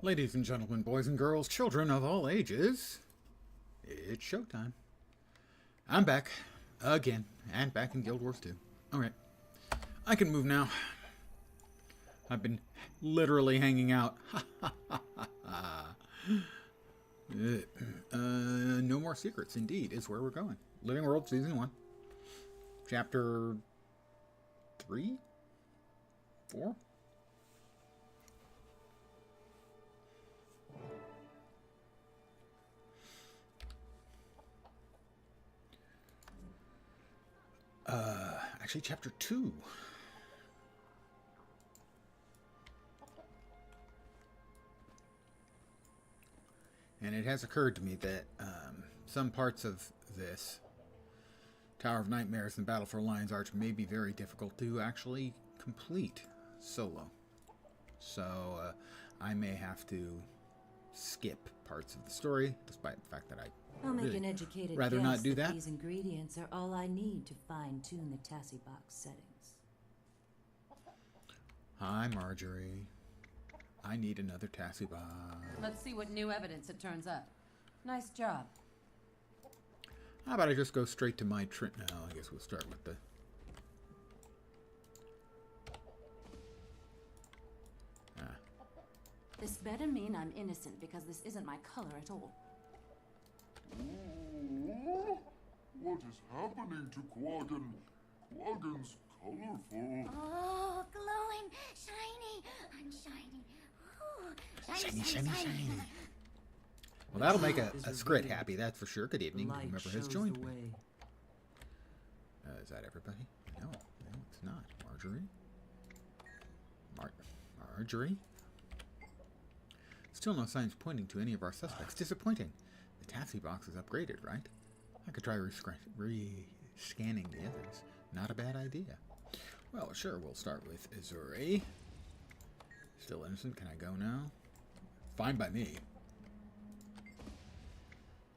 Ladies and gentlemen, boys and girls, children of all ages, it's showtime. I'm back again, and back in Guild Wars 2. Alright, I can move now. I've been literally hanging out. No more secrets, indeed, is where we're going. Living World Season 1. Chapter 3? 4? Actually, Chapter 2. And it has occurred to me that some parts of this Tower of Nightmares and Battle for Lion's Arch may be very difficult to actually complete solo. So I may have to skip parts of the story, despite the fact that I'll make really an educated rather guess not do that. These ingredients are all I need to fine-tune the Tassie box settings. Hi, Marjorie. I need another Tassie box. Let's see what new evidence it turns up. Nice job. How about I just go straight to my trip? No, I guess we'll start with the... This better mean I'm innocent because this isn't my color at all. What is happening to Quaggan? Quaggan's colorful. Oh, glowing, shiny. I'm shiny. Ooh, shiny, Shiny. Well, that'll make a Scrit happy, that's for sure. Good evening, whomever has joined me. Is that everybody? No, it's not. Marjorie? Marjorie? Still no signs pointing to any of our suspects. Disappointing. The Tassie box is upgraded, right? I could try re-scanning the others. Not a bad idea. Well, sure, we'll start with Azuri. Still innocent. Can I go now? Fine by me.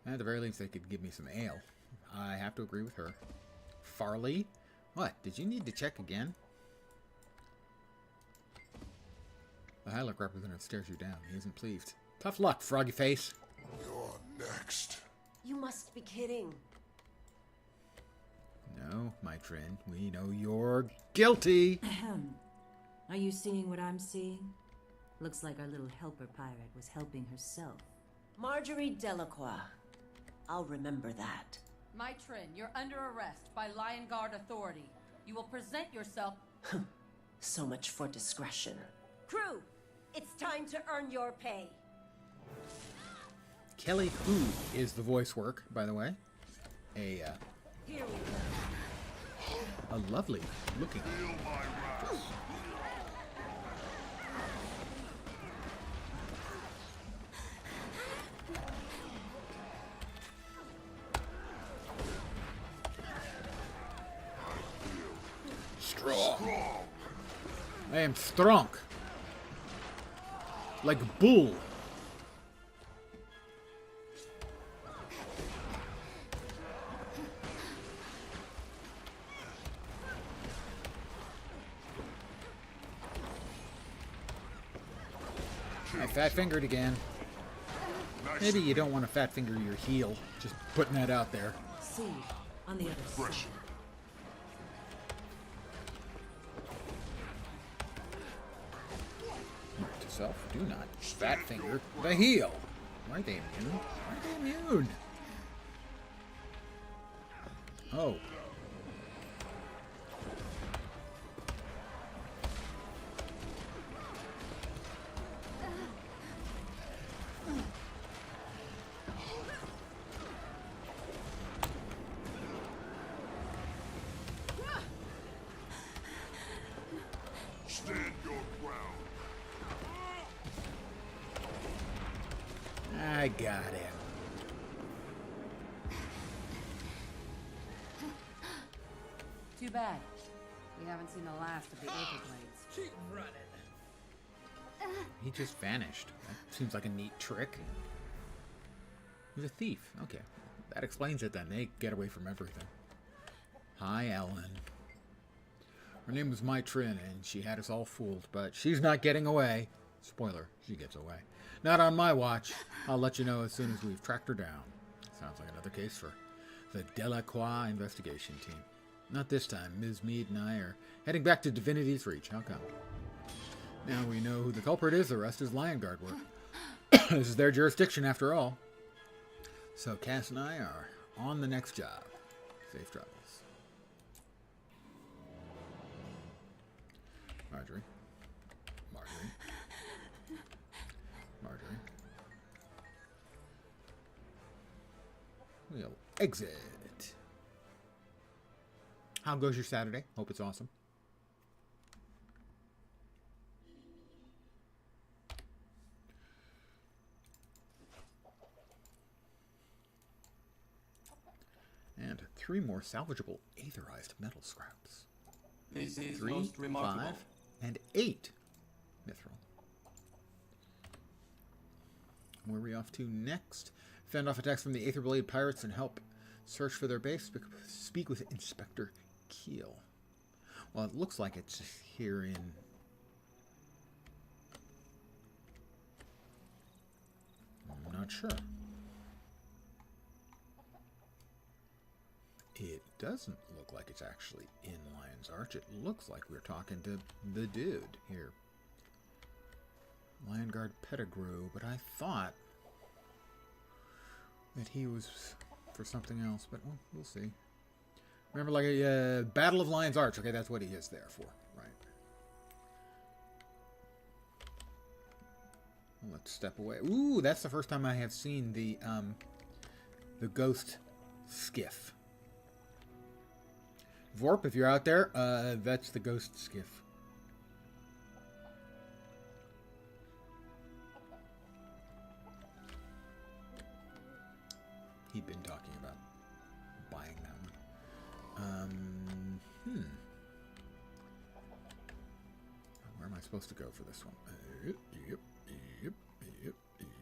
At the very least, they could give me some ale. I have to agree with her. Farley? What? Did you need to check again? The High-Luck representative stares you down. He isn't pleased. Tough luck, froggy face. You're next. You must be kidding. No, my friend. We know you're guilty. Ahem. Are you seeing what I'm seeing? Looks like our little helper pirate was helping herself. Marjorie Delacroix. I'll remember that. Mitrin, you're under arrest by Lion Guard authority. You will present yourself... So much for discretion. Crew, it's time to earn your pay. Kelly Who is the voice work, by the way. Here we go. A lovely looking. Feel my wrath. Strong. I am strong. Like a bull. I fat fingered again. Maybe you don't want to fat finger your heel. Just putting that out there. See, on the other side. Pressure. Note to self, do not fat finger the heel. Why are they immune? Why are they immune? Oh. Stand your ground. I got him. Too bad. We haven't seen the last of the Overblades. Keep running. He just vanished. That seems like a neat trick. He's a thief. Okay. That explains it then. They get away from everything. Hi, Ellen. Her name was Mitrin, and she had us all fooled, but she's not getting away. Spoiler, she gets away. Not on my watch. I'll let you know as soon as we've tracked her down. Sounds like another case for the Delacroix investigation team. Not this time. Ms. Mead and I are heading back to Divinity's Reach. How come? Now we know who the culprit is. The rest is Lion Guard work. This is their jurisdiction, after all. So Cass and I are on the next job. Safe travels. Marjorie. We'll exit. How goes your Saturday? Hope it's awesome. And 3 more salvageable aetherized metal scraps. This is 3, most remarkable. 5, and 8 mithril. Where are we off to next? Fend off attacks from the Aetherblade pirates and help search for their base. Speak with Inspector Keel. Well, it looks like it's here in... I'm not sure. It doesn't look like it's actually in Lion's Arch. It looks like we're talking to the dude here. Lion Guard Pettigrew, but I thought that he was for something else, but well, we'll see. Remember, like a Battle of Lion's Arch. Okay, that's what he is there for, right? Well, let's step away. Ooh, that's the first time I have seen the ghost skiff. Vorp, if you're out there, that's the ghost skiff. He'd been talking about buying that one. Where am I supposed to go for this one?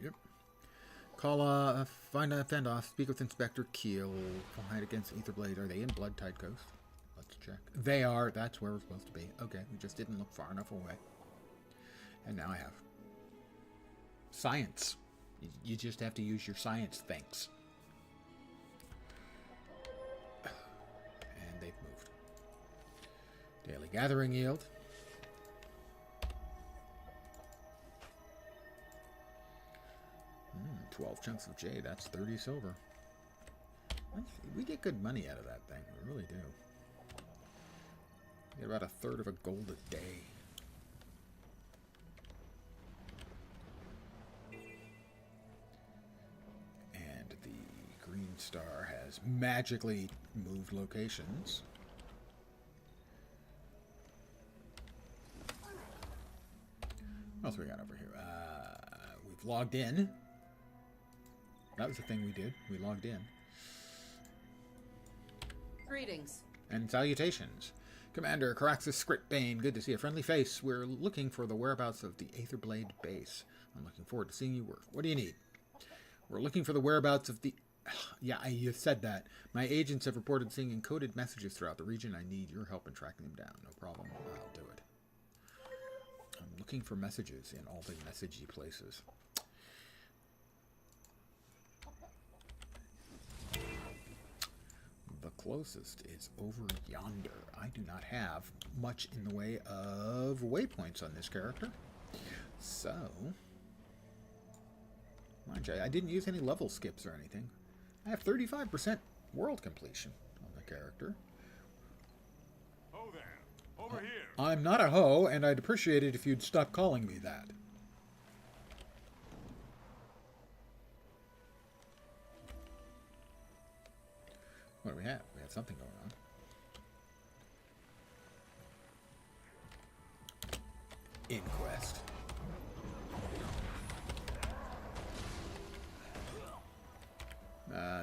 Yep. Call, find a fend off, speak with Inspector Keel, fight against Aetherblade. Are they in Blood Tide Coast? Let's check. They are. That's where we're supposed to be. Okay, we just didn't look far enough away. And now I have science. You just have to use your science things. And they've moved. Daily gathering yield. Mm, 12 chunks of jade. That's 30 silver. We get good money out of that thing. We really do. We get about 1/3 of a gold a day. And the green star has magically moved locations. What else we got over here? We've logged in. That was the thing we did. We logged in. Greetings. And salutations. Commander Caraxus Scriptbane, good to see a friendly face. We're looking for the whereabouts of the Aetherblade base. I'm looking forward to seeing you work. What do you need? We're looking for the whereabouts of the... Yeah, you said that. My agents have reported seeing encoded messages throughout the region. I need your help in tracking them down. No problem. I'll do it. I'm looking for messages in all the messagey places. The closest is over yonder. I do not have much in the way of waypoints on this character. So, mind you, I didn't use any level skips or anything. I have 35% world completion on the character. Ho there. Over here. I'm not a hoe, and I'd appreciate it if you'd stop calling me that. What do we have? We have something going on. Inquest.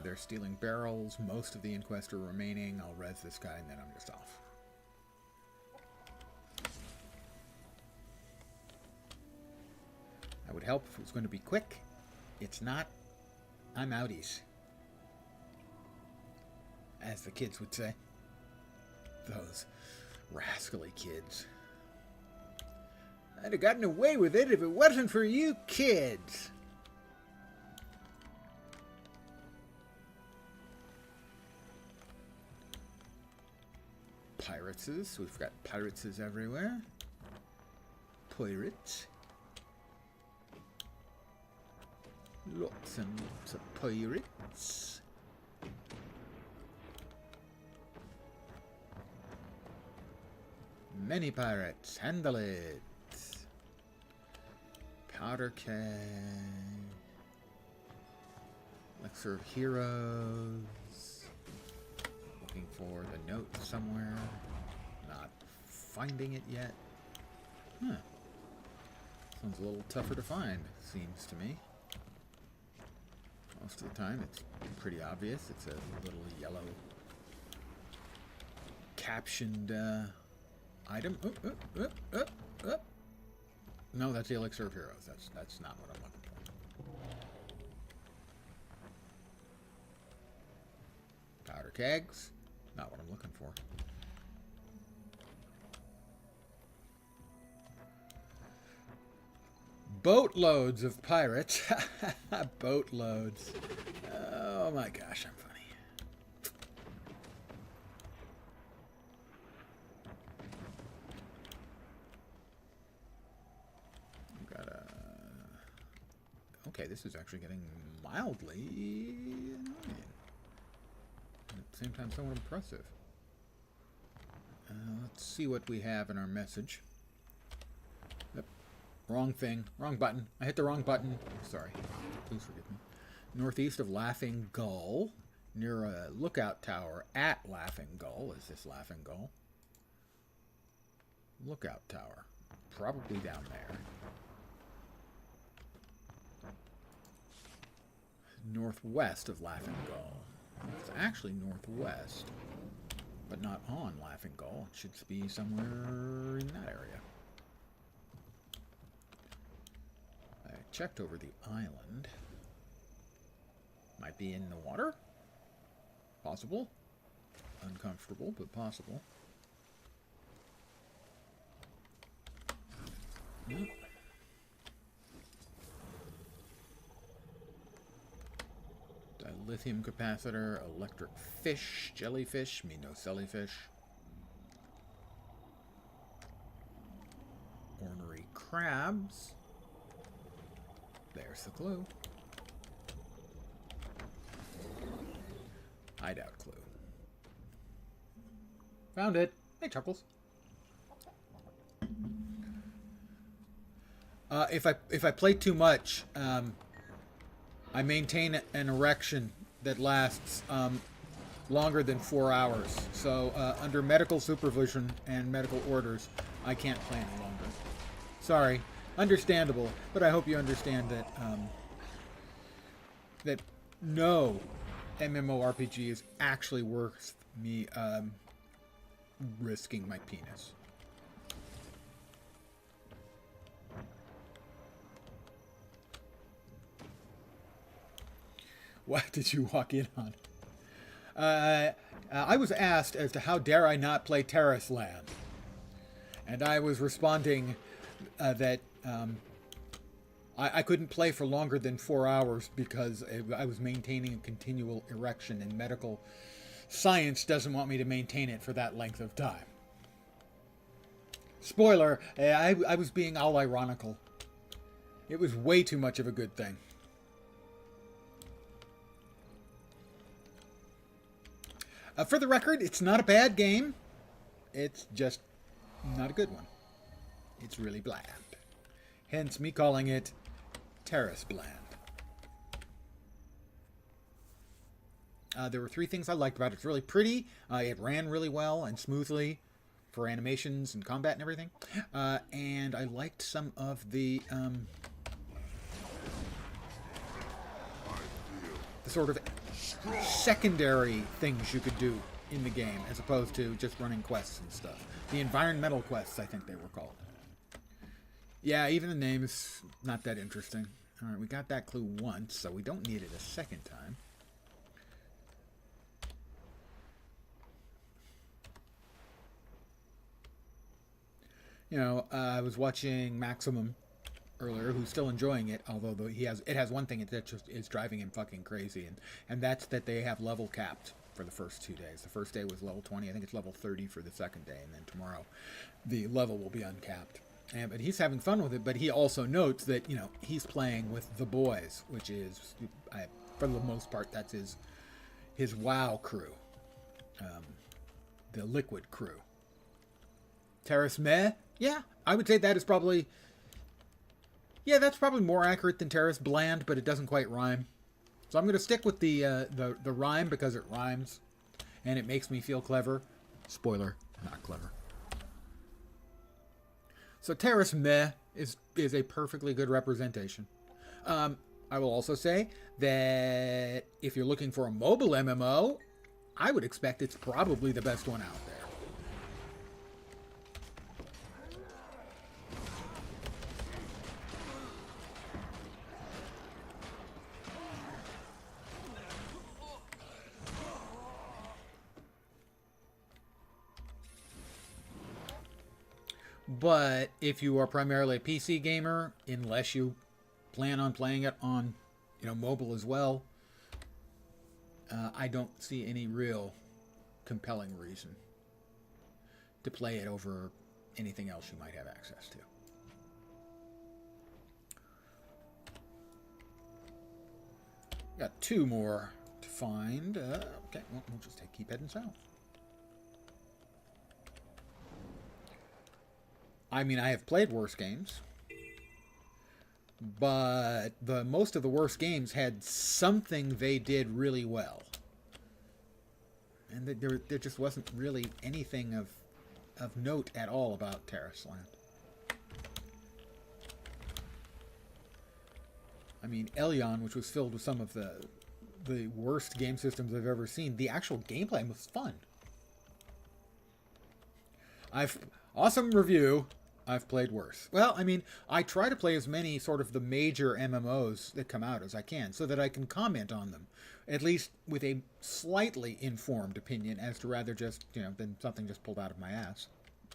They're stealing barrels. Most of the inquest are remaining. I'll res this guy and then I'm just off. I would help if it was going to be quick. It's not. I'm outies, as the kids would say. Those rascally kids. I'd have gotten away with it if it wasn't for you kids. Piratses. We've got piratses everywhere. Pirates. Lots and lots of pirates. Many pirates. Handle it. Powder keg. Elixir of Heroes. Looking for the note somewhere. Not finding it yet. Huh. Sounds a little tougher to find, seems to me. Most of the time it's pretty obvious. It's a little yellow captioned item. No, that's the Elixir of Heroes. That's not what I'm looking for. Powder kegs. Not what I'm looking for. Boatloads of pirates. Boatloads. Oh my gosh, I'm funny. I've got a... Okay, this is actually getting mildly annoying. At the same time, somewhat impressive. Let's see what we have in our message. Yep. Wrong thing. Wrong button. I hit the wrong button. Sorry. Please forgive me. Northeast of Laughing Gull. Near a lookout tower at Laughing Gull. Is this Laughing Gull? Lookout tower. Probably down there. Northwest of Laughing Gull. It's actually northwest, but not on Laughing Gull. It should be somewhere in that area. I checked over the island. Might be in the water? Possible. Uncomfortable, but possible. Yep. Lithium capacitor, electric fish, jellyfish, me no jellyfish. Ornery crabs. There's the clue. Hideout clue. Found it. Hey, Chuckles. If I play too much, I maintain an erection that lasts longer than 4 hours. So under medical supervision and medical orders, I can't play any longer. Sorry, understandable, but I hope you understand that that no MMORPG is actually worth me risking my penis. What did you walk in on? I was asked as to how dare I not play Terrace Land. And I was responding that I couldn't play for longer than 4 hours because I was maintaining a continual erection, and medical science doesn't want me to maintain it for that length of time. Spoiler, I was being all ironical. It was way too much of a good thing. For the record, it's not a bad game. It's just not a good one. It's really bland. Hence me calling it Terrace Bland. There were 3 things I liked about it. It's really pretty. It ran really well and smoothly for animations and combat and everything. And I liked some of the sort of secondary things you could do in the game as opposed to just running quests and stuff. The environmental quests, I think they were called. Yeah, even the name's not that interesting. Alright, we got that clue once, so we don't need it a second time. You know, I was watching Maximum earlier, who's still enjoying it, although it has one thing that just is driving him fucking crazy, and that's that they have level capped for the first 2 days. The first day was level 20. I think it's level 30 for the second day, and then tomorrow the level will be uncapped. But he's having fun with it, but he also notes that, you know, he's playing with the boys, which is, for the most part, that's his WoW crew. The Liquid crew. Terrace Meh? Yeah, I would say that is probably... Yeah, that's probably more accurate than Terrace Bland, but it doesn't quite rhyme. So I'm going to stick with the rhyme because it rhymes, and it makes me feel clever. Spoiler, not clever. So Terrace Meh is a perfectly good representation. I will also say that if you're looking for a mobile MMO, I would expect it's probably the best one out there. But if you are primarily a PC gamer, unless you plan on playing it on, you know, mobile as well, I don't see any real compelling reason to play it over anything else you might have access to. Got 2 more to find. Okay, well, we'll just keep heading south. I mean, I have played worse games, but most of the worst games had something they did really well. And there just wasn't really anything of note at all about Terrace Land. I mean, Elyon, which was filled with some of the worst game systems I've ever seen, the actual gameplay was fun. Awesome review. I've played worse. Well, I mean, I try to play as many sort of the major MMOs that come out as I can so that I can comment on them, at least with a slightly informed opinion as to rather just, you know, than something just pulled out of my ass.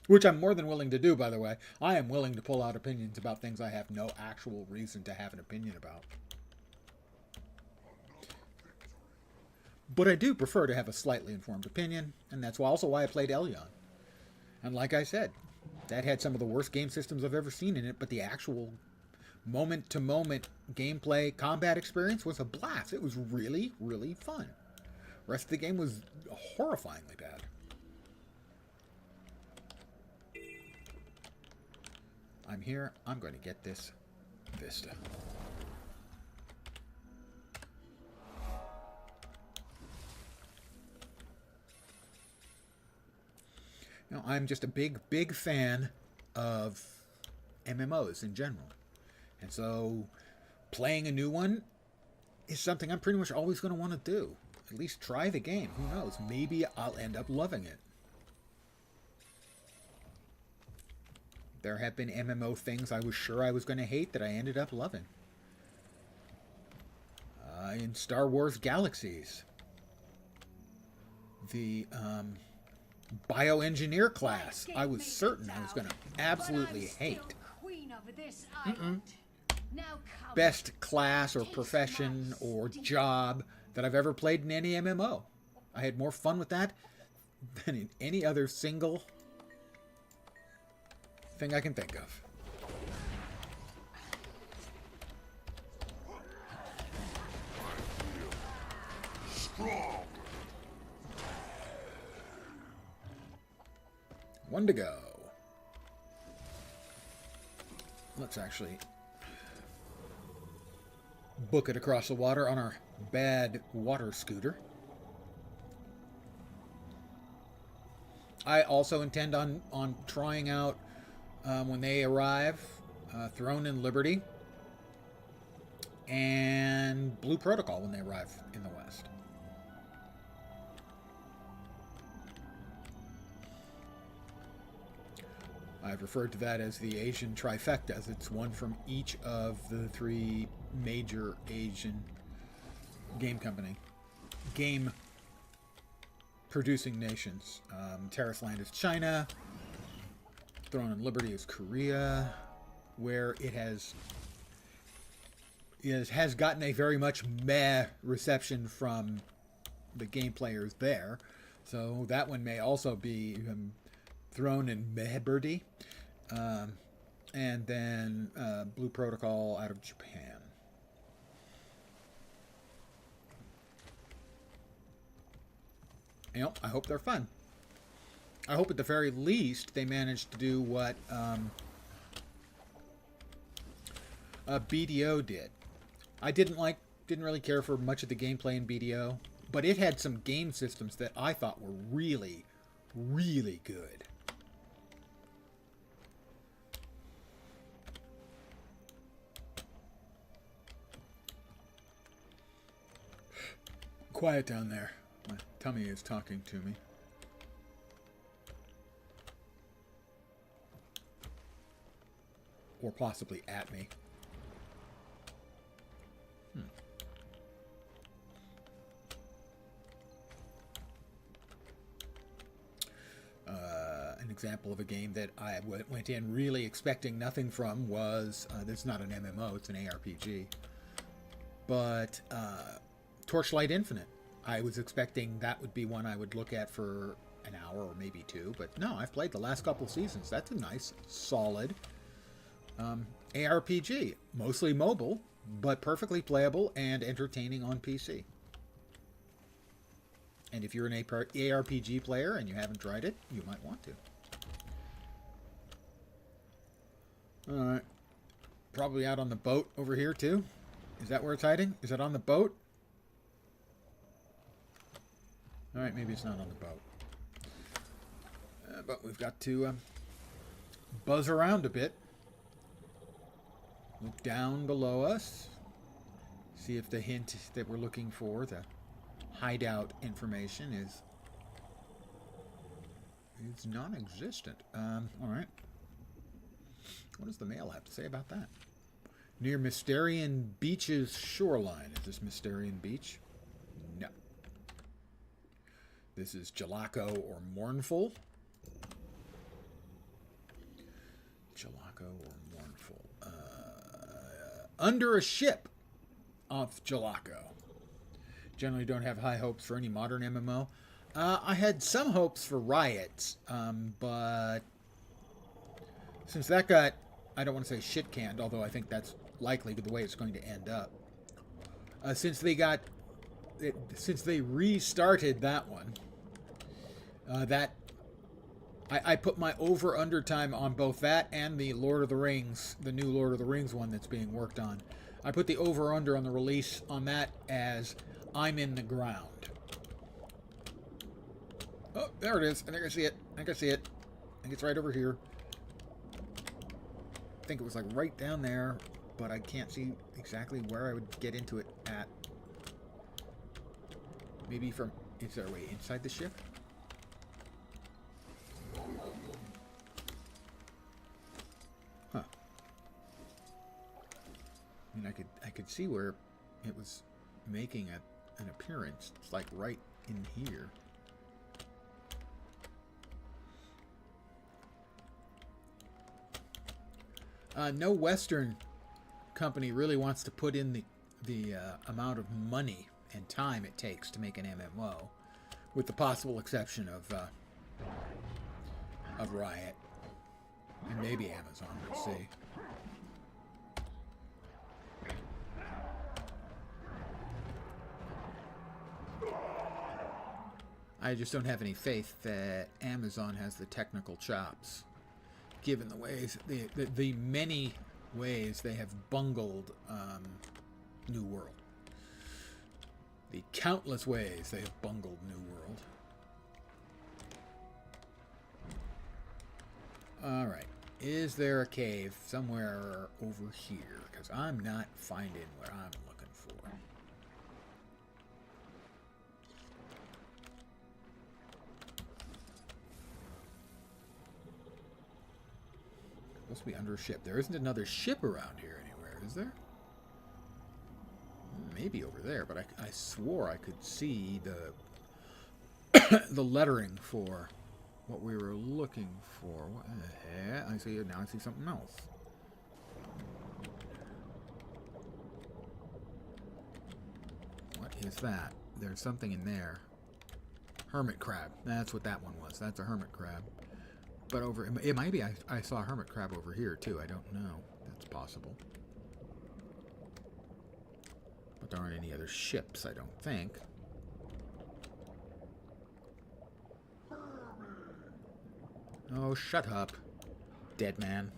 Which I'm more than willing to do, by the way. I am willing to pull out opinions about things I have no actual reason to have an opinion about. But I do prefer to have a slightly informed opinion, and that's also why I played Elyon. And like I said, that had some of the worst game systems I've ever seen in it, but the actual moment-to-moment gameplay combat experience was a blast. It was really, really fun. The rest of the game was horrifyingly bad. I'm here. I'm going to get this Vista. You know, I'm just a big fan of MMOs in general. And so playing a new one is something I'm pretty much always going to want to do. At least try the game. Who knows? Maybe I'll end up loving it. There have been MMO things I was sure I was going to hate that I ended up loving. In Star Wars Galaxies, the bioengineer class, I was certain I was going to absolutely hate. Best class or profession or job that I've ever played in any MMO. I had more fun with that than in any other single thing I can think of. One to go. Let's actually book it across the water on our bad water scooter. I also intend on trying out, when they arrive, Throne and Liberty and Blue Protocol when they arrive in the West. I've referred to that as the Asian trifecta, as it's one from each of the 3 major Asian game producing nations. Terrace Land is China. Throne and Liberty is Korea, where it has gotten a very much meh reception from the game players there. So that one may also be Throne and Liberty. And then Blue Protocol out of Japan. You know, I hope they're fun. I hope at the very least they managed to do what BDO did. I didn't really care for much of the gameplay in BDO, but it had some game systems that I thought were really, really good. Quiet down there. My tummy is talking to me. Or possibly at me. An example of a game that I went in really expecting nothing from was, this is not an MMO, it's an ARPG, but Torchlight Infinite. I was expecting that would be one I would look at for an hour or maybe two, but no, I've played the last couple seasons. That's a nice, solid ARPG. Mostly mobile, but perfectly playable and entertaining on PC. And if you're an ARPG player and you haven't tried it, you might want to. Alright. Probably out on the boat over here, too. Is that where it's hiding? Is it on the boat? Alright, maybe it's not on the boat. But we've got to buzz around a bit. Look down below us. See if the hint that we're looking for, the hideout information, is non-existent. Alright. What does the mail have to say about that? Near Mysterian Beach's shoreline. Is this Mysterian Beach? No. This is Jellicoe or Mournful. Jellicoe or Mournful. Under a ship off Jellicoe. Generally don't have high hopes for any modern MMO. I had some hopes for Riots, but since that got, I don't want to say shit-canned, although I think that's likely the way it's going to end up. Since they restarted that one, I put my over-under time on both that and the Lord of the Rings, the new Lord of the Rings one that's being worked on. I put the over-under on the release on that as I'm in the ground. Oh, there it is. I think I see it. I think it's right over here. I think it was like right down there, but I can't see exactly where I would get into it at. Maybe from, is there a way inside the ship? Huh. I mean, I could see where it was making an appearance. It's like right in here. No Western company really wants to put in the amount of money and time it takes to make an MMO, with the possible exception of Riot and maybe Amazon. We'll see. I just don't have any faith that Amazon has the technical chops, given the ways, the many ways they have bungled New World. The countless ways they have bungled New World. Alright. Is there a cave somewhere over here? Because I'm not finding what I'm looking for. Supposed to be under a ship. There isn't another ship around here anywhere, is there? Maybe over there, but I swore I could see the the lettering for what we were looking for. What the heck? I see it now. I see something else. What is that? There's something in there. Hermit crab. That's what that one was. That's a hermit crab. But over... It might be I saw a hermit crab over here, too. I don't know. That's possible. But there aren't any other ships, I don't think. Oh, shut up. Dead man.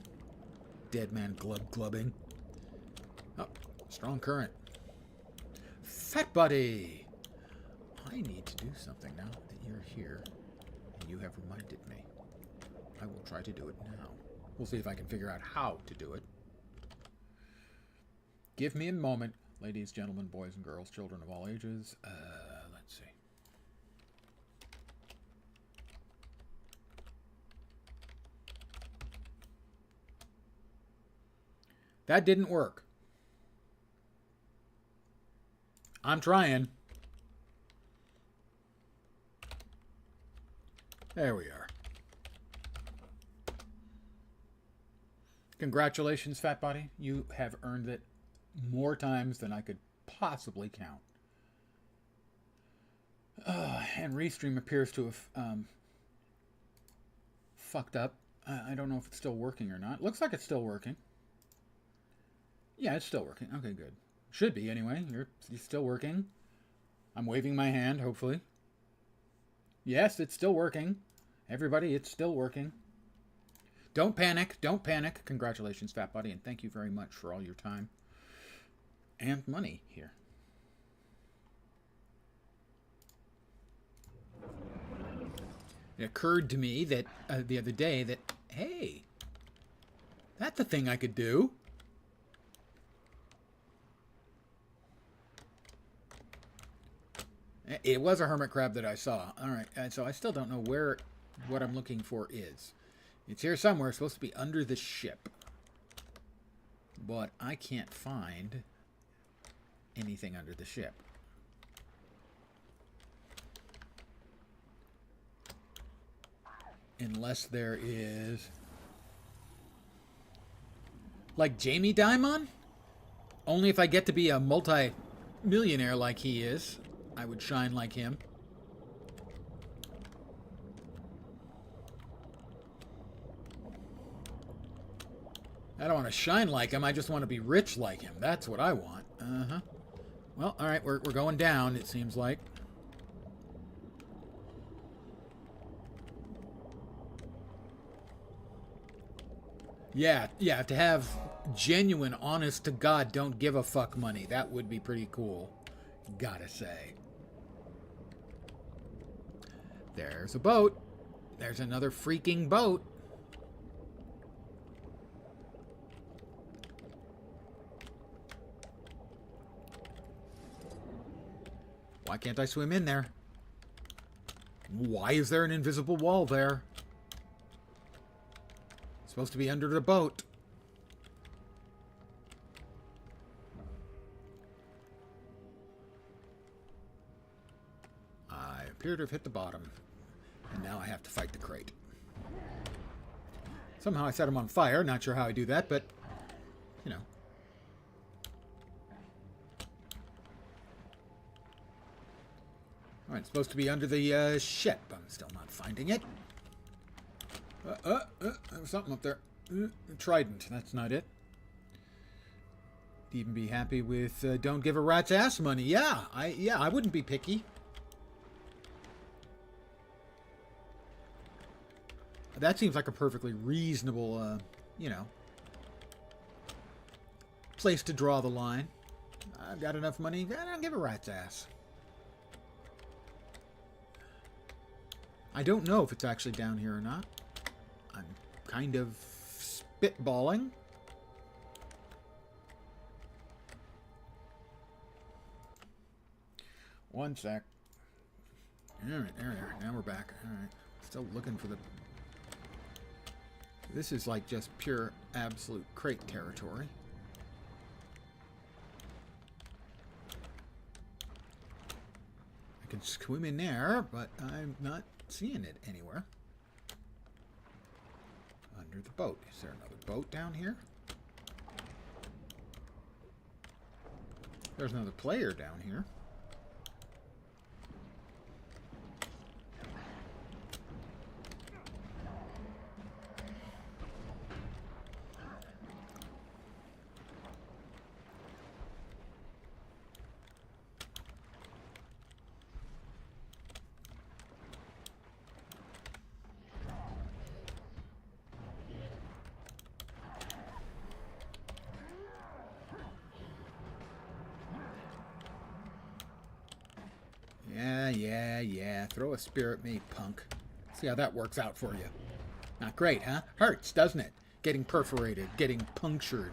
Dead man glubbing. Oh, strong current. Fat buddy! I need to do something now that you're here. And you have reminded me. I will try to do it now. We'll see if I can figure out how to do it. Give me a moment, ladies, gentlemen, boys and girls, children of all ages. Let's see. That didn't work. I'm trying. There we are. Congratulations, Fat Body. You have earned it more times than I could possibly count. And Restream appears to have fucked up. I don't know if it's still working or not. Looks like it's still working. Yeah, it's still working. Okay, good. Should be, anyway. You're still working. I'm waving my hand, hopefully. Yes, it's still working. Everybody, it's still working. Don't panic. Don't panic. Congratulations, Fat Buddy, and thank you very much for all your time and money here. It occurred to me that the other day that, hey, that's a thing I could do. It was a hermit crab that I saw. All right, and so I still don't know where what I'm looking for is. It's here somewhere. It's supposed to be under the ship. But I can't find anything under the ship. Unless there is... like Jamie Dimon? Only if I get to be a multi-millionaire like he is, I would shine like him. I don't want to shine like him. I just want to be rich like him. That's what I want. Uh-huh. Well, all right. We're going down, it seems like. Yeah, to have genuine, honest-to-God, don't give a fuck money. That would be pretty cool. Gotta say. There's a boat. There's another freaking boat. Why can't I swim in there? Why is there an invisible wall there? It's supposed to be under the boat. I appear to have hit the bottom. And now I have to fight the crate. Somehow I set him on fire. Not sure how I do that, but, you know. Alright, it's supposed to be under the ship. I'm still not finding it. There was something up there. Trident. That's not it. Even be happy with don't give a rat's ass money. Yeah, I wouldn't be picky. That seems like a perfectly reasonable, you know, place to draw the line. I've got enough money. I don't give a rat's ass. I don't know if it's actually down here or not. I'm kind of spitballing. One sec. Alright, there we are. Now we're back. Alright. Still looking for the... This is like just pure, absolute crate territory. I can swim in there, but I'm not seeing it anywhere. There's the boat. Is there another boat down here? There's another player down here. Yeah. Throw a spear at me, punk. See how that works out for you. Not great, huh? Hurts, doesn't it? Getting perforated, getting punctured.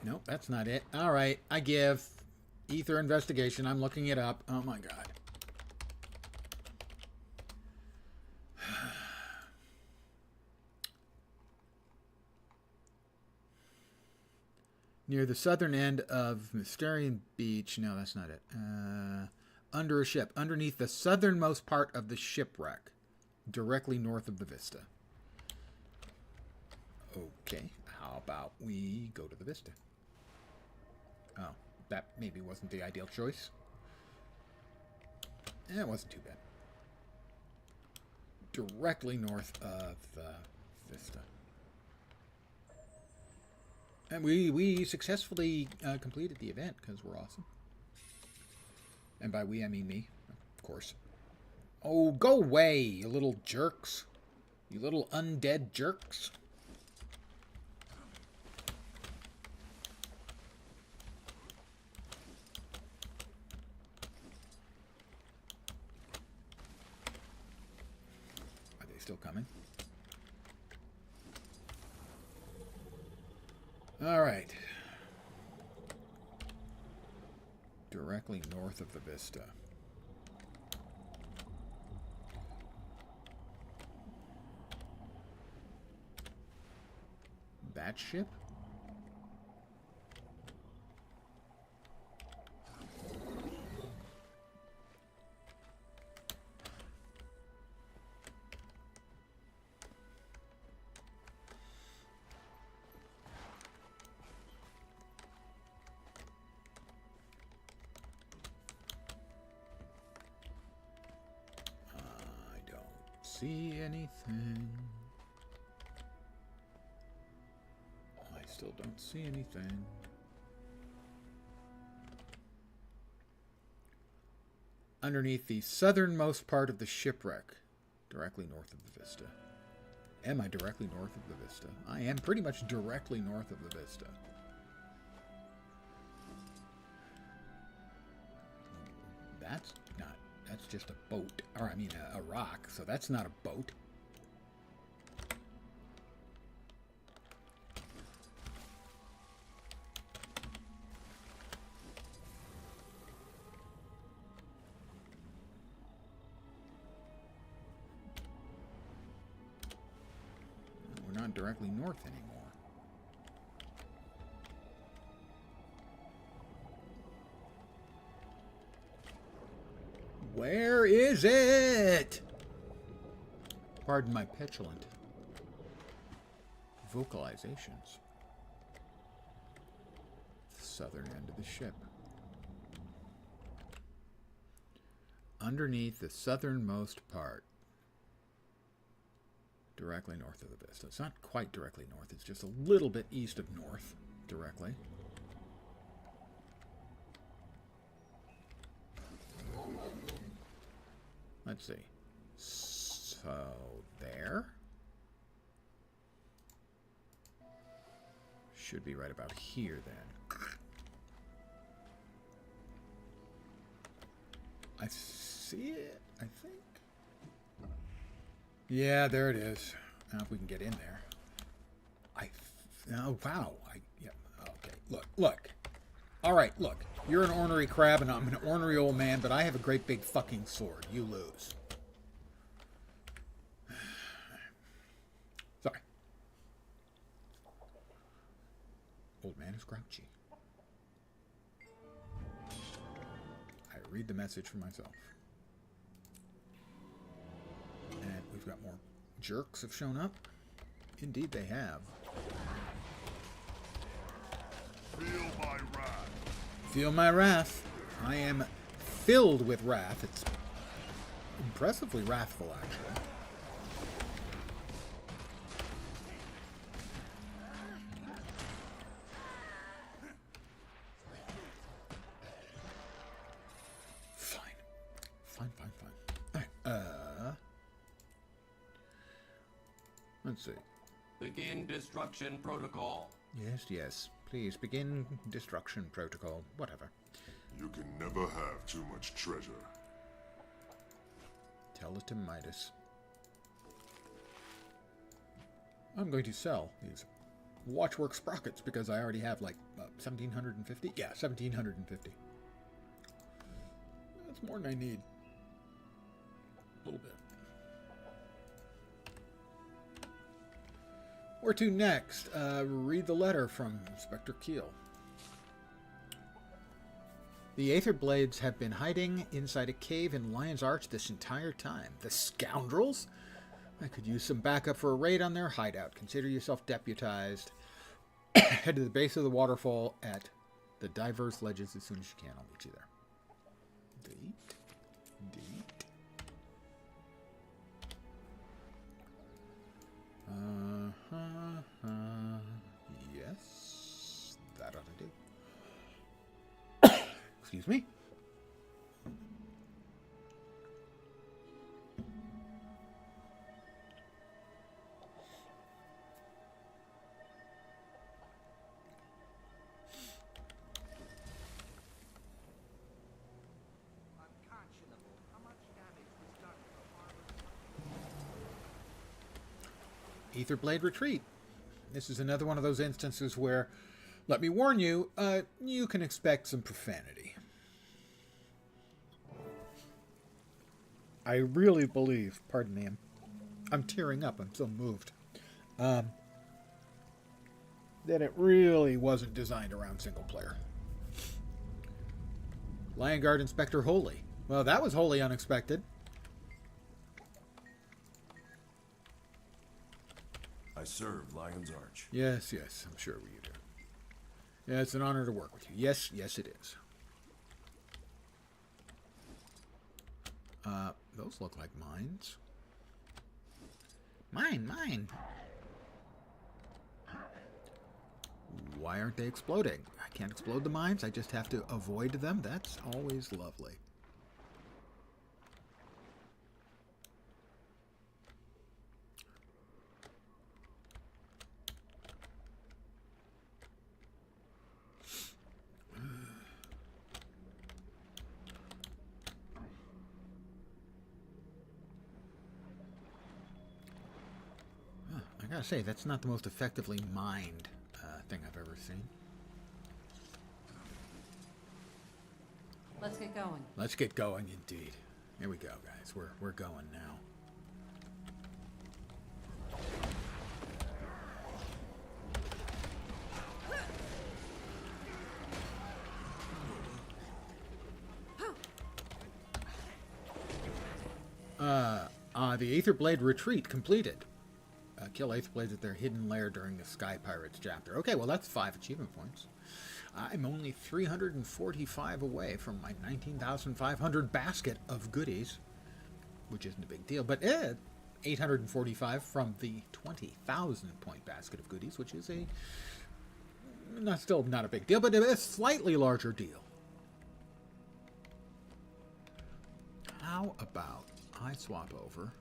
Nope, that's not it. All right, I give. Ether investigation. I'm looking it up. Oh, my God. Near the southern end of Mysterian Beach. No, that's not it. Under a ship. Underneath the southernmost part of the shipwreck. Directly north of the vista. Okay. How about we go to the vista? Oh, that maybe wasn't the ideal choice. It wasn't too bad. Directly north of the vista. And we successfully completed the event because we're awesome. And by we, I mean me, of course. Oh, go away, you little jerks. You little undead jerks. Are they still coming? All right. Directly north of the vista. That ship? See anything? I still don't see anything. Underneath the southernmost part of the shipwreck, directly north of the vista. Am I directly north of the vista? I am pretty much directly north of the vista. That's not. That's just a boat. Or, I mean, a rock. So that's not a boat. We're not directly north anymore. Where is it? Pardon my petulant vocalizations. The southern end of the ship. Underneath the southernmost part. Directly north of the vista. It's not quite directly north. It's just a little bit east of north. Directly. Let's see. So, there. Should be right about here, then. I see it, I think. Yeah, there it is. Now, if we can get in there. Oh, wow. Yeah, okay. Look. All right, look. You're an ornery crab, and I'm an ornery old man, but I have a great big fucking sword. You lose. Sorry. Old man is grouchy. I read the message for myself. And we've got more jerks have shown up. Indeed they have. Feel my wrath. Feel my wrath. I am filled with wrath. It's impressively wrathful, actually. Fine. Alright, let's see. Begin destruction protocol. Yes. Please begin destruction protocol. Whatever. You can never have too much treasure. Tell it to Midas. I'm going to sell these Watchwork sprockets because I already have like 1,750. Yeah, 1,750. That's more than I need. A little bit. Where to next? Read the letter from Inspector Keel. The Aether Blades have been hiding inside a cave in Lion's Arch this entire time. The scoundrels? I could use some backup for a raid on their hideout. Consider yourself deputized. Head to the base of the waterfall at the diverse ledges as soon as you can. I'll meet you there. Deet. Yes. That ought to do. Excuse me. Aetherblade Retreat. This is another one of those instances where, let me warn you, you can expect some profanity. I really believe, pardon me, I'm tearing up, I'm so moved, that it really wasn't designed around single player. Lion Guard Inspector Holy. Well, that was wholly unexpected. I serve Lion's Arch. Yes, I'm sure you do. Yeah, it's an honor to work with you. Yes, it is. Those look like mines. Mine. Why aren't they exploding? I can't explode the mines. I just have to avoid them. That's always lovely. I gotta say, that's not the most effectively mined thing I've ever seen. Let's get going. Let's get going, indeed. Here we go, guys. We're going now. The Aetherblade Retreat completed. Kill Aetherblades at their hidden lair during the Sky Pirates chapter. Okay, well that's 5 achievement points. I'm only 345 away from my 19,500 basket of goodies, which isn't a big deal, but 845 from the 20,000 point basket of goodies, which is still not a big deal, but a slightly larger deal. How about I swap over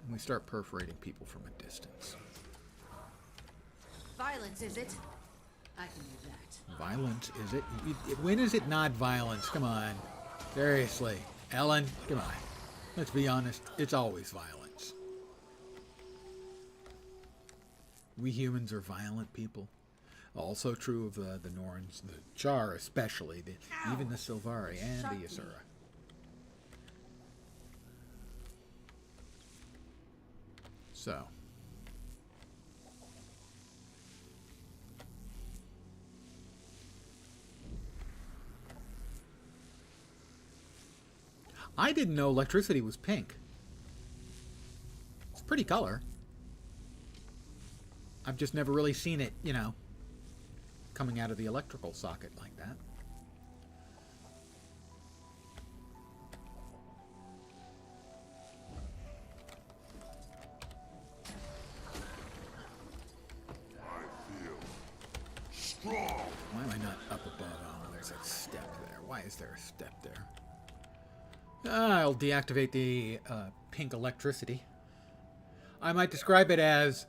and we start perforating people from a distance? Violence, is it? I can do that. Violence, is it? When is it not violence? Come on. Seriously. Ellen, come on. Let's be honest. It's always violence. We humans are violent people. Also true of the Norns, the Char especially, even the Sylvari and the Ysura. So. I didn't know electricity was pink. It's a pretty color. I've just never really seen it, you know, coming out of the electrical socket like that. I feel strong. Why am I not up above? Oh, there's a step there. Why is there a step there? I'll deactivate the pink electricity. I might describe it as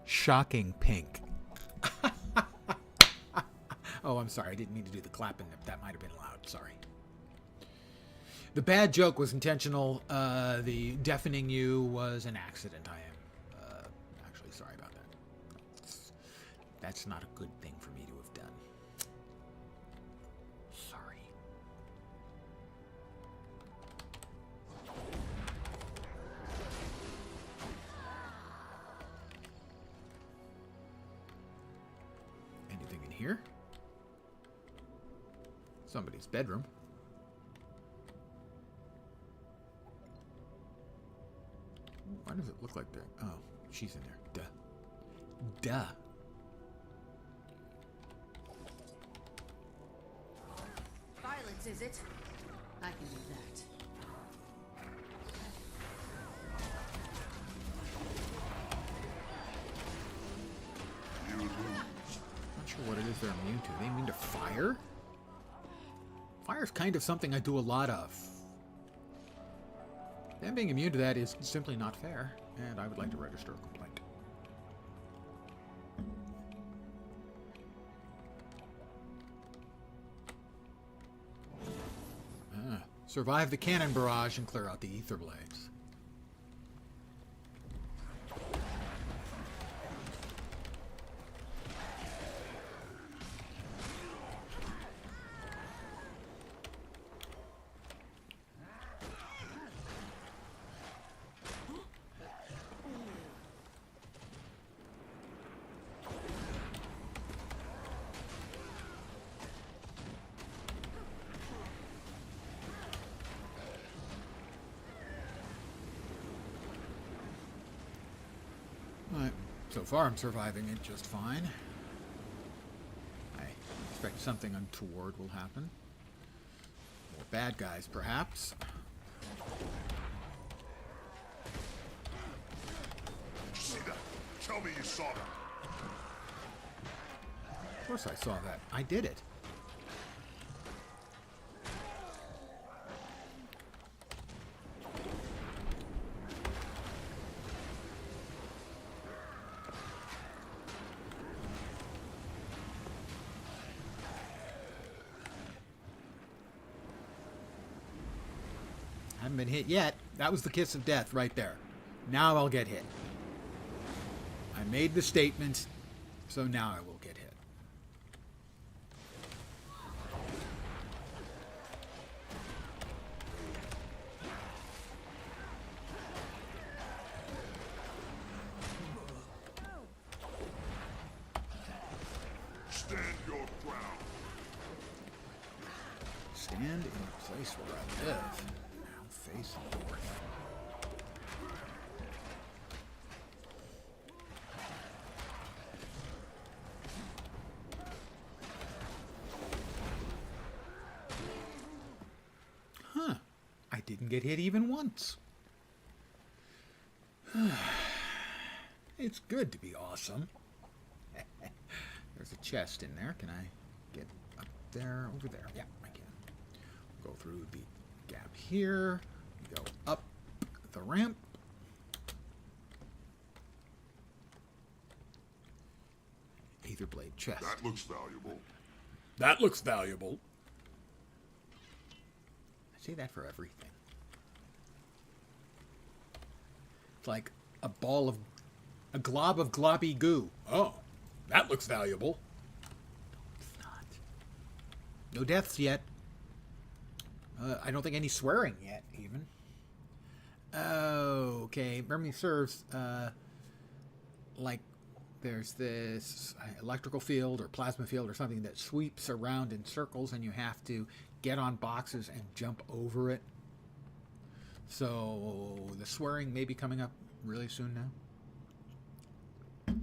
shocking pink. Oh, I'm sorry. I didn't mean to do the clapping. That might have been loud. Sorry. The bad joke was intentional. The deafening you was an accident. I am actually sorry about that. That's not a good thing for me to have done. Sorry. Anything in here? Somebody's bedroom. Why does it look like that? Oh, she's in there. Duh. Duh. Violence, is it? I can do that. You lose. Not sure what it is they're immune to. Are they immune to fire? Fire's kind of something I do a lot of. Them being immune to that is simply not fair, and I would like to register a complaint. Survive the cannon barrage and clear out the ether blades. Alright, so far I'm surviving it just fine. I expect something untoward will happen. More bad guys, perhaps. Did you see that? Tell me you saw that. Of course I saw that. I did it. Haven't been hit yet. That was the kiss of death right there. Now I'll get hit. I made the statement, so now I will get hit. Stand your ground. Stand in the place where I live. Now face north. Huh. I didn't get hit even once. It's good to be awesome. There's a chest in there. Can I get up there? Over there. Yeah, I can. Go through the gap here. Go up the ramp. Aether blade chest. That looks valuable. That looks valuable. I say that for everything. It's like a glob of globby goo. Oh, that looks valuable. No, it's not. No deaths yet. I don't think any swearing yet, even. Okay, memory serves, like there's this electrical field or plasma field or something that sweeps around in circles and you have to get on boxes and jump over it. So the swearing may be coming up really soon now.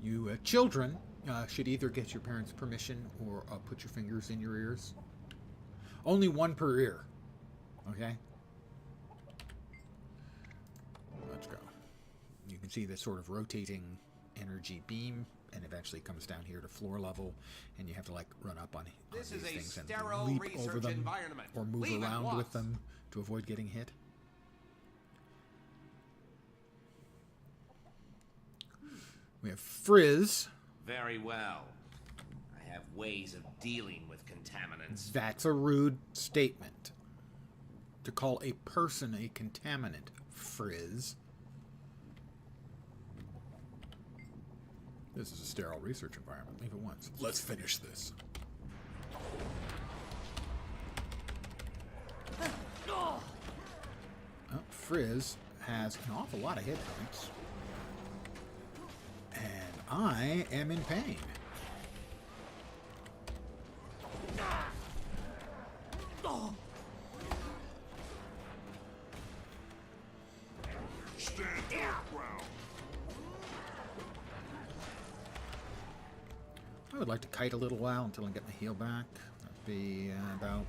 You children should either get your parents' permission or put your fingers in your ears. Only one per ear. Okay? Let's go. You can see this sort of rotating energy beam, and eventually comes down here to floor level, and you have to like run up on these things and leap over them or move around with them to avoid getting hit. We have Frizz. Very well. I have ways of dealing with contaminants. That's a rude statement. To call a person a contaminant, Frizz. This is a sterile research environment. Leave it once. Let's finish this. Oh, Frizz has an awful lot of hit points. And I am in pain. Stand your ground. I would like to kite a little while until I get my heal back. That'd be about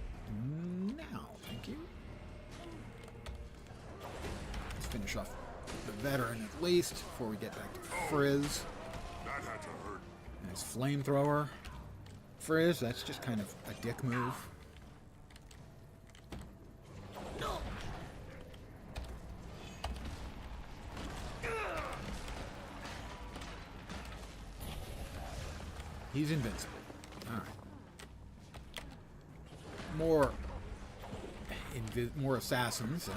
now. Thank you. Let's finish off the veteran at least before we get back to Frizz. That had to hurt. Nice flamethrower. Frizz, that's just kind of a dick move. He's invincible. Alright. More assassins.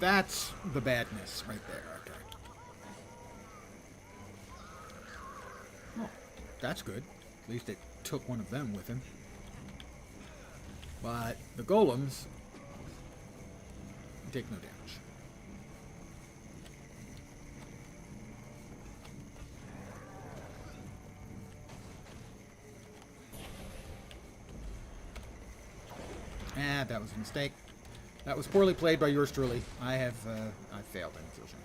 That's the badness right there. Okay. Oh, that's good. At least it took one of them with him. But the golems take no damage. That was a mistake. That was poorly played by yours truly. I failed in Fusion.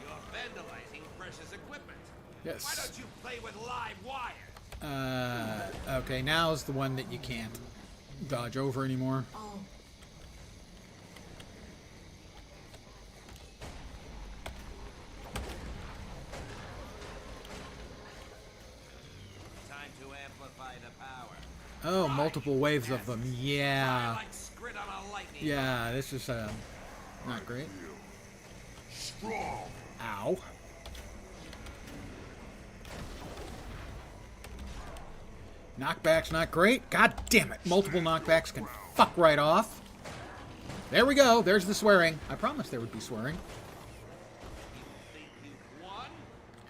You're vandalizing precious equipment. Yes. Why don't you play with live wire? Okay, now's the one that you can't dodge over anymore. Oh, Time to amplify the power. Oh, multiple waves of them. Yeah. Like scrid on a lightning. Yeah, this is not great. Strong. Ow. Knockback's not great. God damn it. Multiple knockbacks can fuck right off. There we go. There's the swearing. I promised there would be swearing. You think you've won?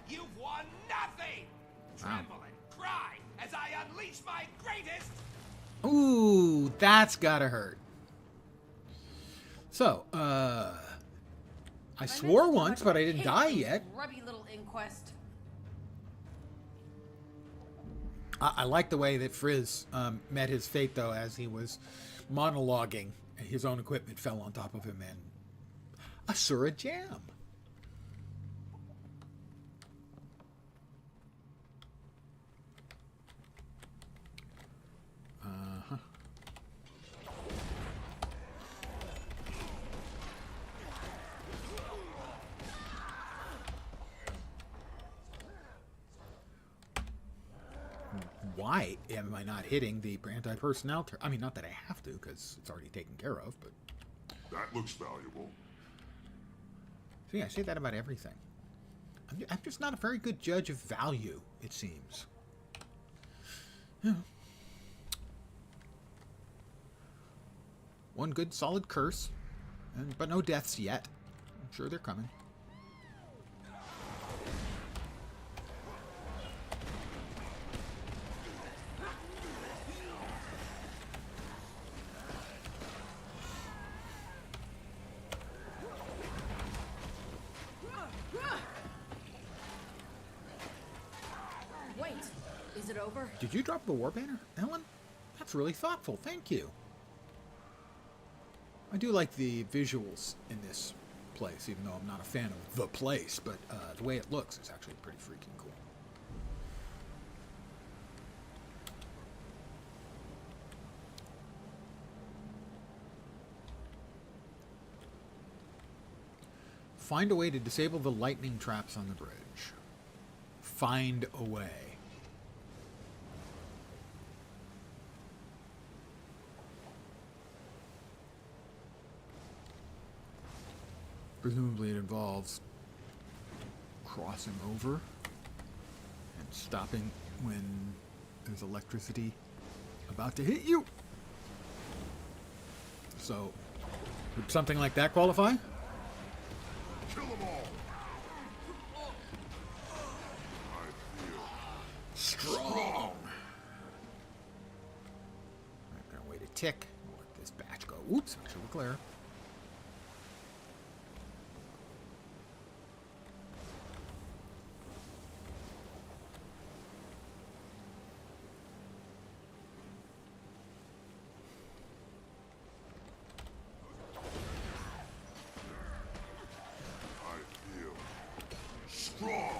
You've won nothing! Tremble and cry as I unleash my greatest! Ooh, that's gotta hurt. So, I swore once, but I didn't die yet. Grubby little inquest. I like the way that Frizz met his fate, though, as he was monologuing. His own equipment fell on top of him, and Asura Jam. Why am I not hitting the anti-personnel? I mean, not that I have to, because it's already taken care of, but... That looks valuable. See, I say that about everything. I'm just not a very good judge of value, it seems. Yeah. One good solid curse, but no deaths yet. I'm sure they're coming. Wait, is it over? Did you drop the war banner, Ellen? That's really thoughtful. Thank you. I do like the visuals in this place, even though I'm not a fan of the place, but the way it looks is actually pretty freaking cool. Find a way to disable the lightning traps on the bridge. Find a way. Presumably it involves crossing over and stopping when there's electricity about to hit you. So, would something like that qualify? Kill them all. I feel Strong. I'm gonna wait a tick. I'll let this batch go. Oops, make sure we're clear. I feel strong.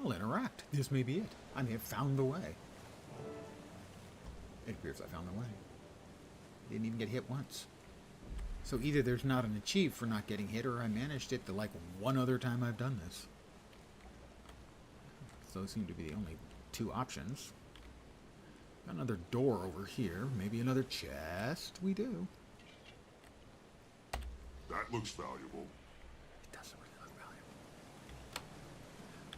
I'll interact. This may be it. I may have found the way. It appears I found the way. Didn't even get hit once. So either there's not an achieve for not getting hit, or I managed it the like one other time I've done this. Those seem to be the only two options. Got another door over here. Maybe another chest. We do. That looks valuable. It doesn't really look valuable.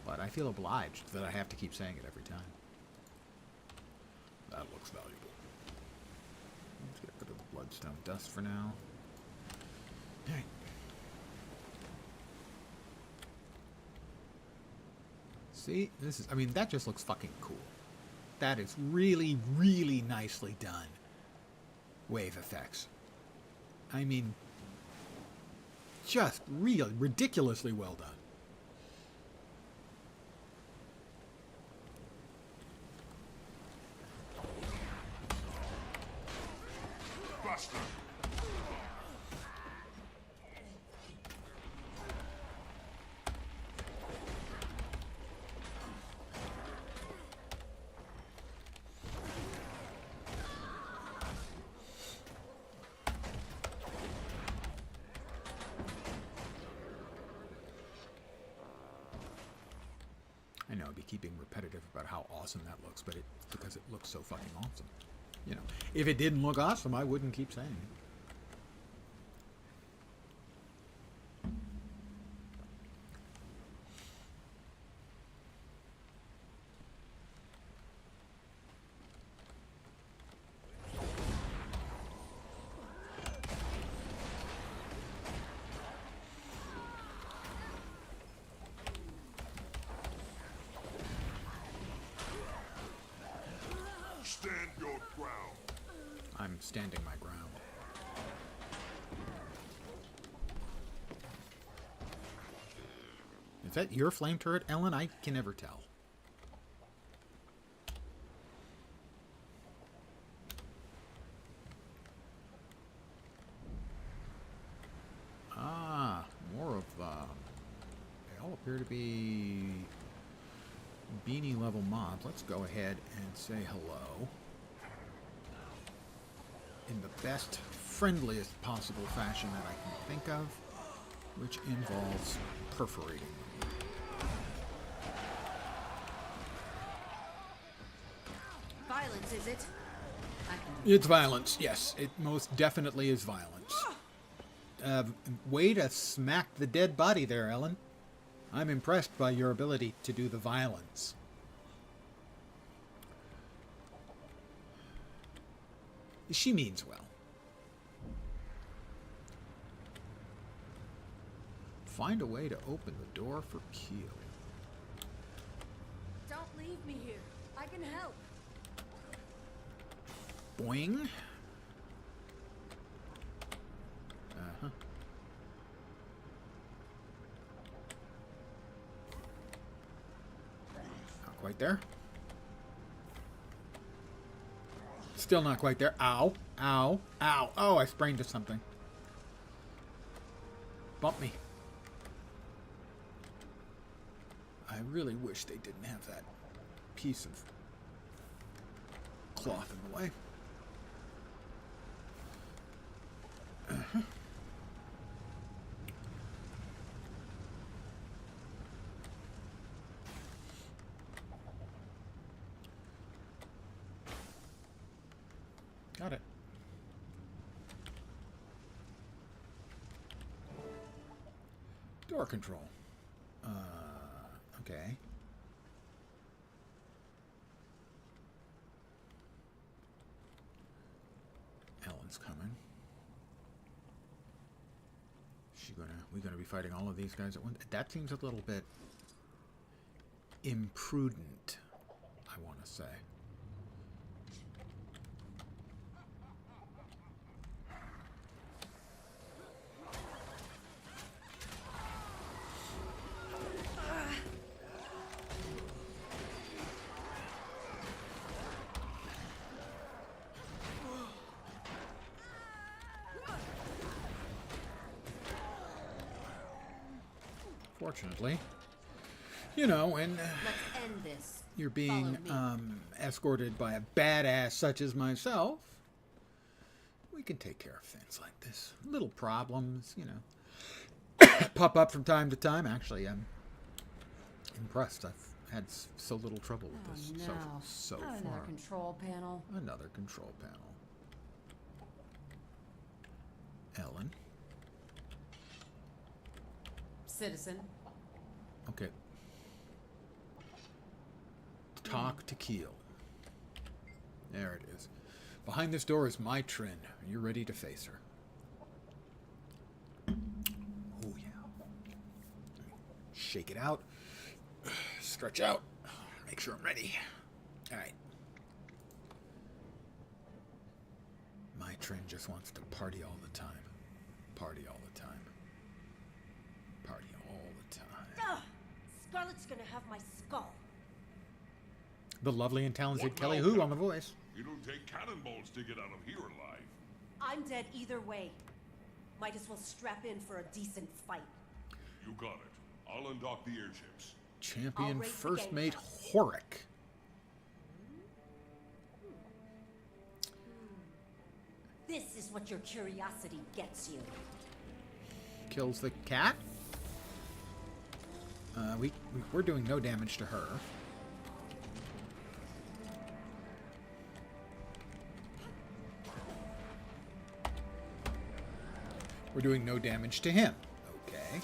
But I feel obliged that I have to keep saying it every time. That looks valuable. Let's get rid of the bloodstone dust for now. Alright. See, this is, I mean, that just looks fucking cool. That is really, really nicely done. Wave effects. I mean, just real, ridiculously well done. Buster. I know I'd be keeping repetitive about how awesome that looks, but it's because it looks so fucking awesome. You know, if it didn't look awesome, I wouldn't keep saying it. Stand your ground. I'm standing my ground. Is that your flame turret, Ellen? I can never tell. Ah, more of they all appear to be beanie level mobs. Let's go ahead and say hello in the best, friendliest possible fashion that I can think of, which involves perforating them. Violence, is it? I can It's violence, yes. It most definitely is violence. Way to smack the dead body there, Ellen. I'm impressed by your ability to do the violence. She means well. Find a way to open the door for Keel. Don't leave me here. I can help. Boing. Uh-huh. Not quite there. Still not quite there. Ow. Ow. Ow. Oh, I sprained to something. Bump me. I really wish they didn't have that piece of cloth in the way. Uh-huh. Got it. Door control. Okay. Ellen's coming. We gonna be fighting all of these guys at once? That seems a little bit imprudent, I want to say. Fortunately, you know, when Let's end this. you're being Follow me. escorted by a badass such as myself, we can take care of things like this. Little problems, you know, pop up from time to time. Actually, I'm impressed. I've had so little trouble with this no. so Not far. another control panel. Another control panel. Ellen. Citizen. Okay. Talk to Keel. There it is. Behind this door is my Trin. Are you ready to face her? Oh, yeah. Shake it out. Stretch out. Make sure I'm ready. All right. My Trin just wants to party all the time. Party all the time. Party all the time. Ugh! Scarlet's gonna have my skull. The lovely and talented What Kelly now, Who Captain? on the voice. You don't take cannonballs to get out of here alive. I'm dead either way. Might as well strap in for a decent fight. You got it. I'll undock the airships. Champion I'll raise the First game Mate first. Horick. This is what your curiosity gets you. Kills the cat. We're doing no damage to her. We're doing no damage to him. Okay.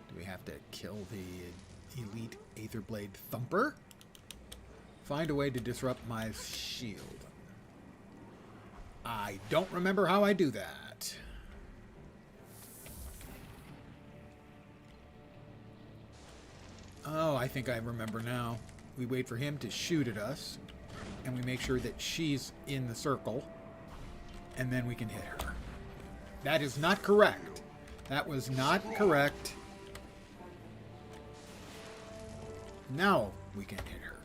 Do we have to kill the elite Aetherblade Thumper? Find a way to disrupt my shield. I don't remember how I do that. Oh, I think I remember now. We wait for him to shoot at us, and we make sure that she's in the circle, and then we can hit her. That is not correct. That was not correct. Now we can hit her.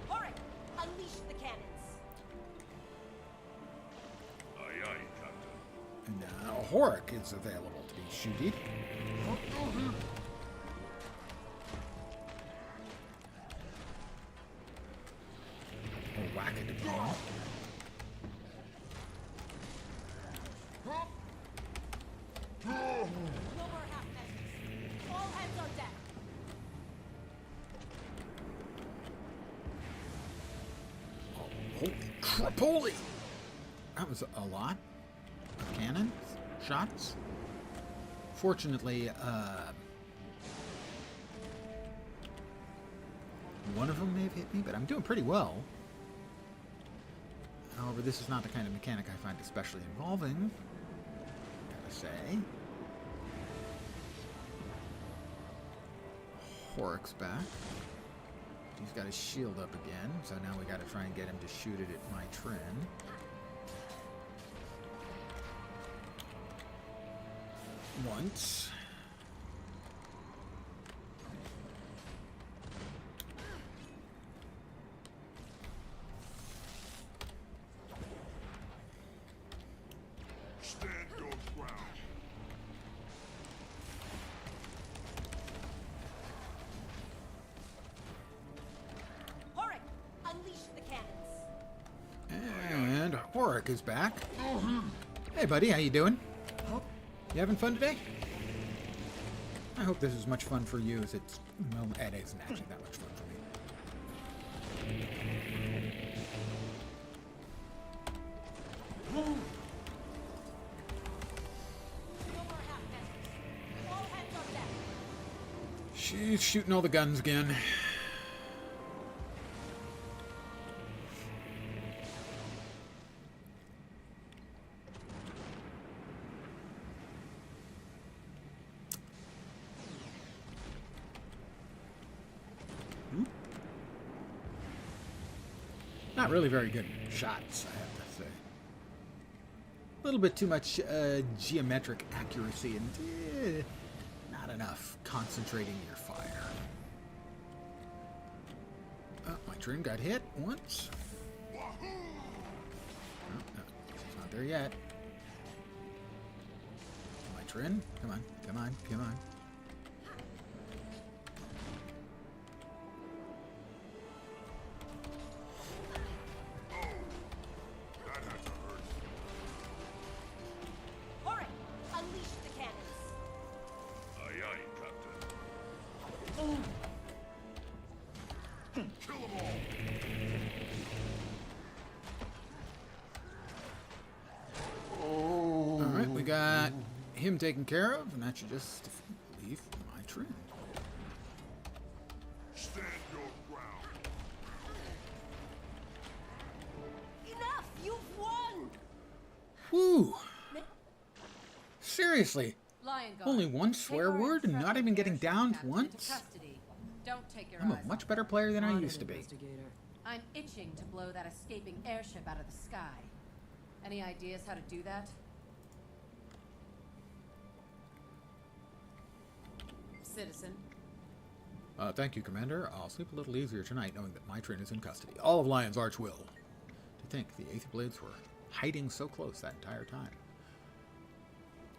Horick, unleash the cannons. Aye, aye, Captain. And now Horick is available to be shooted. Oh, whack it again. No more half measures. All hands on deck. Holy crapoly! That was a lot of cannon shots. Fortunately, one of them may have hit me, but I'm doing pretty well. However, this is not the kind of mechanic I find especially involving, gotta say. Horrick's back. He's got his shield up again, so now we gotta try and get him to shoot it at my Trin. Once. Stand your ground. Horrick, unleash the cannons. And Horrick is back. Hey buddy, how you doing? You having fun today? I hope this is as much fun for you as it's... Well, it isn't actually that much fun for me. No more half measures. All hands on deck. She's shooting all the guns again. Not really very good shots, I have to say. A little bit too much geometric accuracy and not enough concentrating your fire. Oh, my Trin got hit once. Oh, no, she's not there yet. My Trin, come on, come on, come on. That had to hurt. Horrick, unleash the cannons. Aye, aye, Captain. Kill them all. Alright, we got him taken care of, and that should just leave my Trin. Stand your ground. Enough! You've won! Whew! Seriously, Lion Guard, only one take swear our word and not intrepid even getting airship downed captain once? into custody. Don't take your I'm eyes a much off better him. player than I Wanted used to be. investigator. I'm itching to blow that escaping airship out of the sky. Any ideas how to do that? Citizen. Thank you, Commander. I'll sleep a little easier tonight knowing that my Trin is in custody. All of Lion's Arch will. To think the Aether Blades were hiding so close that entire time.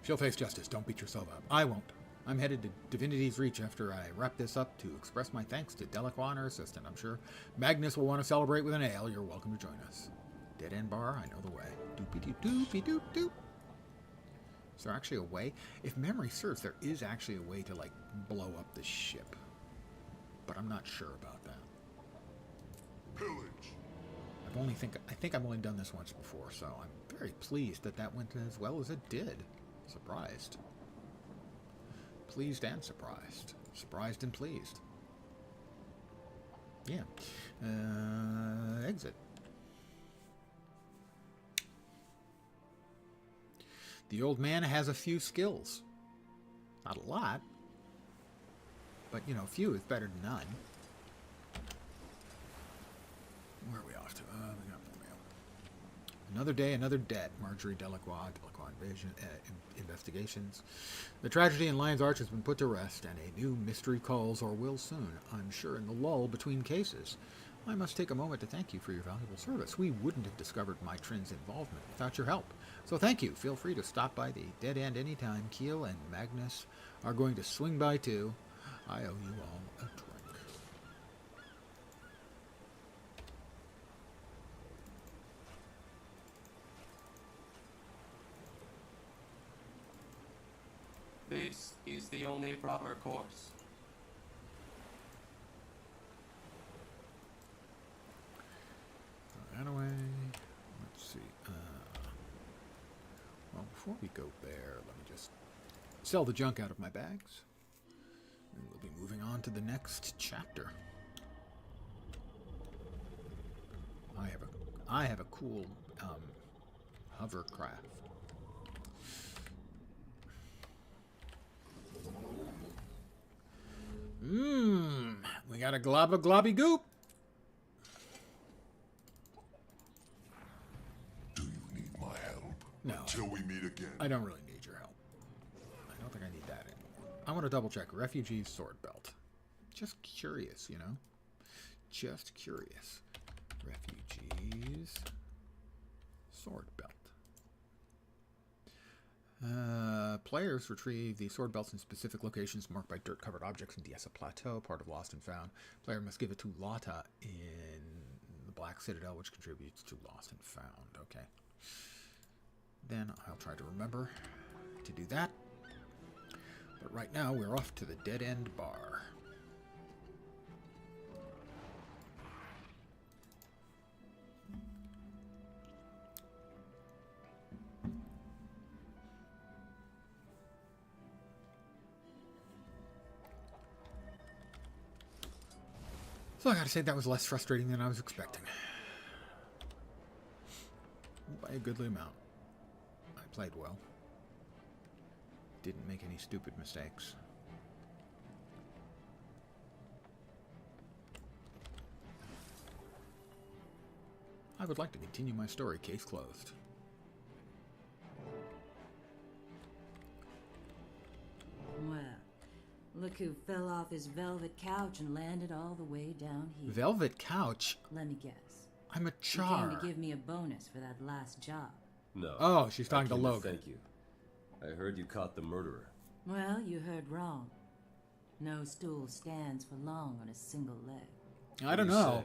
She'll face justice. Don't beat yourself up. I won't. I'm headed to Divinity's Reach after I wrap this up to express my thanks to Delacroix and her assistant. I'm sure Magnus will want to celebrate with an ale. You're welcome to join us. Dead End Bar, I know the way. Doopy-doop-doopy-doop-doop. Is there actually a way? If memory serves, there is actually a way to, like, blow up the ship. But I'm not sure about that. Pillage. I think I've only done this once before, so I'm very pleased that that went as well as it did. Surprised. Pleased and surprised. Surprised and pleased. Yeah. Exit. The old man has a few skills. Not a lot. But, you know, few is better than none. Where are we off to? We got more mail. Another day, another debt. Marjorie Delacroix investigations. The tragedy in Lion's Arch has been put to rest, and a new mystery calls or will soon, I'm sure, in the lull between cases. I must take a moment to thank you for your valuable service. We wouldn't have discovered my Trin's involvement without your help. So thank you. Feel free to stop by the Dead End anytime. Keel and Magnus are going to swing by too. I owe you all a drink. This is the only proper course. That away. Let's see. Well, before we go there, let me just sell the junk out of my bags. And we'll be moving on to the next chapter. I have a cool hovercraft. Mmm. got a glob of globby goop. Do you need my help? No. Till we meet again. I don't really need your help. I don't think I need that anymore. I want to double check. Refugee's sword belt. Just curious, you know? Just curious. Refugee's sword belt. Players retrieve the sword belts in specific locations marked by dirt-covered objects in Diessa Plateau, part of Lost and Found. Player must give it to Lata in the Black Citadel, which contributes to Lost and Found. Okay. Then I'll try to remember to do that. But right now, we're off to the Dead End Bar. So I gotta say that was less frustrating than I was expecting. By a goodly amount. I played well. Didn't make any stupid mistakes. I would like to continue my story. Case closed. Well, look who fell off his velvet couch and landed all the way down here. Velvet couch? Let me guess. I'm a You char. came to give me a bonus for that last job. No. Oh, she's talking to I came Logan. Thank you. I heard you caught the murderer. Well, you heard wrong. No stool stands for long on a single leg. I don't What are you know. saying?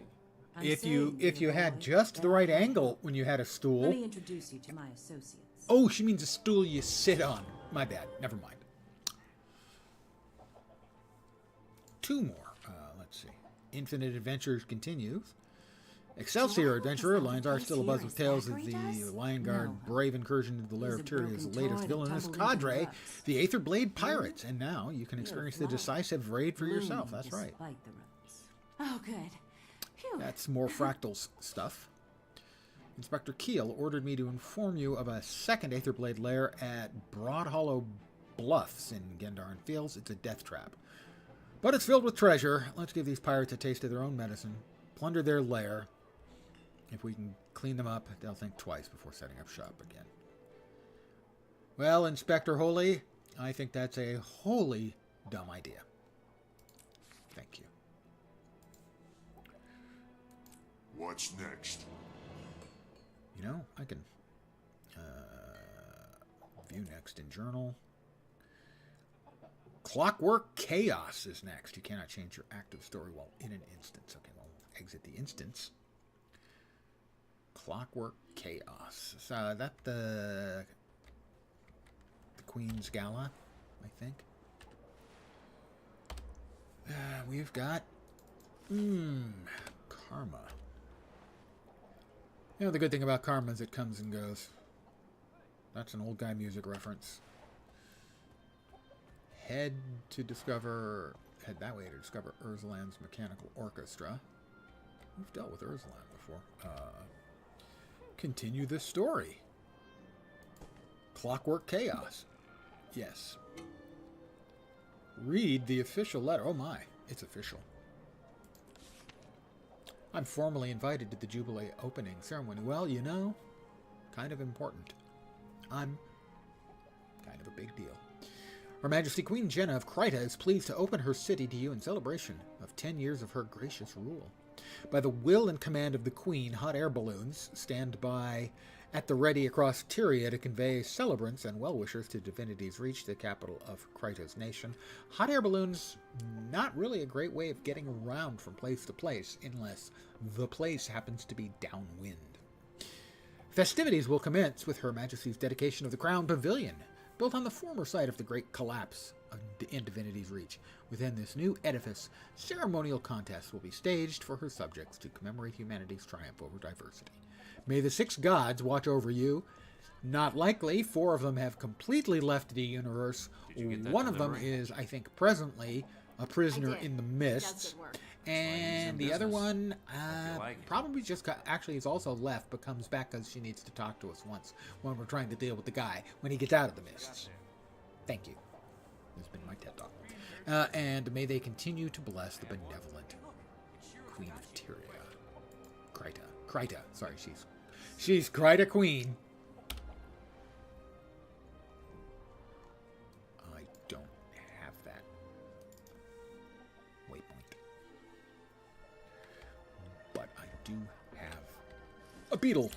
I'm If saying, you little had boy, just the that right man. angle when you had a Let stool. me introduce you to my associates. Oh, she means a stool you sit on. My bad. Never mind. Two more. Let's see. Infinite Adventures continues. Excelsior Adventurer. Lions are still abuzz with tales of the Lion Guard No. brave incursion into the lair He's of a Tyrion's broken latest toy that villainous tumbled into the cadre, ruts. the Aether Blade Pirates. And now you can experience the fly. decisive raid for yourself. Blooming That's right. despite the ruts. Oh, good. Phew. That's more Fractals stuff. Inspector Keel ordered me to inform you of a second Aetherblade lair at Broad Hollow Bluffs in Gendarn Fields. It's a death trap. But it's filled with treasure. Let's give these pirates a taste of their own medicine. Plunder their lair. If we can clean them up, they'll think twice before setting up shop again. Well, Inspector Holy, I think that's a wholly dumb idea. Thank you. What's next? You know, I can view next in journal. Clockwork Chaos is next. You cannot change your active story while in an instance. Okay, well, exit the instance. Clockwork Chaos. Is that the Queen's Gala, I think? We've got Karma. You know, the good thing about Karma is it comes and goes. That's an old guy music reference. Head that way to discover Ursulan's Mechanical Orchestra. We've dealt with Ursulan before. Continue this story. Clockwork Chaos. Yes. Read the official letter. Oh my, it's official. I'm formally invited to the Jubilee opening ceremony. Well, you know, kind of important. I'm kind of a big deal. Her Majesty Queen Jenna of Kryta is pleased to open her city to you in celebration of 10 years of her gracious rule. By the will and command of the Queen, hot air balloons stand by at the ready across Tyria to convey celebrants and well-wishers to Divinity's Reach, the capital of Kryta's nation. Hot air balloons, not really a great way of getting around from place to place, unless the place happens to be downwind. Festivities will commence with Her Majesty's dedication of the Crown Pavilion, built on the former site of the Great Collapse in Divinity's Reach. Within this new edifice, ceremonial contests will be staged for her subjects to commemorate humanity's triumph over diversity. May the 6 gods watch over you. Not likely, 4 of them have completely left the universe. Did you get that One of them delivery? is, I think, presently a prisoner I did. in the Does mists. good work. And the other business. one you like it. probably just actually is also left, but comes back because she needs to talk to us once when we're trying to deal with the guy when he gets out of the mists. Thank you. This has been my TED Talk. And may they continue to bless the benevolent Queen of Tyria. Kryta. Sorry, she's Kryta Queen. I don't have that waypoint. But I do have a beetle.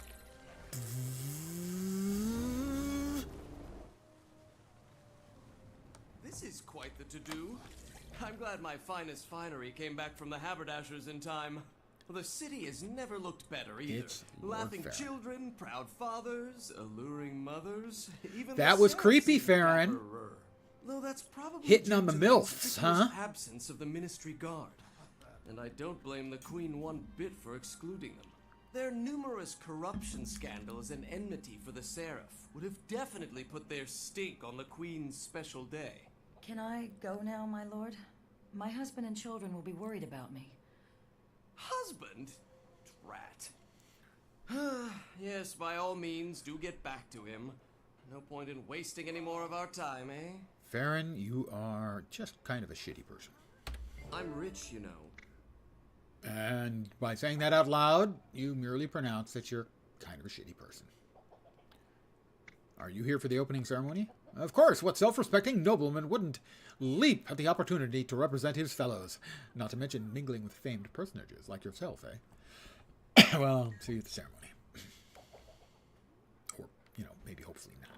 This is quite the to-do. I'm glad my finest finery came back from the haberdashers in time. Well, the city has never looked better either. It's Lord Laughing Farron. children, proud fathers, alluring mothers. Even That the was serfs creepy, seem Farron. dapperer. Though that's probably Hitting due on the to MILFs, conspicuous huh? absence of the Ministry Guard. And I don't blame the Queen one bit for excluding them. Their numerous corruption scandals and enmity for the Seraph would have definitely put their stink on the Queen's special day. Can I go now, my lord? My husband and children will be worried about me. Husband? Drat. Yes, by all means, do get back to him. No point in wasting any more of our time, eh? Farron, you are just kind of a shitty person. I'm rich, you know. And by saying that out loud, you merely pronounce that you're kind of a shitty person. Are you here for the opening ceremony? Of course, what self-respecting nobleman wouldn't leap at the opportunity to represent his fellows? Not to mention mingling with famed personages like yourself, eh? Well, I'll see you at the ceremony. Or, maybe hopefully not.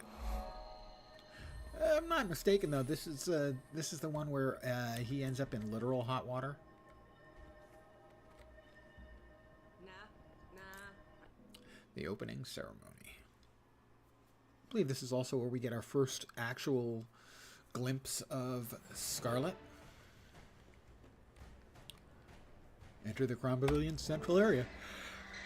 I'm not mistaken, though. This is the one where he ends up in literal hot water. The opening ceremony. I believe this is also where we get our first actual glimpse of Scarlet. Enter the Crown Pavilion's central area.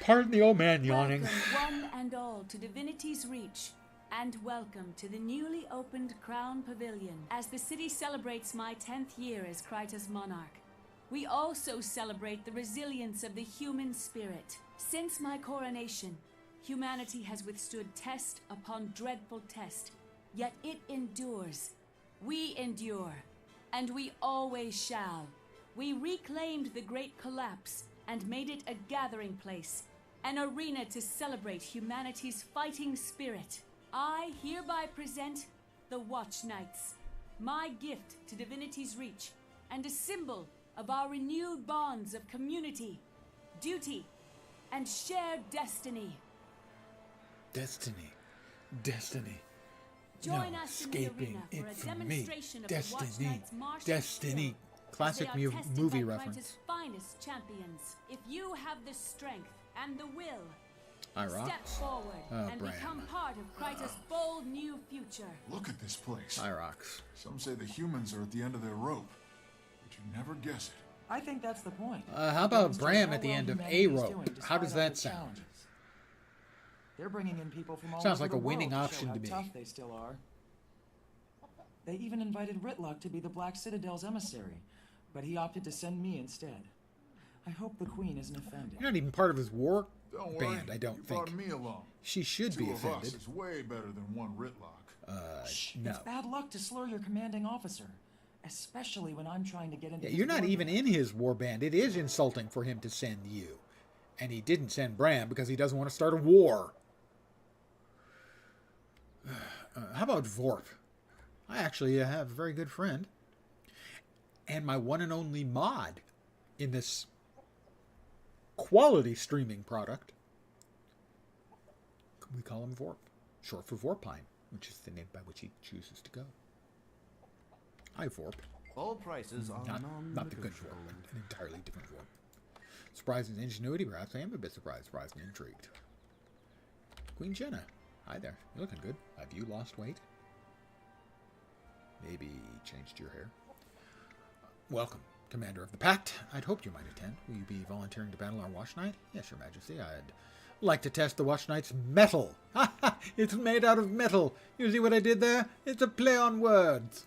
Pardon the old man yawning. Welcome one and all to Divinity's Reach, and welcome to the newly opened Crown Pavilion. As the city celebrates my 10th year as Kryta's monarch, we also celebrate the resilience of the human spirit. Since my coronation, humanity has withstood test upon dreadful test, yet it endures. We endure, and we always shall. We reclaimed the Great Collapse and made it a gathering place, an arena to celebrate humanity's fighting spirit. I hereby present the Watch Knights, my gift to Divinity's Reach, and a symbol of our renewed bonds of community, duty, and shared destiny. Destiny. Join No us in the escaping arena it for a from me. demonstration of the Watch Destiny. Knights' martial Destiny. skill. Classic They are tested movie by reference. Kryta's finest champions. If you have the strength and the will, Irox. step forward and Bram. become part of Kryta's bold new future. Look at this place. Irox. Some say the humans are at the end of their rope, but you never guess it. I think that's the point. How about Demonstrate Bram how at the well end of humanity A is rope? doing How despite does all that the sound? challenges. They're bringing in people from all Sounds over like the a winning world option show to how me. tough they still are. They even invited Ritlock to be the Black Citadel's emissary, but he opted to send me instead. I hope the Queen isn't offended. You're not even part of his war Don't worry, band, I don't you think. brought me along. She should Two be of offended. us is way better than one Ritlock. No. It's bad luck to slur your commanding officer, especially when I'm trying to get into Yeah, his you're not war even band. in his war band. It is insulting for him to send you. And he didn't send Bram because he doesn't want to start a war. How about Vorp? I actually have a very good friend. And my one and only mod in this quality streaming product. We call him Vorp. Short for Vorpine, which is the name by which he chooses to go. Hi, Vorp. All prices are Not the good Vorp, an entirely different Vorp. Surprised his ingenuity, perhaps. I am a bit surprised and intrigued. Queen Jenna. Hi there. You're looking good. Have you lost weight? Maybe changed your hair? Welcome, Commander of the Pact. I'd hoped you might attend. Will you be volunteering to battle our Watch Knight? Yes, Your Majesty. I'd like to test the Watch Knight's metal. Ha ha! It's made out of metal. You see what I did there? It's a play on words.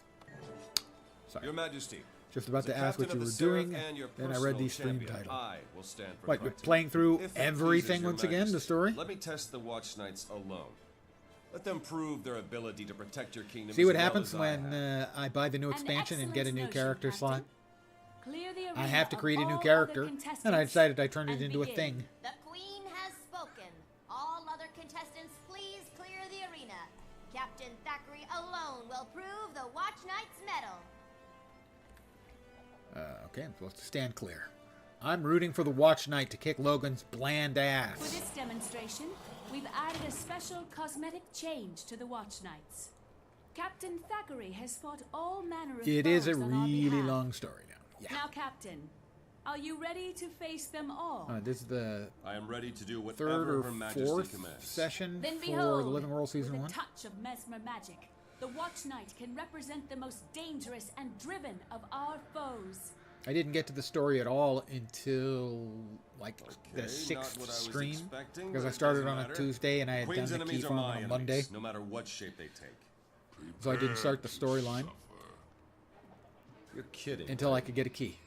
Sorry. Your Majesty. Just about as the to ask what captain you of were the Seraph doing, and your then I read personal the stream champion, title. I will stand for What, you're Kryta. playing through If it everything pleases your once again, the Majesty, story? Let me test the Watch Knights alone. Let them prove their ability to protect your kingdom. See as what well happens as I when have. I buy the new expansion and get a new excellent character notion, slot? Captain. Clear the arena I have to of create a new all other character, contestants and I decided I turned it and into a begin. thing. The Queen has spoken. All other contestants, please clear the arena. Captain Thackeray alone will prove the Watch Knight's medal. Okay, I'm supposed to stand clear. I'm rooting for the Watch Knight to kick Logan's bland For ass. this demonstration, we've added a special cosmetic change to the Watch Knights. Captain Thackeray has fought all manner of It is a foes on our really behalf. long story now. Yeah. Now, Captain, are you ready to face them all? This is the I am ready to do third whatever or Her Majesty fourth commands. session Then for behold, the Living World Season with 1. a touch of mesmer magic, the Watch Knight can represent the most dangerous and driven of our foes. I didn't get to the story at all until like the Okay, not 6th what I was stream expecting, because but I it started doesn't on a matter. Tuesday and I had done Queen's the key enemies are farm my on a Monday, enemies, no matter what shape they take. so I didn't start the storyline You're kidding. until I could get a key.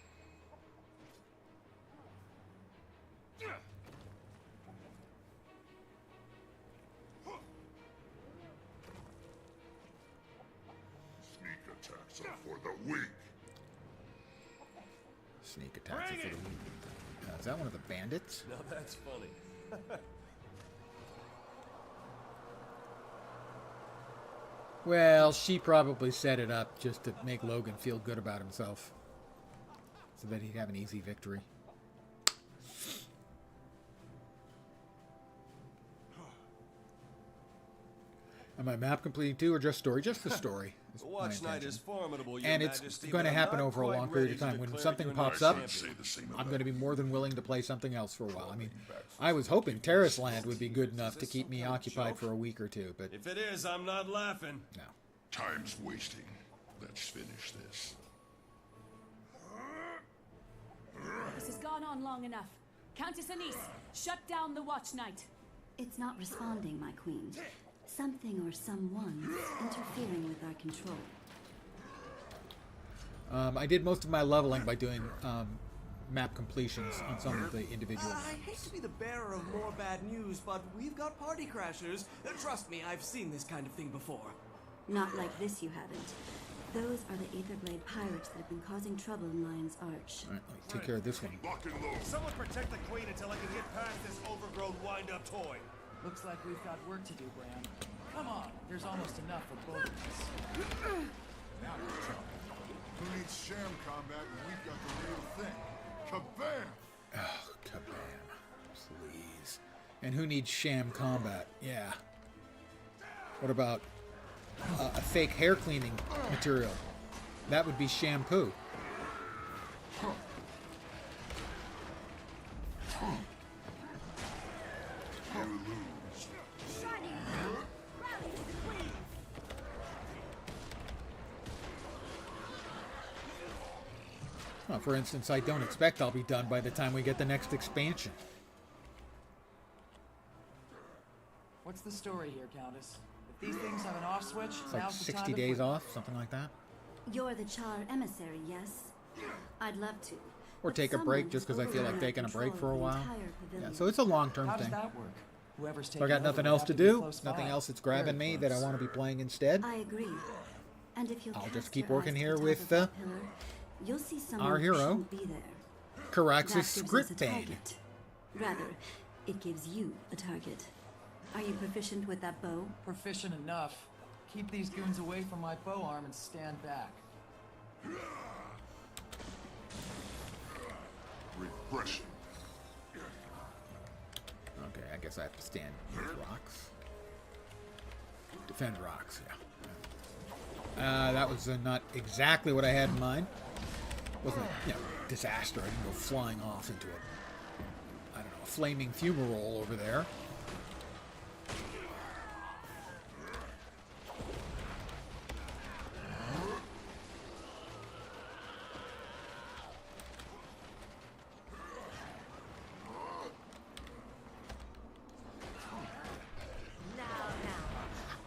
Sneak attacks are for the weak. Sneak attacks are for the weak. Is that one of the bandits? Now that's funny. Well, she probably set it up just to make Logan feel good about himself, so that he'd have an easy victory. Am I map completing too, or just story? Just the story. is The my Watch Knight intention. is formidable, Your And it's Majesty, going to but I'm happen not over a quite long period of ready time. to When declare something you pops my up, champion. I'm going to be more than willing to play something else for a while. I mean, I was hoping Terrace Land would be good enough to keep me occupied for a week or two, but If it is, I'm not laughing. no. Time's wasting. Let's finish this. This has gone on long enough. Countess Anise, shut down the Watch Knight. It's not responding, my queen. Something or someone's interfering with our control. I did most of my leveling by doing map completions on some of the individual I hate to be the bearer of more bad news, but we've got party crashers. Trust me, I've seen this kind of thing before. Not like this, you haven't. Those are the Aetherblade pirates that have been causing trouble in Lion's Arch. All right, let me take care of this one. Lock and load. Someone protect the queen until I can get past this overgrown wind-up toy. Looks like we've got work to do, Bram. Come on, there's almost enough for both of us. Now you're talking. Who needs sham combat when we've got the real thing? Kabam! Oh, kabam. Please. And who needs sham combat? Yeah. What about a fake hair cleaning material? That would be shampoo. You lose. Well, for instance, I don't expect I'll be done by the time we get the next expansion. What's the story here, Countess? If these things have an off switch, It's like now's the 60 time to days flip. off, something like that. You're the Char emissary, yes? I'd love to. Or but take a break someone just has because I feel like overrun our taking a break control for a of the while. entire Yeah, pavilion. so it's a long-term How does thing. that work? Whoever's So I taking got over nothing would else have to be do, close nothing by. else that's grabbing me that I want to be playing instead. I agree. And if you'll I'll just cast keep your working eyes to here the top with, of that pillar, you'll see someone our who hero. shouldn't be there. Carax's That gives us a script aid. target. Rather, it gives you a target. Are you proficient with that bow? Proficient enough. Keep these goons away from my bow arm and stand back. Repression. Okay, I guess I have to stand with rocks. Defend rocks, yeah. That was not exactly what I had in mind. Wasn't a disaster. I didn't go flying off into a, I don't know, a flaming fumarole over there.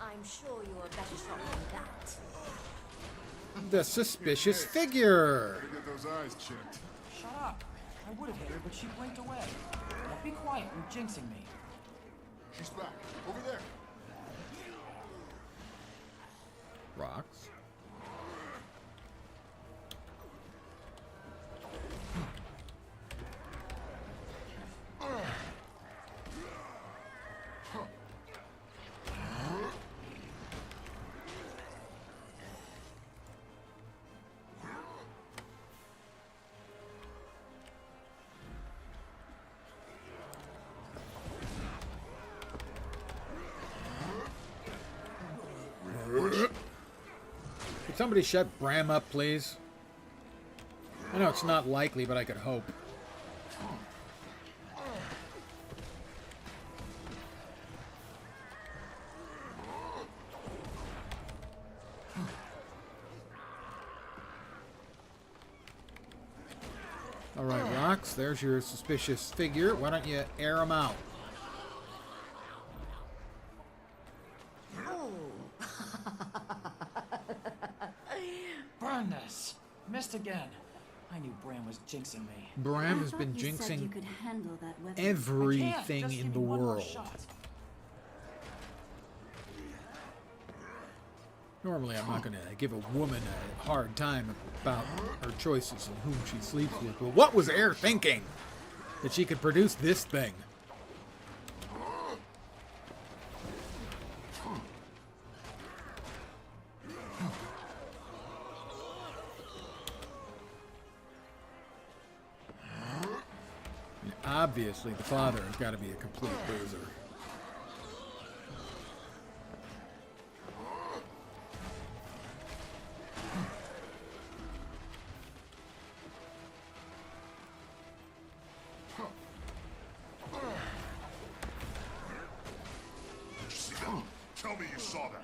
I'm sure you're better shot than that. The suspicious figure. Gotta get those eyes checked. Shut up. I would have hit her, but she blinked away. Now be quiet, you're jinxing me. She's back. Over there. Rocks. somebody shut Bram up, please? I know it's not likely, but I could hope. Alright, Rox, there's your suspicious figure. Why don't you air him out? Burn this! Missed again. I knew Bram was jinxing me. Bram has been You said you jinxing could handle that weapon. everything Just in give the me one more world. shot. Normally, I'm not going to give a woman a hard time about her choices and whom she sleeps with, but what was Air thinking? That she could produce this thing? And obviously, the father has got to be a complete loser. Did you see that? Tell me you saw that.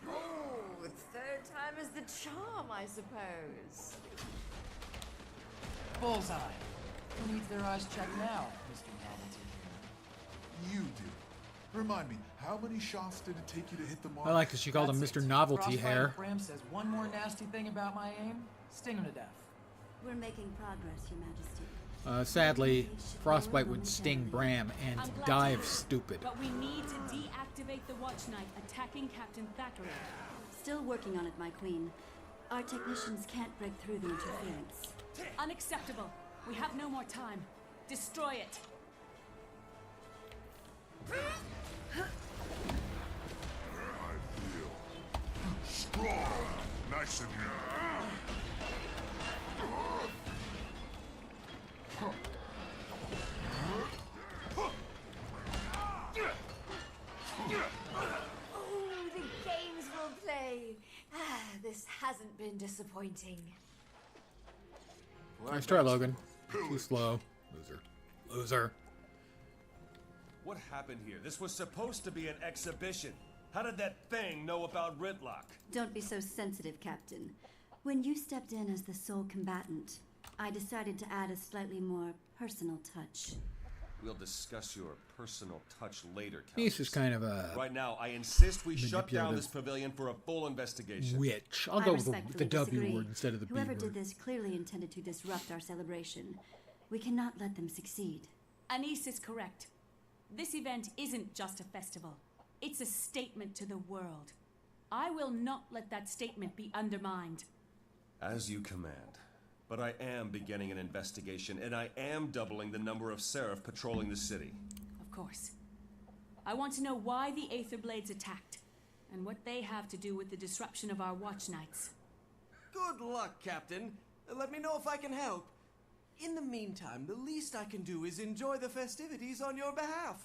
Oh, third time is the charm, I suppose. Bullseye. Who needs their eyes checked now, Mr. Novelty? You do. Remind me, how many shots did it take you to hit the mark? I like that she called him That's Mr. it. Novelty Frostbite Hair. if Bram says one more nasty thing about my aim, sting him to death. We're making progress, Your Majesty. Sadly, Frostbite would sting Bram and I'm glad die to of hear it, stupid. But we need to deactivate the Watch Knight attacking Captain Thackeray. Still working on it, my queen. Our technicians can't break through the interference. Unacceptable. We have no more time. Destroy it. I feel strong. Nice in here. Oh, the games we'll play. This hasn't been disappointing. Nice try, Logan. Too slow. Loser. Loser. What happened here? This was supposed to be an exhibition. How did that thing know about Ritlock? Don't be so sensitive, Captain. When you stepped in as the sole combatant, I decided to add a slightly more personal touch. We'll discuss your personal touch later, He's just Countess. kind of a Right now, I insist we shut down manipulative this pavilion for a full investigation. witch. I'll I go with the respectfully W disagree. word instead of the B Whoever word. did this clearly intended to disrupt our celebration. We cannot let them succeed. Anise is correct. This event isn't just a festival. It's a statement to the world. I will not let that statement be undermined. As you command. But I am beginning an investigation, and I am doubling the number of Seraph patrolling the city. Of course. I want to know why the Aetherblades attacked, and what they have to do with the disruption of our Watch Nights. Good luck, Captain. Let me know if I can help. In the meantime, the least I can do is enjoy the festivities on your behalf.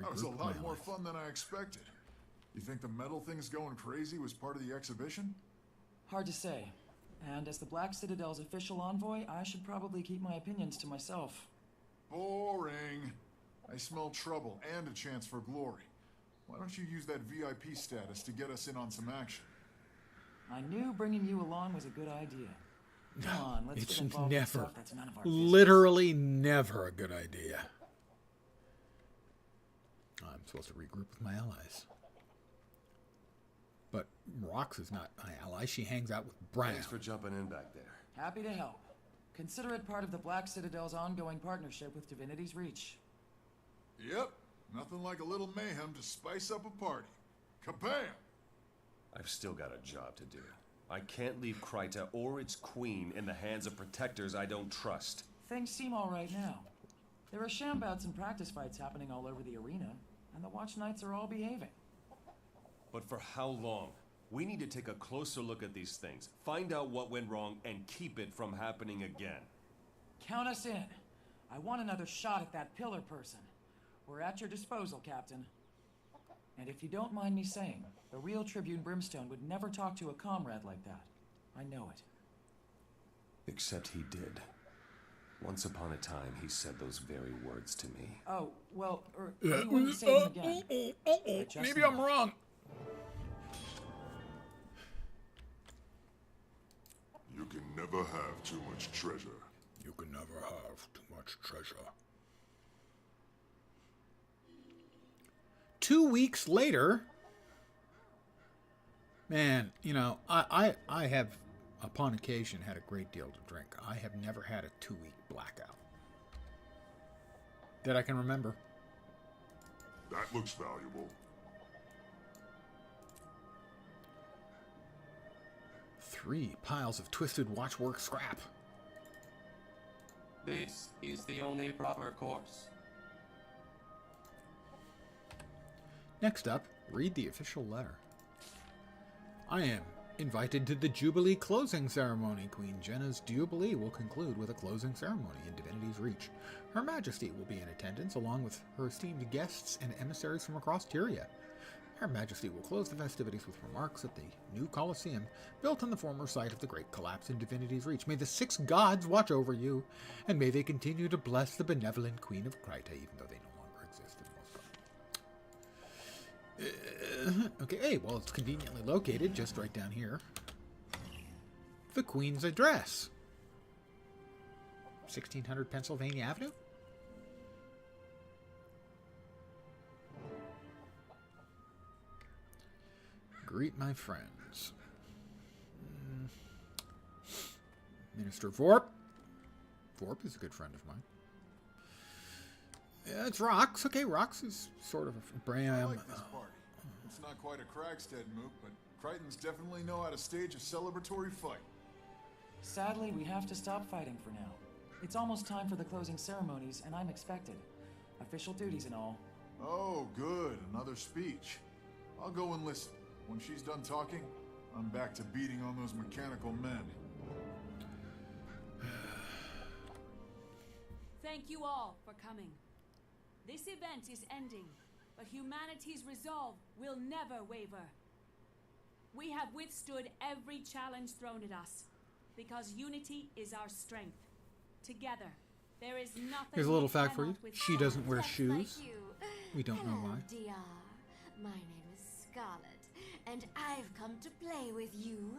That was a Regroup my lot more life. fun than I expected. You think the metal thing's going crazy was part of the exhibition? Hard to say. And as the Black Citadel's official envoy, I should probably keep my opinions to myself. Boring. I smell trouble and a chance for glory. Why don't you use that VIP status to get us in on some action? I knew bringing you along was a good idea. Come on, let's It's get involved in never, stuff that's none of our business. literally never a good idea. I'm supposed to regroup with my allies. But Rox is not my ally. She hangs out with Brown. Thanks for jumping in back there. Happy to help. Consider it part of the Black Citadel's ongoing partnership with Divinity's Reach. Yep. Nothing like a little mayhem to spice up a party. Kabam! I've still got a job to do. I can't leave Kryta or its queen in the hands of protectors I don't trust. Things seem all right now. There are sham bouts and practice fights happening all over the arena, and the Watch Knights are all behaving. But for how long? We need to take a closer look at these things, find out what went wrong, and keep it from happening again. Count us in. I want another shot at that pillar person. We're at your disposal, Captain. And if you don't mind me saying, the real Tribune Brimstone would never talk to a comrade like that. I know it. Except he did. Once upon a time, he said those very words to me. Oh, well, he wouldn't say them again. Maybe I'm wrong. You can never have too much treasure. You can never have too much treasure. 2 weeks later, man, you know, I have, upon occasion, had a great deal to drink. I have never had a 2-week blackout that I can remember. That looks valuable. 3 piles of twisted watchwork scrap. This is the only proper course. Next up, read the official letter. I am invited to the Jubilee closing ceremony. Queen Jenna's Jubilee will conclude with a closing ceremony in Divinity's Reach. Her Majesty will be in attendance along with her esteemed guests and emissaries from across Tyria. Her Majesty will close the festivities with remarks at the new Colosseum, built on the former site of the Great Collapse in Divinity's Reach. May the 6 gods watch over you, and may they continue to bless the benevolent Queen of Kryta, even though they no longer exist in most parts. Okay, hey, well, it's conveniently located just right down here. The Queen's address. 1600 Pennsylvania Avenue? Greet my friends. Minister Vorp. Vorp is a good friend of mine. Yeah, it's Rox. Okay, Rox is sort of a brand. I like this party. It's not quite a Kragstead moot, but Crichtons definitely know how to stage a celebratory fight. Sadly, we have to stop fighting for now. It's almost time for the closing ceremonies, and I'm expected. Official duties and all. Oh, good. Another speech. I'll go and listen. When she's done talking, I'm back to beating on those mechanical men. Thank you all for coming. This event is ending, but humanity's resolve will never waver. We have withstood every challenge thrown at us, because unity is our strength. Together, there is nothing. Here's a little fact for you. She doesn't wear shoes. We don't know why. DR. My name is Scarlet, and I've come to play with you.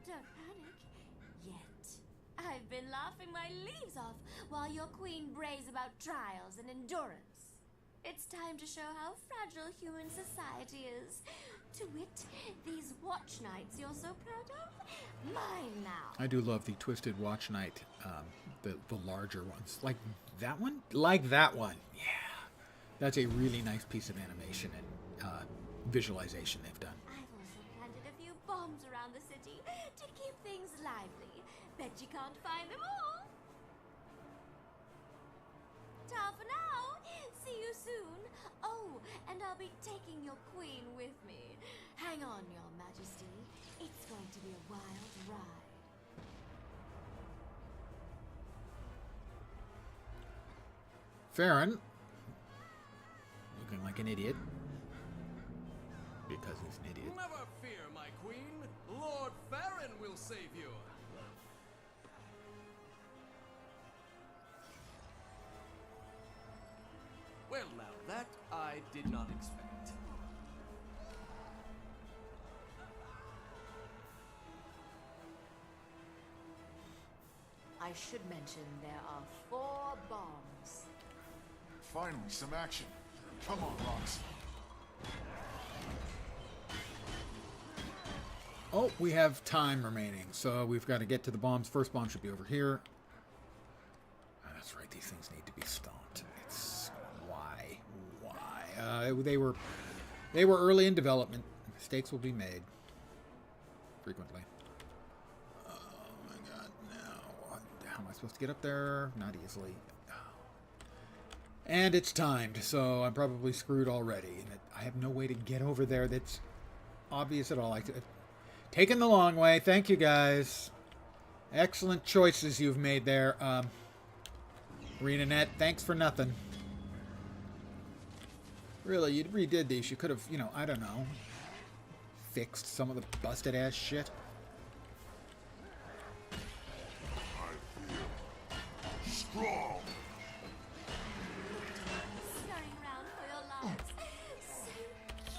Don't panic yet. I've been laughing my leaves off while your queen brays about trials and endurance. It's time to show how fragile human society is. To wit, these watch knights you're so proud of? Mine now. I do love the Twisted Watch Knight, the larger ones. Like that one? Like that one. Yeah. That's a really nice piece of animation and visualization they've done. I've also planted a few bombs around the city to keep things lively. Bet you can't find them all. Ta for now. See you soon. Oh, and I'll be taking your queen with me. Hang on, Your Majesty. It's going to be a wild ride. Farron, looking like an idiot. Because he's an idiot. Never fear, my queen. Lord Farron will save you. Well, now that I did not expect. I should mention there are 4 bombs. Finally, some action. Come on, Rox. Oh, we have time remaining, so we've got to get to the bombs. First bomb should be over here. Oh, that's right, these things need to be stomped. It's why? They were early in development. Mistakes will be made. frequently. Oh my god, no. How am I supposed to get up there? Not easily. And it's timed, so I'm probably screwed already. And I have no way to get over there that's obvious at all. Taking the long way. Thank you, guys. Excellent choices you've made there. ArenaNet, thanks for nothing. Really, you redid these. You could have, you know, I don't know, fixed some of the busted ass shit. I feel strong. Scurrying around for your lives. So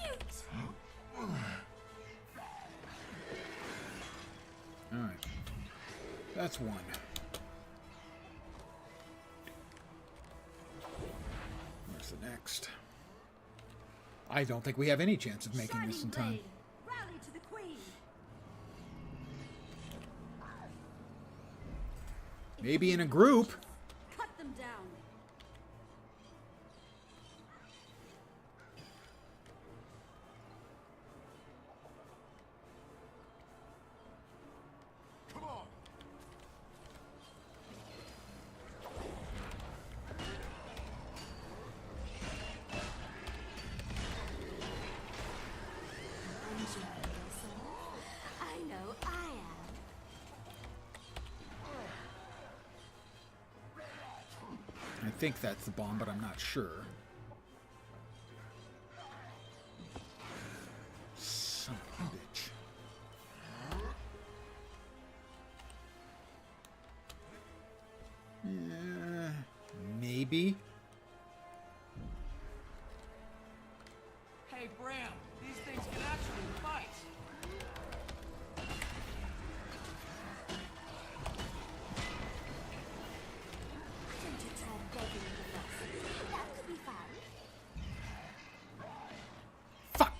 cute. Alright. That's one. Where's the next? I don't think we have any chance of making this in time. Rally to the queen. Maybe in a group. Cut them down. Come on. I know I am. I think that's the bomb, but I'm not sure. Son of a bitch. Yeah, maybe. Hey, Bram, these things can actually fight. Don't you try begging with us. That could be fun. Fuck.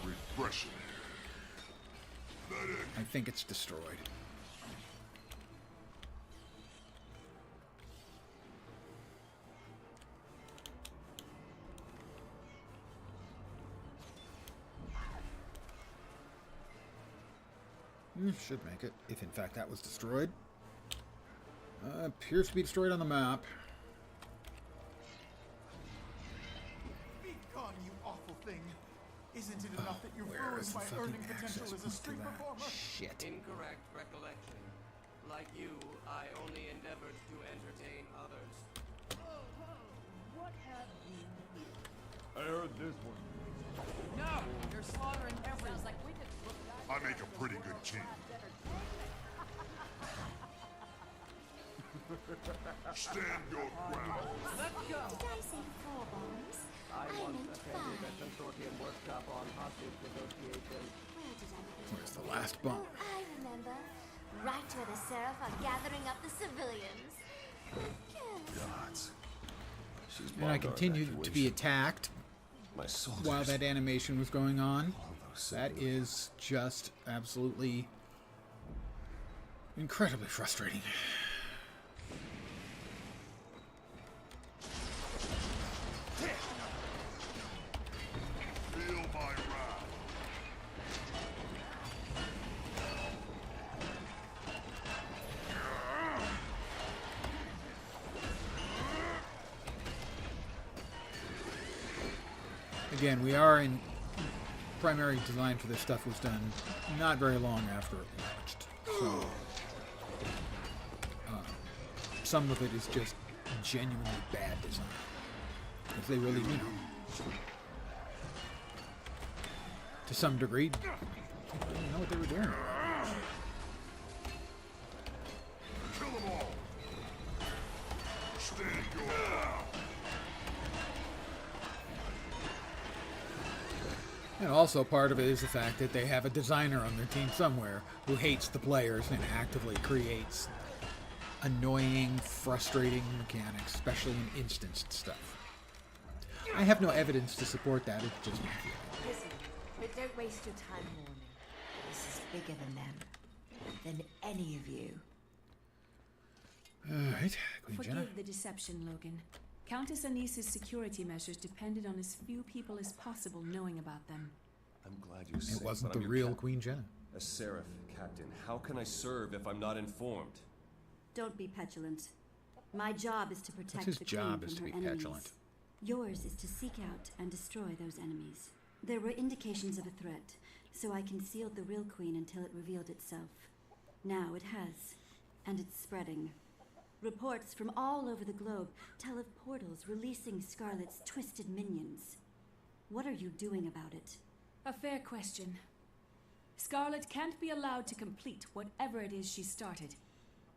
Refreshing. I think it's destroyed. Should make it, if in fact that was destroyed. Appears to be destroyed on the map. Be gone, you awful thing. Isn't it enough that you've Where ruined is the my fucking earning potential access as a point to street that? performer? Shit. Incorrect recollection. Like you, I only endeavored to entertain others. I heard this one. No, you're slaughtering everyone. Sounds like we could look that. I make a pretty good team. Stand your ground. Let's go. Did I say 4 bombs? I meant once attended a 5. consortium workshop on hostage negotiations. Where did I begin? Where's the last bomb? Oh, I remember. Right where the Seraph are gathering up the civilians. Careless. Gods. She's And I continued to be attacked My soldiers. while that animation was going on. All those That is just absolutely incredibly frustrating. Feel my wrath. Again, we are in primary design for this stuff was done not very long after it launched. So some of it is just genuinely bad design. If they really, you know, to some degree, I didn't know what they were doing. Kill them all. Stand your ground. And also part of it is the fact that they have a designer on their team somewhere who hates the players and actively creates annoying, frustrating mechanics, especially in instanced stuff. I have no evidence to support that, it's just my feeling. Listen, but don't waste your time warning. This is bigger than them. Than any of you. Alright, Queen Jenna. Forgive the deception, Logan. Countess Anisa's security measures depended on as few people as possible knowing about them. I'm glad you're safe. It wasn't but the I'm real Queen Jenna. A Seraph captain. How can I serve if I'm not informed? Don't be petulant. My job is to protect his the job, Queen is from to her be enemies. petulant. Yours is to seek out and destroy those enemies. There were indications of a threat, so I concealed the real Queen until it revealed itself. Now it has, and it's spreading. Reports from all over the globe tell of portals releasing Scarlet's twisted minions. What are you doing about it? A fair question. Scarlet can't be allowed to complete whatever it is she started,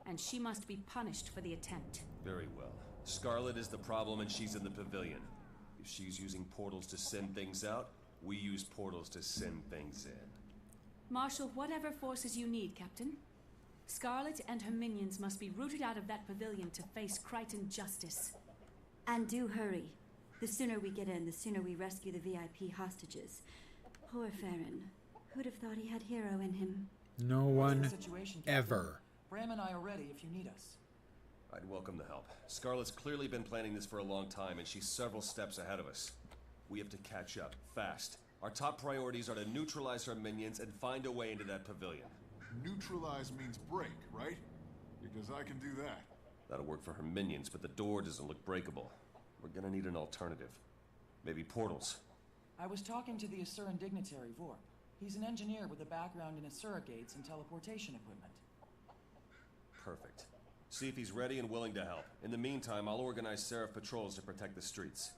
and she must be punished for the attempt. Very well. Scarlet is the problem and she's in the pavilion. If she's using portals to send things out, we use portals to send things in. Marshal whatever forces you need, Captain. Scarlet and her minions must be rooted out of that pavilion to face Crichton justice. And do hurry. The sooner we get in, the sooner we rescue the VIP hostages. Poor Farron. Who'd have thought he had hero in him? No What's the one situation, Captain? ever. Bram and I are ready if you need us. I'd welcome the help. Scarlet's clearly been planning this for a long time, and she's several steps ahead of us. We have to catch up, fast. Our top priorities are to neutralize her minions and find a way into that pavilion. Neutralize means break, right? Because I can do that. That'll work for her minions, but the door doesn't look breakable. We're gonna need an alternative. Maybe portals. I was talking to the Asuran dignitary, Vorp. He's an engineer with a background in Asura gates and teleportation equipment. Perfect. See if he's ready and willing to help. In the meantime, I'll organize Seraph patrols to protect the streets.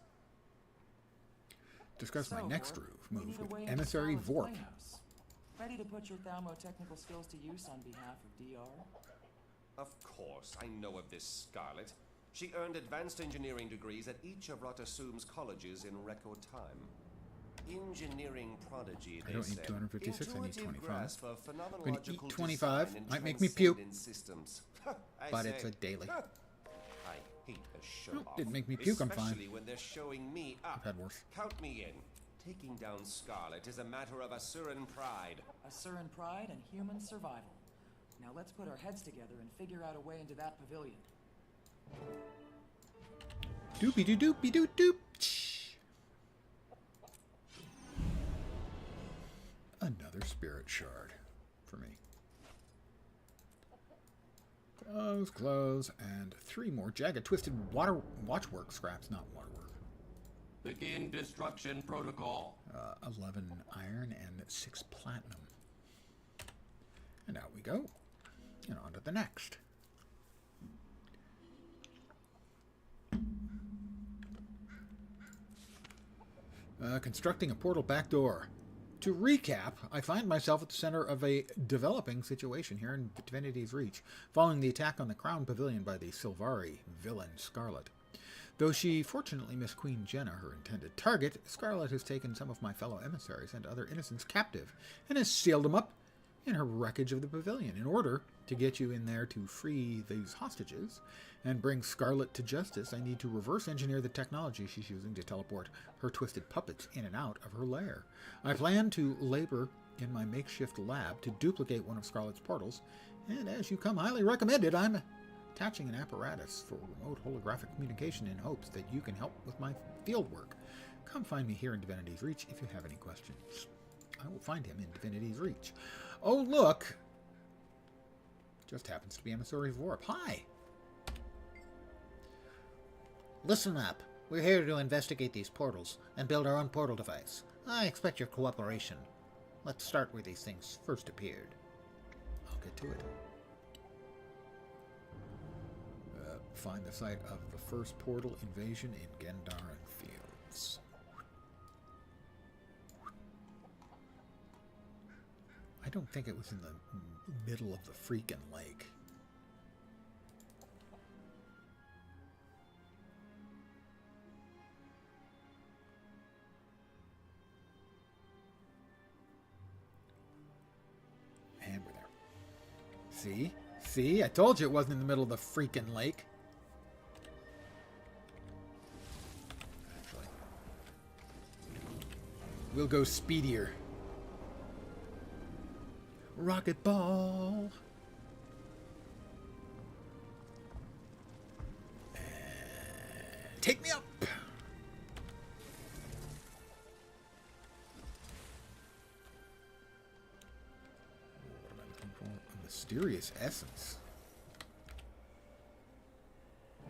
Discuss my So, next Vorp, we move need a with way into Emissary Scarlet's Vorp. playhouse. Ready to put your thermotechnical skills to use on behalf of DR? Of course, I know of this Scarlet. She earned advanced engineering degrees at each of Ratasum's colleges in record time. Engineering prodigy, I they don't need say. 256, I need Intuitive 25. grasp of I'm gonna phenomenological eat 25. design and Might make me puke. transcendent systems. I But say, it's a daily. I hate a show Nope, off. didn't make me puke, I'm fine. Especially when they're showing me up. I've had worse. Count me in. Taking down Scarlet is a matter of Asuran pride. Asuran pride and human survival. Now let's put our heads together and figure out a way into that pavilion. Doopy doo doopy doo doop. Another spirit shard for me. Close, and 3 more jagged twisted watchwork scraps, not waterwork. Begin destruction protocol. 11 iron and 6 platinum. And out we go. And on to the next. Constructing a portal back door. To recap, I find myself at the center of a developing situation here in Divinity's Reach, following the attack on the Crown Pavilion by the Sylvari villain Scarlet. Though she fortunately missed Queen Jenna, her intended target, Scarlet has taken some of my fellow emissaries and other innocents captive, and has sealed them up in her wreckage of the pavilion. In order to get you in there to free these hostages and bring Scarlet to justice, I need to reverse engineer the technology she's using to teleport her twisted puppets in and out of her lair. I plan to labor in my makeshift lab to duplicate one of Scarlet's portals, and as you come highly recommended, I'm attaching an apparatus for remote holographic communication in hopes that you can help with my field work. Come find me here in Divinity's Reach if you have any questions. I will find him in Divinity's Reach. Oh, look! Just happens to be Emissary Vorp. Hi! Listen up. We're here to investigate these portals and build our own portal device. I expect your cooperation. Let's start where these things first appeared. I'll get to it. Find the site of the first portal invasion in Gendaran Fields. I don't think it was in the middle of the freaking lake. And we're there. See? See? I told you it wasn't in the middle of the freaking lake. Actually, we'll go speedier. Rocket ball. And Take me up! What am I looking for? A mysterious essence.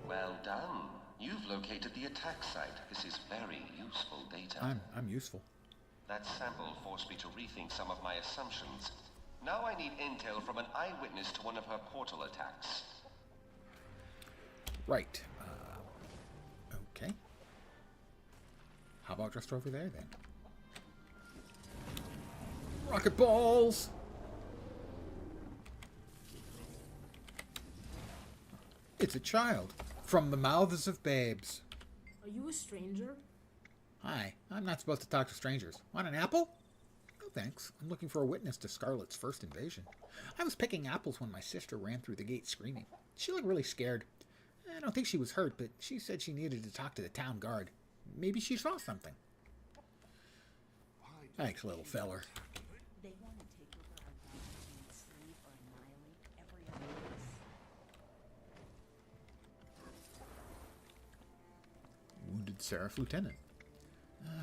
Well done. You've located the attack site. This is very useful data. I'm useful. That sample forced me to rethink some of my assumptions. Now I need intel from an eyewitness to one of her portal attacks. Right. Okay. How about just over there, then? Rocket balls! It's a child. From the mouths of babes. Are you a stranger? Hi. I'm not supposed to talk to strangers. Want an apple? No, thanks. I'm looking for a witness to Scarlet's first invasion. I was picking apples when my sister ran through the gate screaming. She looked really scared. I don't think she was hurt, but she said she needed to talk to the town guard. Maybe she saw something. Thanks, little feller. They want to take over our land and enslave or annihilate every other race. Wounded Seraph Lieutenant.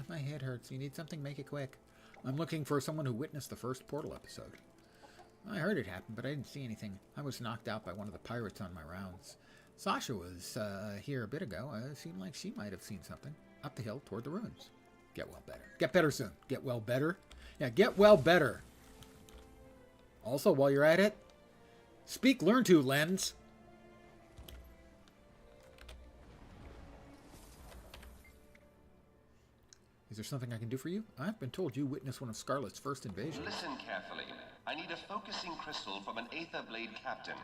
My head hurts. You need something? Make it quick. I'm looking for someone who witnessed the first Portal episode. I heard it happen, but I didn't see anything. I was knocked out by one of the pirates on my rounds. Sasha was here a bit ago. It seemed like she might have seen something. Up the hill toward the ruins. Get well better. Get better soon. Get well better? Yeah, get well better. Also, while you're at it, speak learn to, Lens. Is there something I can do for you? I've been told you witnessed one of Scarlet's first invasions. Listen carefully. I need a focusing crystal from an Aether Blade captain,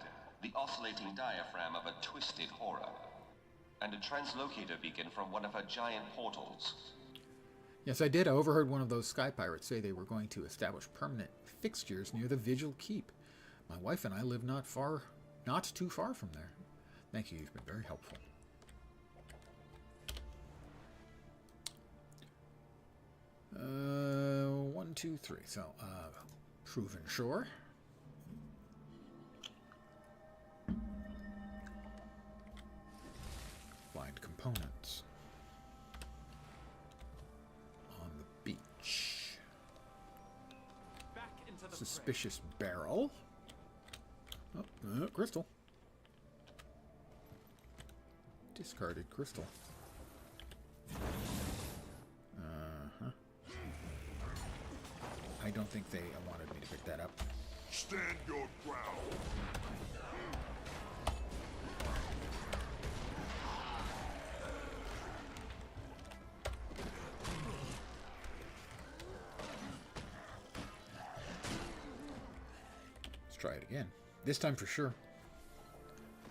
the oscillating diaphragm of a twisted horror, and a translocator beacon from one of her giant portals. Yes, I did. I overheard one of those sky pirates say they were going to establish permanent fixtures near the Vigil Keep. My wife and I live not too far from there. Thank you. You've been very helpful. One, two, three. So, proven shore. Find components. On the beach. Back into the Suspicious barrel. Oh, crystal. Discarded crystal. I don't think they wanted me to pick that up. Stand your ground. Let's try it again. This time for sure.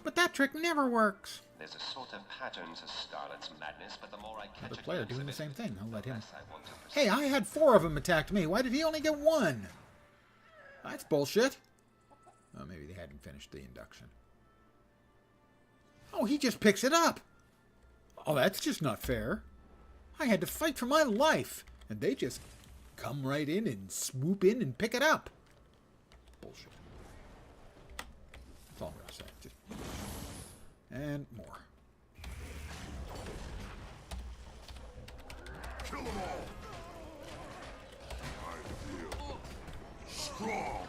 But that trick never works. There's a sort of pattern to Scarlet's madness, but the more I catch The player glimpse doing of the it, same thing. I'll let him. less I want to pursue. Hey, I had 4 of them attacked me. Why did he only get 1? That's bullshit. Oh, maybe they hadn't finished the induction. Oh, he just picks it up. Oh, that's just not fair. I had to fight for my life, and they just come right in and swoop in and pick it up. Bullshit. That's all I'm going to say. Just... And more. Kill them all. I feel strong.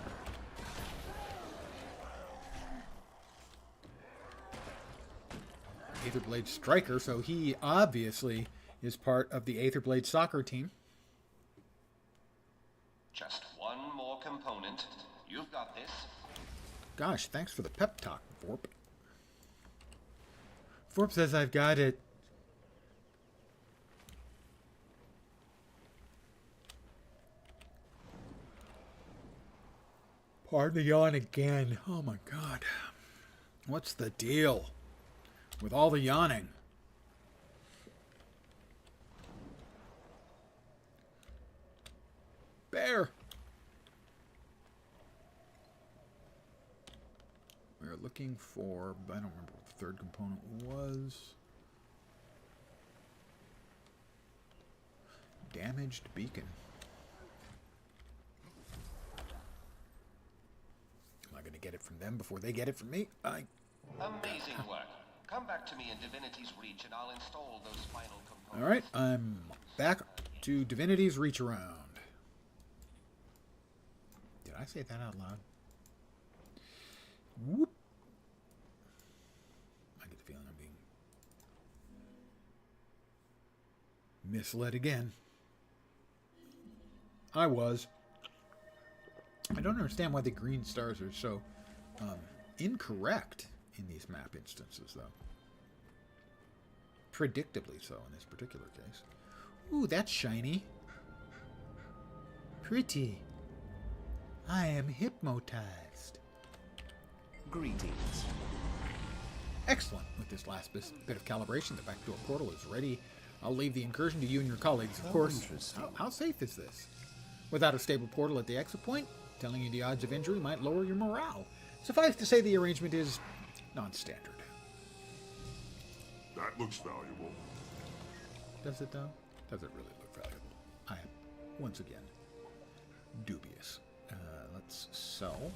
Aetherblade striker, so he obviously is part of the Aetherblade soccer team. Just one more component. You've got this. Gosh, thanks for the pep talk, Vorp. Vorp says I've got it. Pardon the yawn again. Oh my god. What's the deal with all the yawning? Bear! We are looking for, I don't remember what the third component was. Damaged beacon. Am I going to get it from them before they get it from me? Amazing work. Come back to me in Divinity's Reach and I'll install Alright, I'm back to Divinity's Reach Around. Did I say that out loud? Whoop. I get the feeling I'm being misled again. I was. I don't understand why the green stars are so incorrect in these map instances, though. Predictably so in this particular case. Ooh, that's shiny. Pretty. I am hypnotized. Greetings. Excellent. With this last bit of calibration, the backdoor portal is ready. I'll leave the incursion to you and your colleagues, of course. How safe is this? Without a stable portal at the exit point, telling you the odds of injury might lower your morale. Suffice to say the arrangement is non-standard. That looks valuable. Does it, though? Does it really look valuable? I am, once again, dubious. Let's sell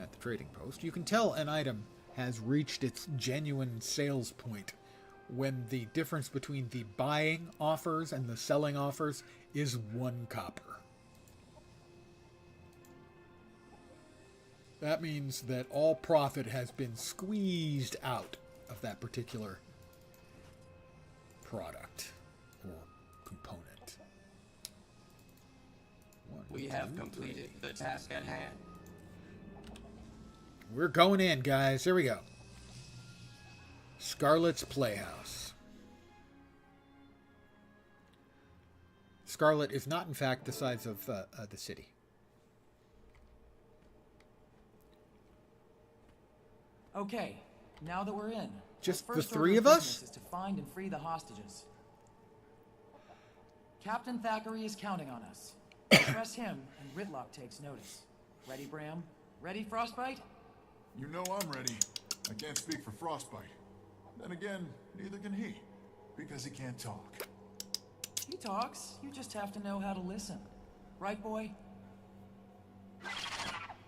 at the trading post. You can tell an item has reached its genuine sales point when the difference between the buying offers and the selling offers is 1 copper. That means that all profit has been squeezed out of that particular product or component. We have completed the task at hand. We're going in, guys. Here we go. Scarlet's Playhouse. Scarlet is not, in fact, the size of the city. Okay, now that we're in, Just our the first 3 order of us? business is to find and free the hostages. Captain Thackeray is counting on us. Press him, and Ritlock takes notice. Ready, Bram? Ready, Frostbite? You know I'm ready. I can't speak for Frostbite. Then again, neither can he, because he can't talk. He talks, you just have to know how to listen. Right, boy?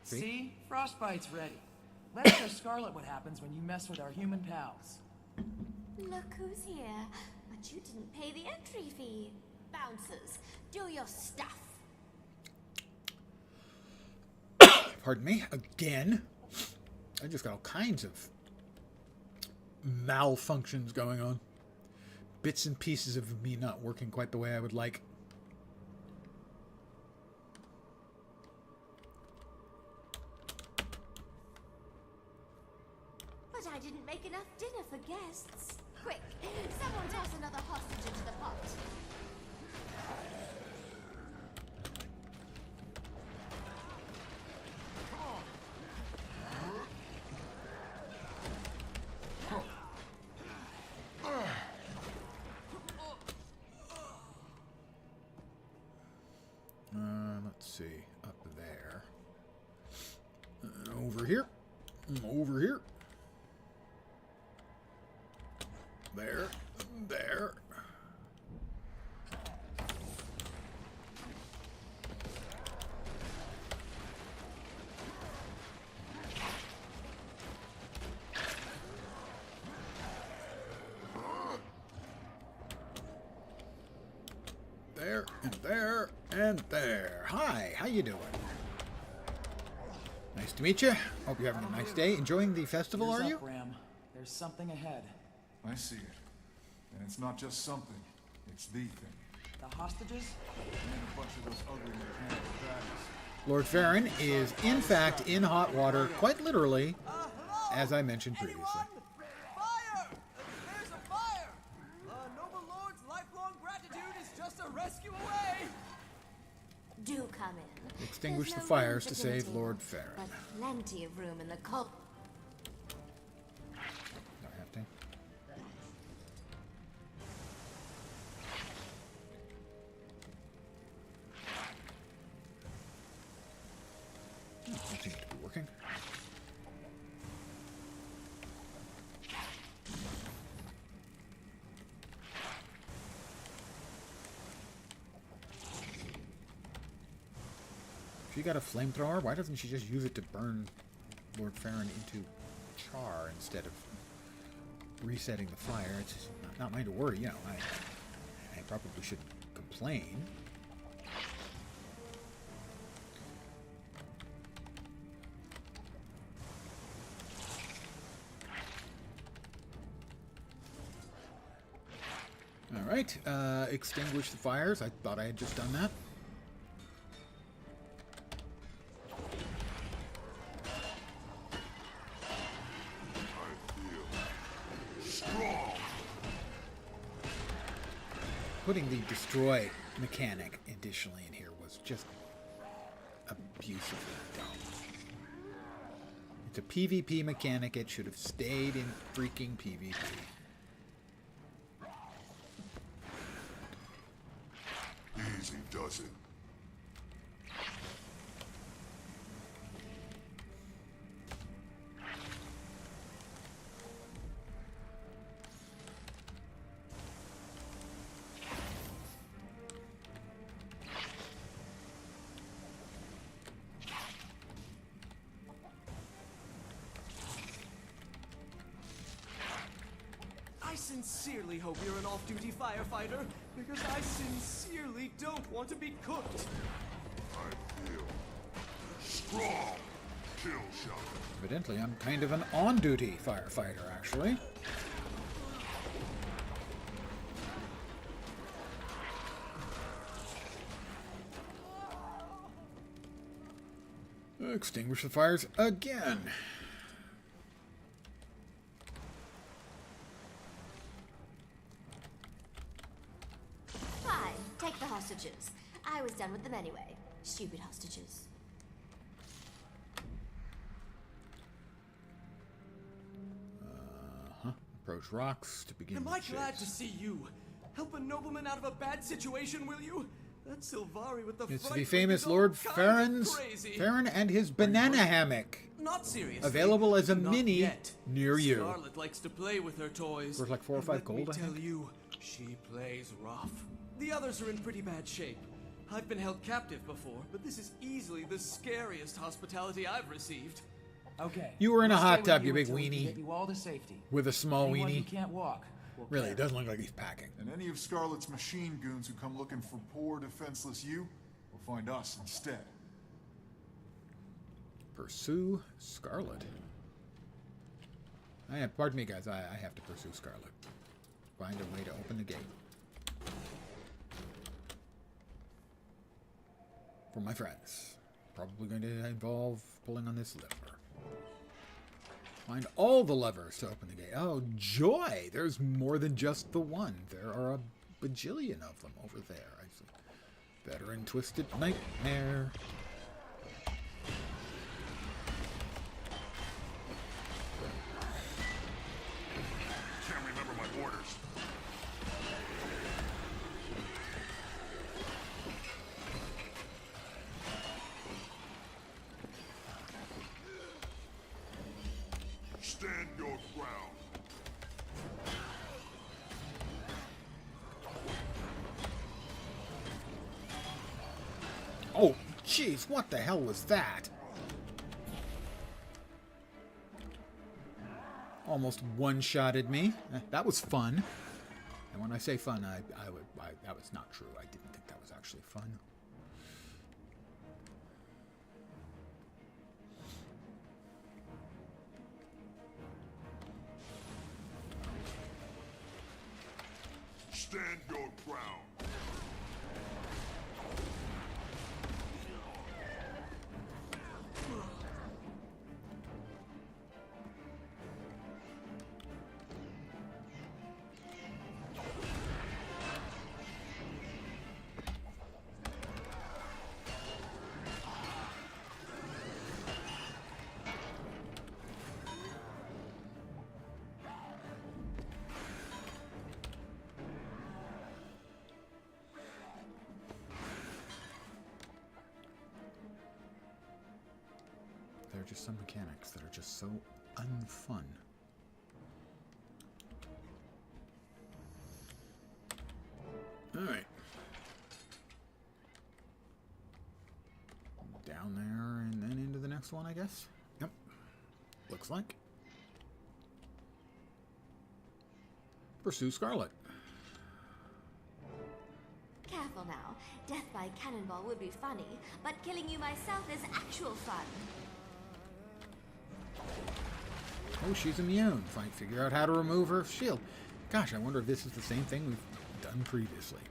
See? Frostbite's ready. Let's show Scarlet what happens when you mess with our human pals. Look who's here. But you didn't pay the entry fee. Bouncers, do your stuff. Pardon me, again. I just got all kinds of malfunctions going on. Bits and pieces of me not working quite the way I would like. But I didn't make enough dinner for guests. Quick, someone toss another hostage into the pot. Let's see, up there. Over here. Over here. There. There. There, and there, and there. Hi, how you doing? Nice to meet you. Hope you're having a nice day. Enjoying the festival, Here's are up, you? Bram. There's something ahead. I see it. And it's not just something, it's the thing. The hostages? And a bunch of those ugly mechanical dragons. Lord Farron is, in fact, in hot water, quite literally, as I mentioned previously. Fire! There's a fire! Noble Lord's lifelong gratitude is just a rescue away! Do come in. Extinguish There's the no fires room to for save dinner, Lord Farron. But plenty of room in the cult. Do I have to? That seems to be working. She got a flamethrower. Why doesn't she just use it to burn Lord Farron into char instead of resetting the fire. It's not mine to worry. You know, I probably shouldn't complain. All right, extinguish the fires. I thought I had just done that. Putting the destroy mechanic additionally in here was just abusively dumb. It's a PvP mechanic. It should have stayed in freaking PvP. Easy does it. I sincerely hope you're an off-duty firefighter, because I sincerely don't want to be cooked. I feel strong. Kill shot. Evidently, I'm kind of an on-duty firefighter, actually. Extinguish the fires again. Fine, take the hostages. I was done with them anyway. Stupid hostages. Approach rocks to begin. Am I glad to see you? Help a nobleman out of a bad situation, will you? That Silvari with the It's fright the look famous is all Lord kinds of crazy. Farron and his banana hammock. Not seriously. Available as a Not mini yet. near you. Scarlet likes to play with her toys. Worth like 4 or 5 gold, I Let me tell think. you, she plays rough. The others are in pretty bad shape. I've been held captive before, but this is easily the scariest hospitality I've received. Okay. You were in a we'll hot stay with tub, you big until we can weenie. Get you all to safety. With a small Anyone who weenie. can't walk. will Really, care. it doesn't look like he's packing. And any of Scarlet's machine goons who come looking for poor, defenseless you will find us instead. Pursue Scarlet. Pardon me, guys. I have to pursue Scarlet. Find a way to open the gate. For my friends. Probably going to involve pulling on this lever. Find all the levers to open the gate. Oh, joy! There's more than just the one. There are a bajillion of them over there. I see. Veteran Twisted Nightmare. Can't remember my orders. Stand your ground. Oh, jeez, what the hell was that? Almost one-shotted me. That was fun. And when I say fun, that was not true. I didn't think that was actually fun. Stand your ground. There are just some mechanics that are just so unfun. Alright. Down there and then into the next one, I guess. Yep. Looks like. Pursue Scarlet. Careful now. Death by cannonball would be funny, but killing you myself is actual fun. Oh, she's immune. Figure out how to remove her shield. Gosh, I wonder if this is the same thing we've done previously.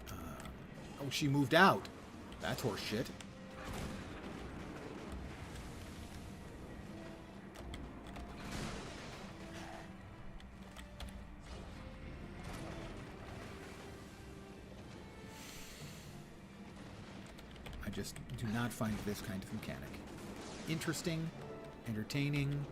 Oh, she moved out. That's horse shit. I just do not find this kind of mechanic interesting, entertaining.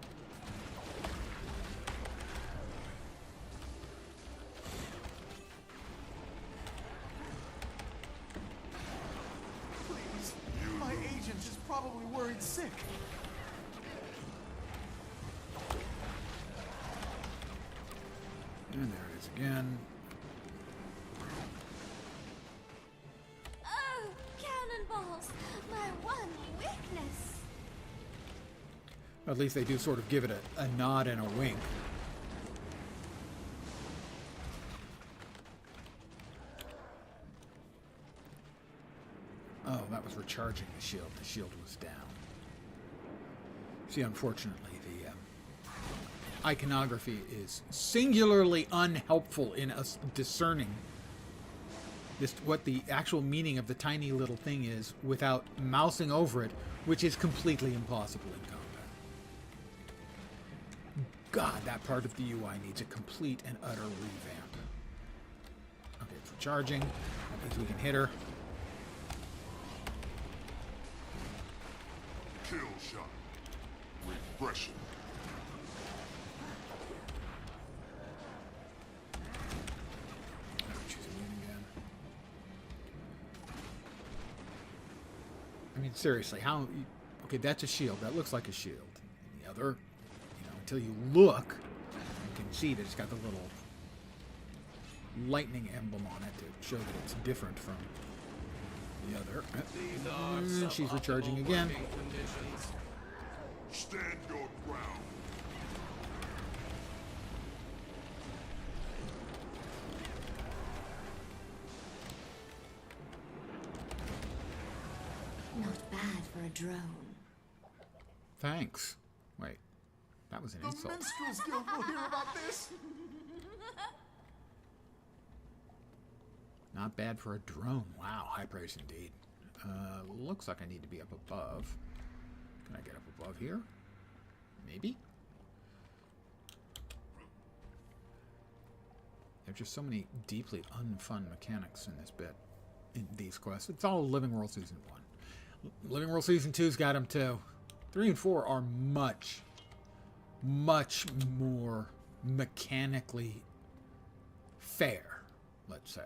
Please, my agent is probably worried sick. And there it is again. Oh, cannonballs! My one weakness! At least they do sort of give it a nod and a wink. Oh, that was recharging the shield. The shield was down. See, unfortunately, the iconography is singularly unhelpful in us discerning what the actual meaning of the tiny little thing is without mousing over it, which is completely impossible in combat. God, that part of the UI needs a complete and utter revamp. Okay, it's recharging. That means we can hit her. Kill shot. Repression. She's immune again. I mean, seriously, how... Okay, that's a shield. That looks like a shield. And the other, until you look, you can see that it's got the little lightning emblem on it to show that it's different from the other. And she's recharging again. Stand your ground. Not bad for a drone. Thanks. Wait, that was an insult. The Minstrels Guild will hear about this. Not bad for a drone. Wow, high praise indeed. Looks like I need to be up above. Can I get up above here? Maybe? There's just so many deeply unfun mechanics in this bit, in these quests. It's all Living World Season 1. Living World Season 2's got them too. 3 and 4 are much, much more mechanically fair, let's say.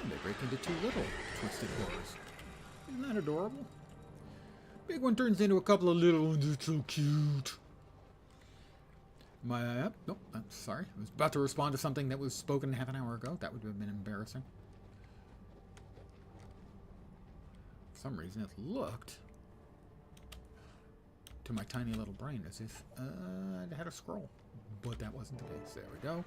They break into 2 little twisted doors. Isn't that adorable? Big one turns into a couple of little ones. It's so cute. Nope, I'm sorry. I was about to respond to something that was spoken half an hour ago. That would have been embarrassing. For some reason, it looked to my tiny little brain as if I had a scroll. But that wasn't the case. There we go.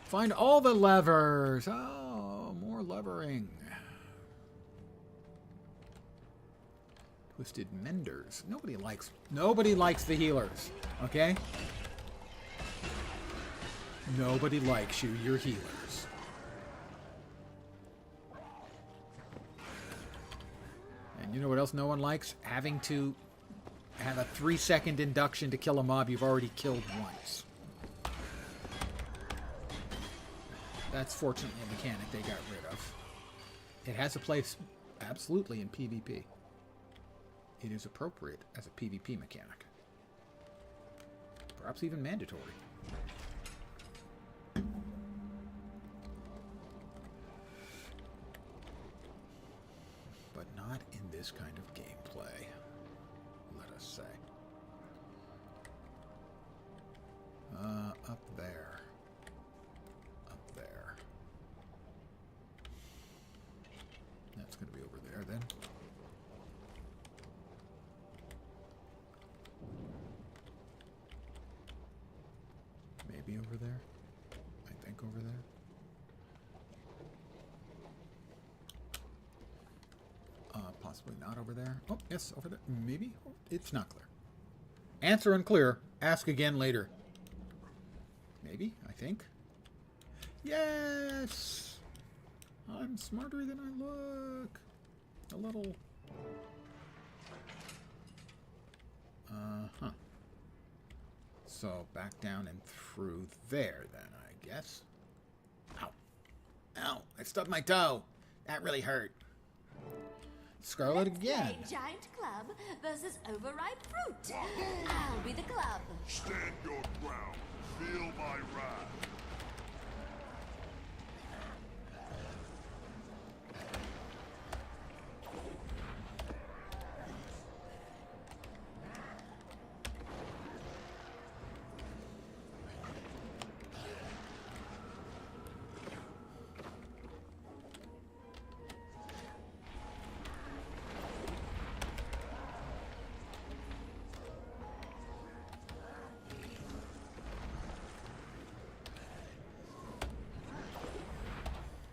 Find all the levers. Oh, more levering. Twisted menders. Nobody likes the healers. Okay? Nobody likes you, your healers. And you know what else no one likes? Having to have a 3-second induction to kill a mob you've already killed once. That's fortunately a mechanic they got rid of. It has a place absolutely in PvP. It is appropriate as a PvP mechanic. Perhaps even mandatory. this kind of gameplay, let us say. Up there. Up there. That's going to be over there then. Maybe over there. I think over there. Possibly not over there. Oh, yes, over there. Maybe. Oh, it's not clear. Answer unclear. Ask again later. Maybe, I think. Yes! I'm smarter than I look. A little. Uh-huh. So back down and through there then, I guess. Ow. Ow, I stubbed my toe. That really hurt. Scarlet again. Play giant club versus overripe fruit. I'll be the club. Stand your ground. Feel my wrath.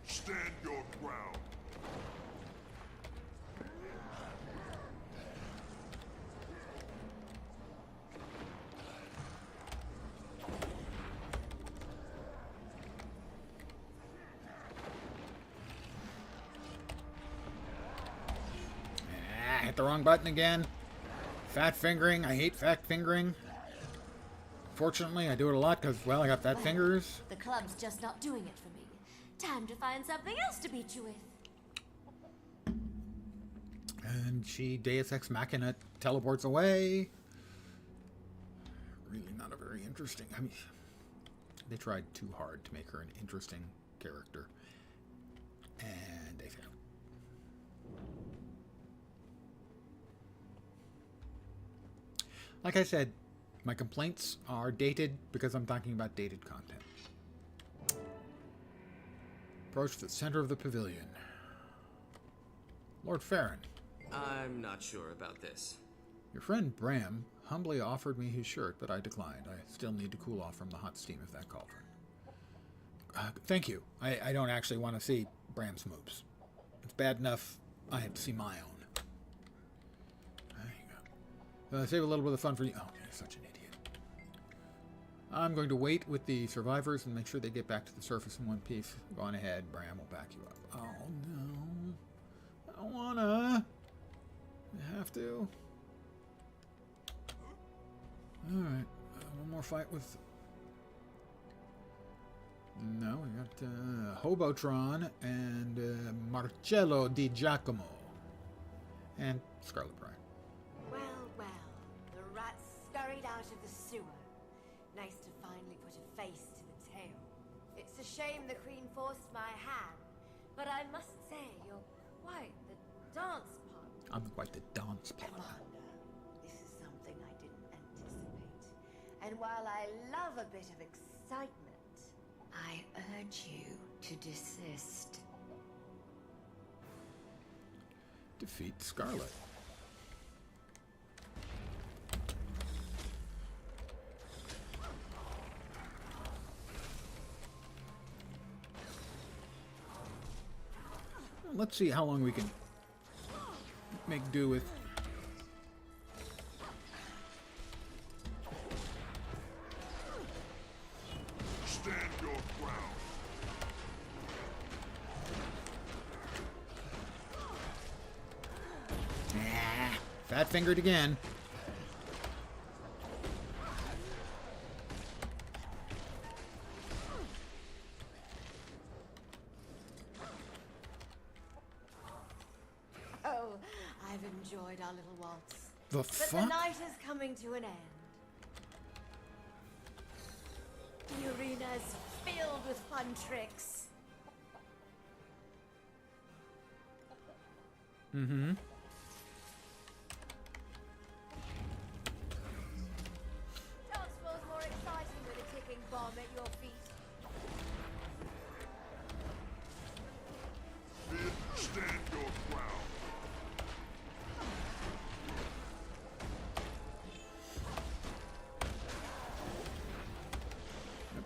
Stand your ground. Ah, hit the wrong button again. Fat fingering. I hate fat fingering. Fortunately, I do it a lot because, well, I got fat fingers. The club's just not doing it for me. Time to find something else to beat you with. And she Deus Ex Machina teleports away. Really not a very interesting... I mean, they tried too hard to make her an interesting character. And they failed. Like I said, my complaints are dated because I'm talking about dated content. Approach the center of the pavilion. Lord Farron. I'm not sure about this. Your friend Bram humbly offered me his shirt, but I declined. I still need to cool off from the hot steam of that cauldron. Thank you. I don't actually want to see Bram's moves. It's bad enough I have to see my own. There you go. Save a little bit of fun for you. Oh, you're such an idiot. I'm going to wait with the survivors and make sure they get back to the surface in one piece. Go on ahead. Bram will back you up. Oh, no. I don't wanna. You have to. Alright. One more fight with... No, we got Hobotron and Marcello Di Giacomo. And Scarlet Bride. Well, well. The rats scurried out of the sewer. Nice to finally put a face to the tail. It's a shame the Queen forced my hand, but I must say you're quite the dance partner. I'm quite the dance partner. Commander, this is something I didn't anticipate. And while I love a bit of excitement, I urge you to desist. Defeat Scarlet. Let's see how long we can make do with. Stand your ground. Fat fingered again. Oh, I've enjoyed our little waltz. The But fuck? the night is coming to an end. The arena is filled with fun tricks. Mm-hmm.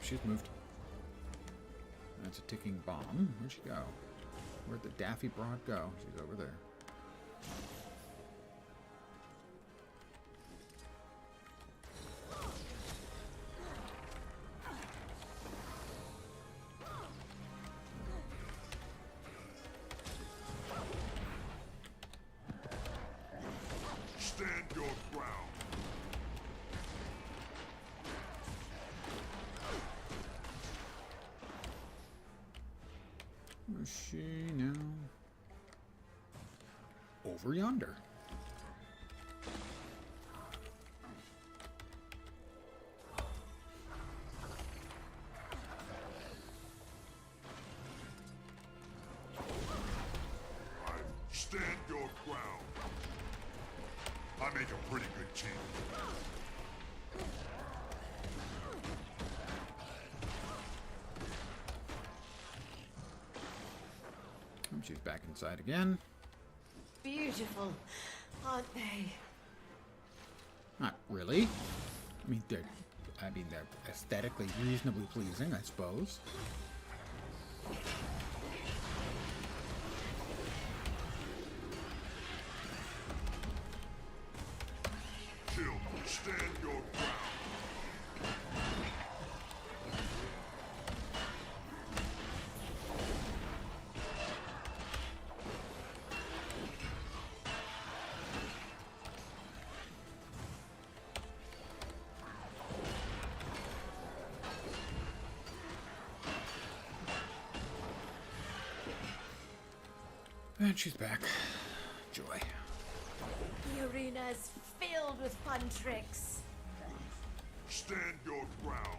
she's moved. That's a ticking bomb. Where'd she go? Where'd the Daffy Broad go? She's over there. Stand your ground. Where's she now? Over yonder. Stand your ground. I make a pretty good team. She's back inside again. Beautiful, aren't they? Not really. I mean, they're aesthetically reasonably pleasing, I suppose. Kill. Stand your ground. And she's back. Joy. The arena is filled with fun tricks. Stand your ground.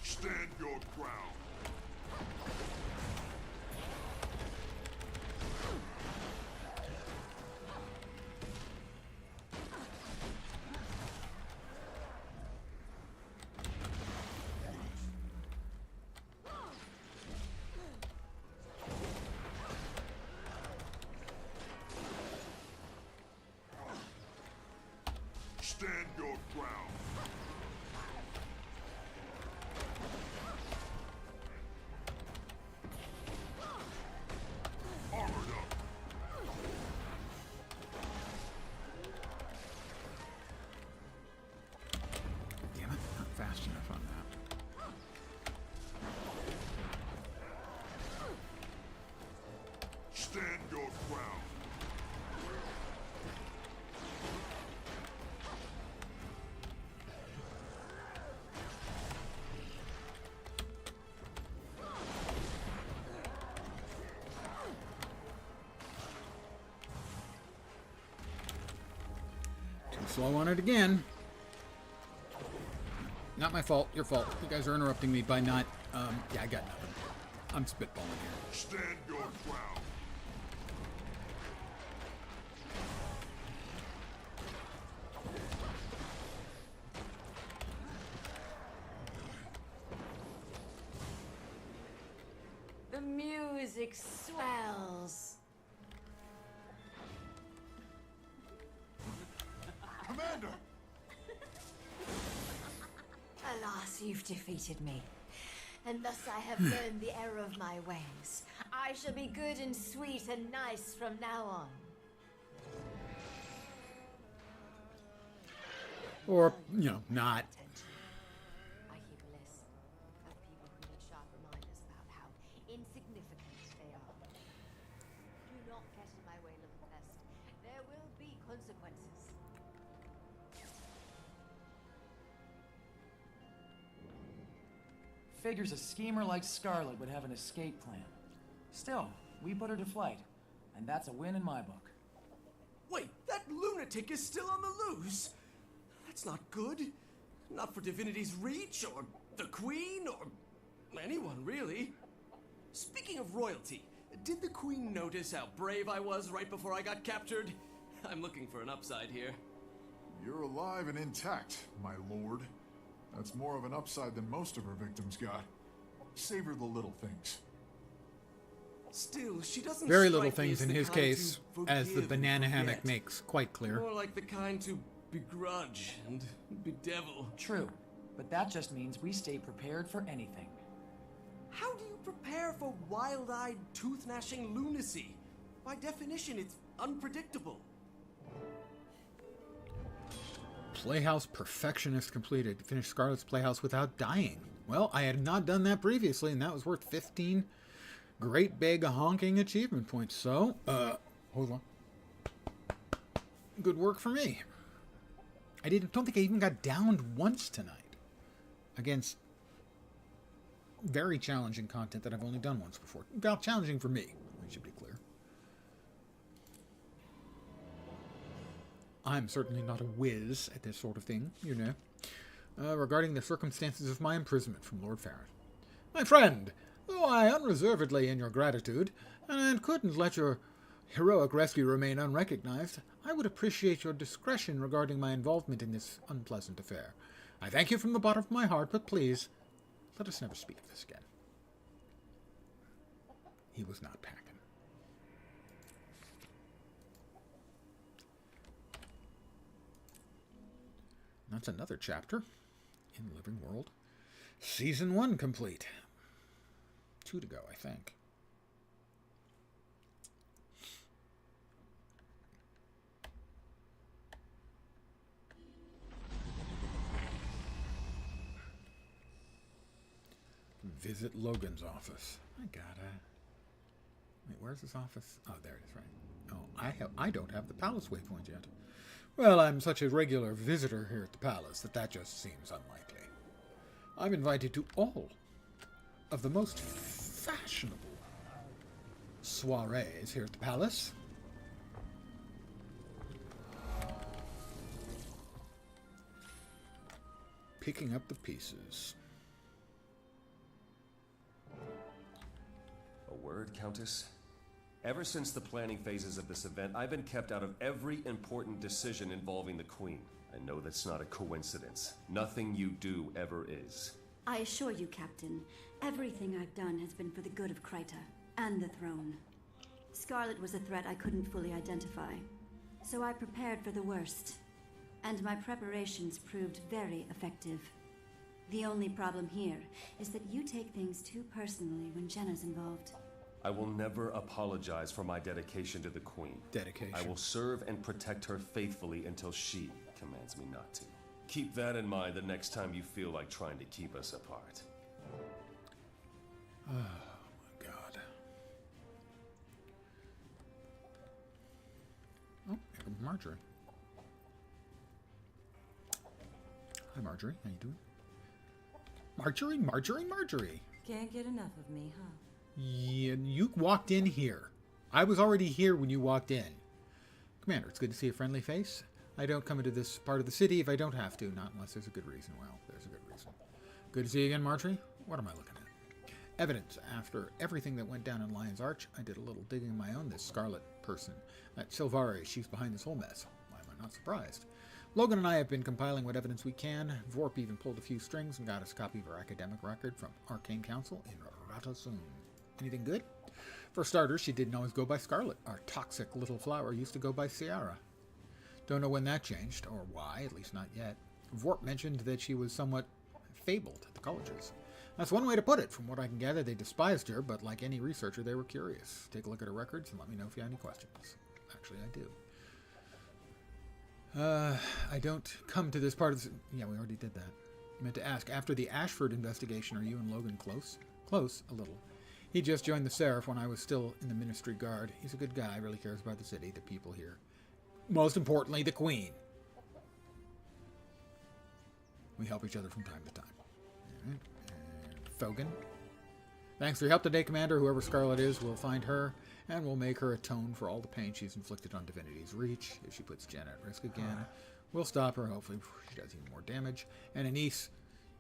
Stand your ground. Stand your ground. Armored up. Damn it, not fast enough on that. Stand your ground. Too slow on it again. Not my fault, your fault. You guys are interrupting me by not, yeah, I got nothing. I'm spitballing here. Stand your ground. The music swells. Commander! Alas, you've defeated me. And thus I have learned the error of my ways. I shall be good and sweet and nice from now on. Or, you know, not. I keep a list of people who need sharp reminders about how insignificant they are. Do not get in my way, little pest. There will be consequences. Figures a schemer like Scarlet would have an escape plan. Still, we put her to flight, and that's a win in my book. Wait, that lunatic is still on the loose? That's not good. Not for Divinity's Reach, or the Queen, or anyone, really. Speaking of royalty, did the Queen notice how brave I was right before I got captured? I'm looking for an upside here. You're alive and intact, my lord. That's more of an upside than most of her victims got. Savor the little things. Still, she doesn't Very strike little me things as in the his kind case, to as the forgive banana and hammock forget. makes quite clear. More like the kind to begrudge and bedevil. True, but that just means we stay prepared for anything. How do you prepare for wild-eyed, tooth-gnashing lunacy? By definition, it's unpredictable. Playhouse Perfectionist completed. Finished Scarlet's Playhouse without dying. Well, I had not done that previously, and that was worth 15 great big honking achievement points. So, hold on. Good work for me. Don't think I even got downed once tonight against very challenging content that I've only done once before. Well, challenging for me, it should be clear. I'm certainly not a whiz at this sort of thing, you know. Regarding the circumstances of my imprisonment from Lord Farron. My friend, though I unreservedly in your gratitude, and couldn't let your heroic rescue remain unrecognized, I would appreciate your discretion regarding my involvement in this unpleasant affair. I thank you from the bottom of my heart, but please, let us never speak of this again. He was not packing. That's another chapter in Living World. Season 1 complete. 2 to go, I think. Visit Logan's office. I gotta... Wait, where's his office? Oh, there it is, right. Oh, I don't have the palace waypoint yet. Well, I'm such a regular visitor here at the palace that just seems unlikely. I'm invited to all of the most fashionable soirees here at the palace. Picking up the pieces. A word, Countess? Ever since the planning phases of this event, I've been kept out of every important decision involving the Queen. I know that's not a coincidence. Nothing you do ever is. I assure you, Captain, everything I've done has been for the good of Kryta and the throne. Scarlet was a threat I couldn't fully identify, so I prepared for the worst, and my preparations proved very effective. The only problem here is that you take things too personally when Jenna's involved. I will never apologize for my dedication to the Queen. Dedication. I will serve and protect her faithfully until she commands me not to. Keep that in mind the next time you feel like trying to keep us apart. Oh, my God. Oh, here comes Marjorie. Hi, Marjorie. How you doing? Marjorie. Can't get enough of me, huh? Yeah, you walked in here. I was already here when you walked in. Commander, it's good to see a friendly face. I don't come into this part of the city if I don't have to, not unless there's a good reason. Well, there's a good reason. Good to see you again, Marjorie. What am I looking at? Evidence. After everything that went down in Lion's Arch, I did a little digging of my own. This Scarlet person, that Silvari, she's behind this whole mess. Why am I not surprised? Logan and I have been compiling what evidence we can. Vorp even pulled a few strings and got us a copy of our academic record from Arcane Council in Ratasum. Anything good? For starters, she didn't always go by Scarlet. Our toxic little flower used to go by Ciara. Don't know when that changed, or why, at least not yet. Vorp mentioned that she was somewhat fabled at the colleges. That's one way to put it. From what I can gather, they despised her, but like any researcher, they were curious. Take a look at her records and let me know if you have any questions. Actually, I do. I don't come to this part of the... Yeah, we already did that. I meant to ask, after the Ashford investigation, are you and Logan close? Close, a little. He just joined the Seraph when I was still in the Ministry Guard. He's a good guy, really cares about the city, the people here. Most importantly, the Queen. We help each other from time to time. All right. And Fogan. Thanks for your help today, Commander. Whoever Scarlet is, we'll find her, and we'll make her atone for all the pain she's inflicted on Divinity's Reach. If she puts Jenna at risk again, We'll stop her, hopefully, before she does even more damage. And Anise,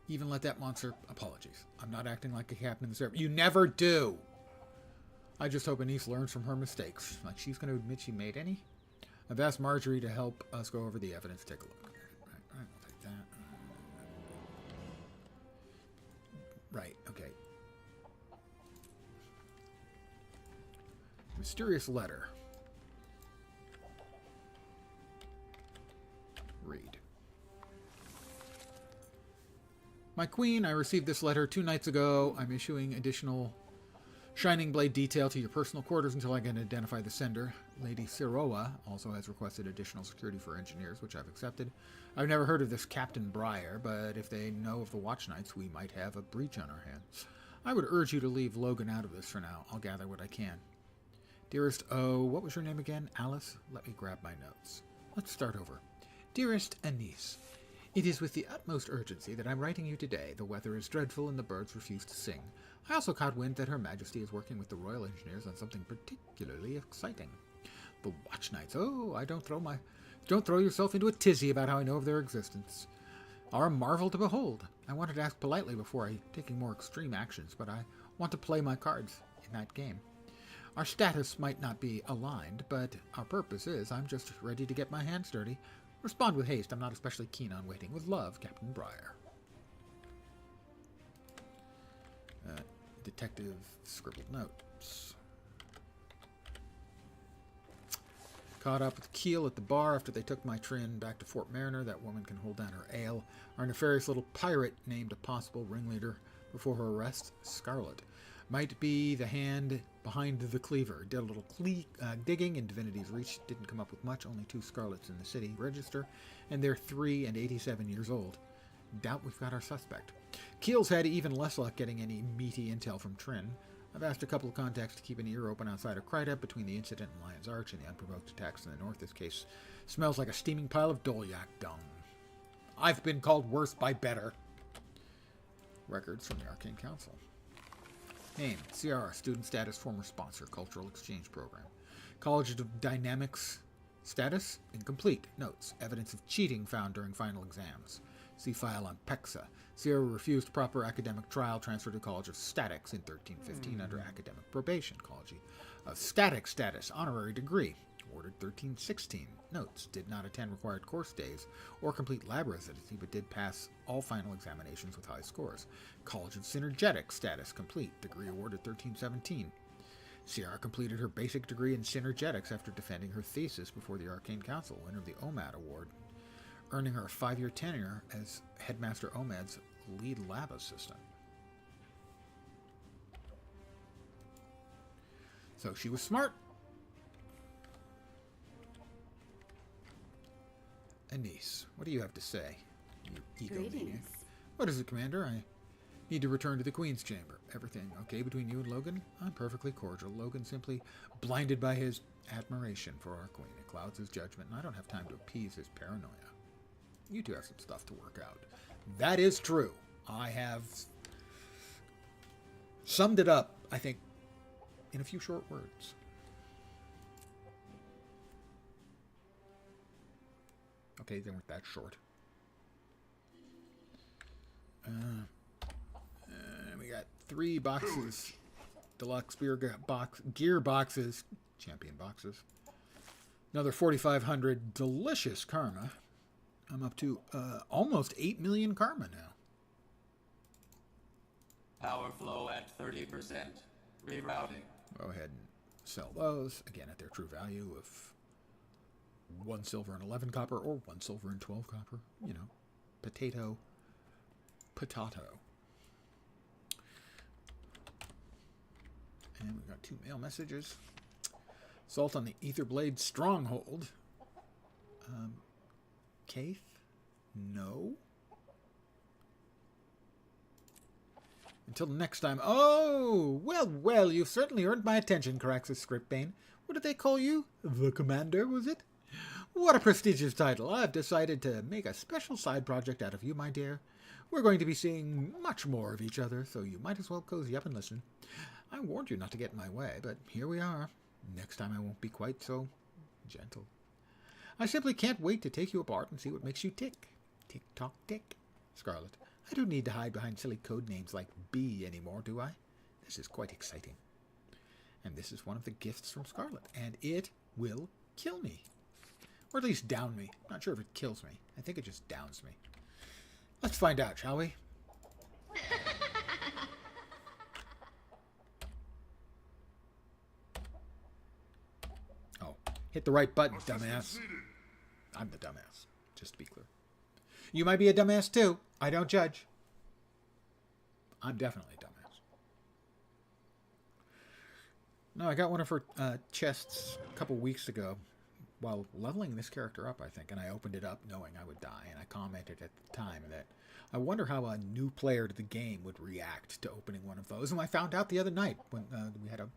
even let that monster... Apologies. I'm not acting like a captain in the service. You never do! I just hope Anise learns from her mistakes. Like she's going to admit she made any. I've asked Marjorie to help us go over the evidence. Take a look. Right, I'll take that. Right, okay. Mysterious letter. Read. My queen, I received this letter 2 nights ago. I'm issuing additional Shining Blade detail to your personal quarters until I can identify the sender. Lady Siroa also has requested additional security for engineers, which I've accepted. I've never heard of this Captain Breyer, but if they know of the Watch Knights, we might have a breach on our hands. I would urge you to leave Logan out of this for now. I'll gather what I can. Dearest, what was your name again? Alice? Let me grab my notes. Let's start over. Dearest Anise, it is with the utmost urgency that I'm writing you today. The weather is dreadful and the birds refuse to sing. I also caught wind that Her Majesty is working with the Royal Engineers on something particularly exciting. The Watch Knights. Oh, don't throw yourself into a tizzy about how I know of their existence. Are a marvel to behold. I wanted to ask politely before taking more extreme actions, but I want to play my cards in that game. Our status might not be aligned, but our purpose is. I'm just ready to get my hands dirty. Respond with haste. I'm not especially keen on waiting. With love, Captain Breyer. Detective scribbled notes. Caught up with Keel at the bar after they took my Trin back to Fort Mariner. That woman can hold down her ale. Our nefarious little pirate named a possible ringleader before her arrest, Scarlet. Might be the hand behind the cleaver. Did a little digging in Divinity's Reach. Didn't come up with much. Only 2 Scarlets in the city register. And they're 3 and 87 years old. Doubt we've got our suspect. Keel's had even less luck getting any meaty intel from Trin. I've asked a couple of contacts to keep an ear open outside of Kryta between the incident in Lion's Arch and the unprovoked attacks in the north. This case smells like a steaming pile of Dolyak dung. I've been called worse by better. Records from the Arcane Council. Name, CR, student status, former sponsor, cultural exchange program. College of Dynamics status, incomplete. Notes, evidence of cheating found during final exams. See file on PEXA. Sierra refused proper academic trial, transferred to College of Statics in 1315 under academic probation. College of Static status, honorary degree. Awarded 1316. Notes, did not attend required course days or complete lab residency, but did pass all final examinations with high scores. College of Synergetic status, complete. Degree awarded 1317. Sierra completed her basic degree in Synergetics after defending her thesis before the Arcane Council, winner of the OMAD Award, earning her a 5-year tenure as Headmaster OMAD's lead lab assistant. So she was smart. Anise, what do you have to say, you egomaniac? What is it, Commander? I need to return to the Queen's chamber. Everything okay between you and Logan? I'm perfectly cordial. Logan simply blinded by his admiration for our Queen. It clouds his judgment, and I don't have time to appease his paranoia. You two have some stuff to work out. That is true. I have summed it up, I think, in a few short words. Okay, they weren't that short. We got 3 boxes. Deluxe gear boxes. Champion boxes. Another 4,500 delicious karma. I'm up to almost 8 million karma now. Power flow at 30%. Rerouting. Go ahead and sell those. Again, at their true value of 1 silver and 11 copper, or 1 silver and 12 copper. You know, potato. And we got 2 mail messages. Assault on the Etherblade Stronghold. Kaith? No. Until next time. Oh, well, you've certainly earned my attention, Caraxus Scriptbane. What did they call you? The Commander, was it? What a prestigious title. I've decided to make a special side project out of you, my dear. We're going to be seeing much more of each other, so you might as well cozy up and listen. I warned you not to get in my way, but here we are. Next time I won't be quite so gentle. I simply can't wait to take you apart and see what makes you tick. Tick tock tick. Scarlet, I don't need to hide behind silly code names like B anymore, do I? This is quite exciting. And this is one of the gifts from Scarlet, and it will kill me. Or at least down me. Not sure if it kills me. I think it just downs me. Let's find out, shall we? Oh, hit the right button, dumbass. I'm the dumbass, just to be clear. You might be a dumbass too. I don't judge. I'm definitely a dumbass. No, I got one of her chests a couple weeks ago while leveling this character up, I think, and I opened it up knowing I would die, and I commented at the time that I wonder how a new player to the game would react to opening one of those, and I found out the other night when we had a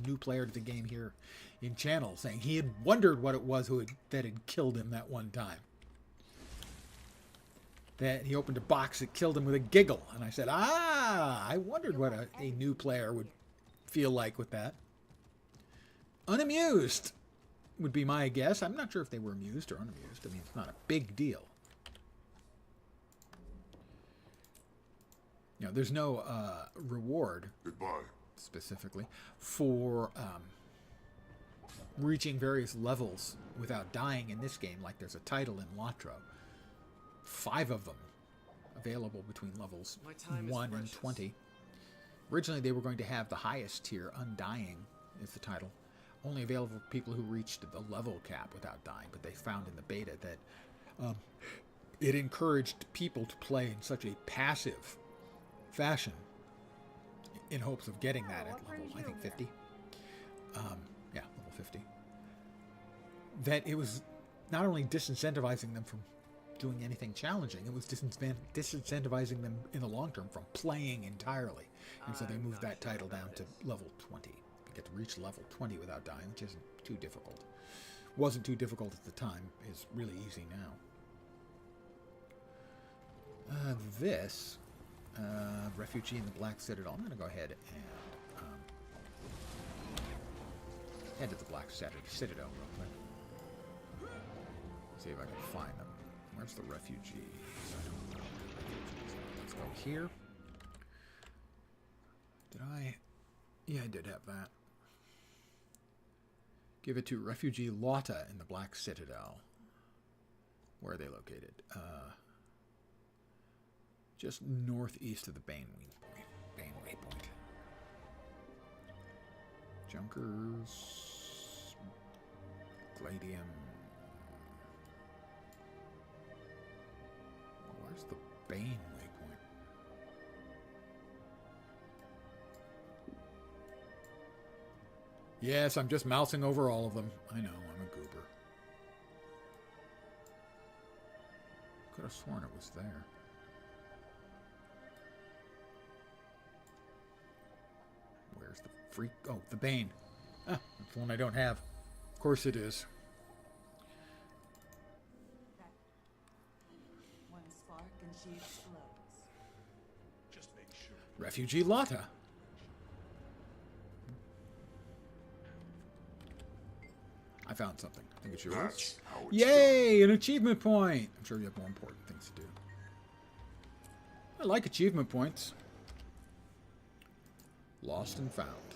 new player to the game here in channel saying he had wondered what it was that had killed him that one time. That he opened a box that killed him with a giggle, and I said, I wondered what a new player would feel like with that. Unamused would be my guess. I'm not sure if they were amused or unamused. I mean, it's not a big deal. You know, there's no reward specifically for reaching various levels without dying in this game, like there's a title in Latro. 5 of them available between levels 1 and 20. Originally, they were going to have the highest tier, Undying, is the title. Only available for people who reached the level cap without dying, but they found in the beta that it encouraged people to play in such a passive fashion in hopes of getting that at level, I think, 50. Yeah, level 50. That it was not only disincentivizing them from doing anything challenging, it was disincentivizing them in the long term from playing entirely. And so they moved that title down to level 20. You get to reach level 20 without dying, which isn't too difficult. Wasn't too difficult at the time. Is really easy now. This Refugee in the Black Citadel. I'm going to go ahead and head to the Black Citadel real quick. See if I can find them. Where's the refugees? I don't know. Let's go here. Did I? Yeah, I did have that. Give it to Refugee Lotta in the Black Citadel. Where are they located? Just northeast of the Baneway Point. Junkers. Gladium. Where's the Baneway Point? Yes, I'm just mousing over all of them. I know, I'm a goober. Could have sworn it was there. Where's the freak? Oh, the Bane. Ah, that's the one I don't have. Of course it is. One spark and she explodes. Just make sure. Refugee Lotta. I found something. I think it's yours. That's how it's Yay! An achievement point! I'm sure you have more important things to do. I like achievement points. Lost and found.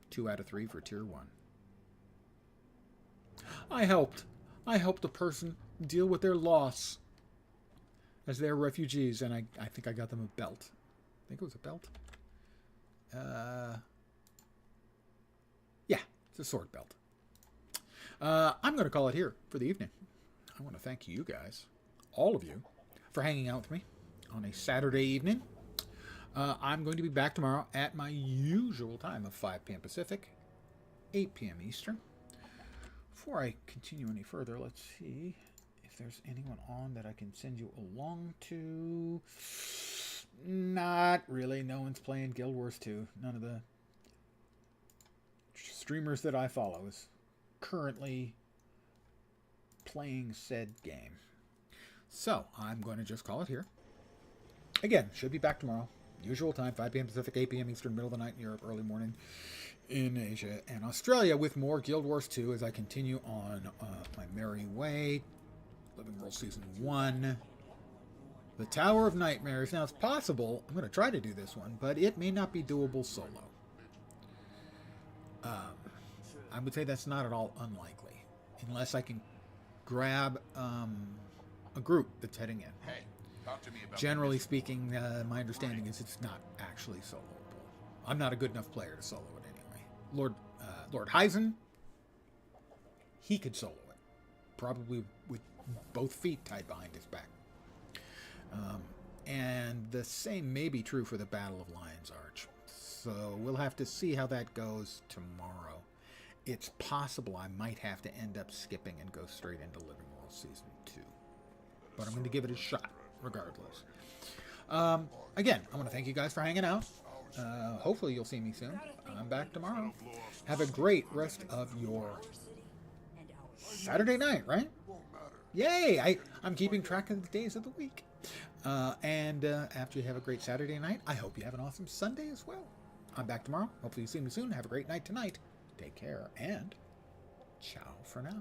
2 out of 3 for tier 1. I helped a person deal with their loss as they're refugees, and I think I got them a belt. I think it was a belt. Yeah, it's a sword belt. I'm going to call it here for the evening. I want to thank you guys, all of you, for hanging out with me on a Saturday evening. I'm going to be back tomorrow at my usual time of 5 p.m. Pacific, 8 p.m. Eastern. Before I continue any further, let's see if there's anyone on that I can send you along to. Not really. No one's playing Guild Wars 2. None of the streamers that I follow is currently playing said game. So, I'm going to just call it here. Again, should be back tomorrow, Usual time, 5 p.m. Pacific, 8 p.m. Eastern, middle of the night in Europe, early morning in Asia and Australia, with more Guild Wars 2 as I continue on my merry way. Living World Season 1. The Tower of Nightmares. Now, it's possible, I'm going to try to do this one, but it may not be doable solo. I would say that's not at all unlikely, unless I can grab a group that's heading in. Hey, talk to me about Generally speaking, my understanding is it's not actually soloable. I'm not a good enough player to solo it anyway. Lord Heisen, he could solo it, probably with both feet tied behind his back. And the same may be true for the Battle of Lion's Arch. So we'll have to see how that goes tomorrow. It's possible I might have to end up skipping and go straight into Living World Season 2. But I'm going to give it a shot, regardless. Again, I want to thank you guys for hanging out. Hopefully you'll see me soon. I'm back tomorrow. Have a great rest of your Saturday night, right? Yay! I'm keeping track of the days of the week. And after you have a great Saturday night, I hope you have an awesome Sunday as well. I'm back tomorrow. Hopefully you see me soon. Have a great night tonight. Take care, and ciao for now.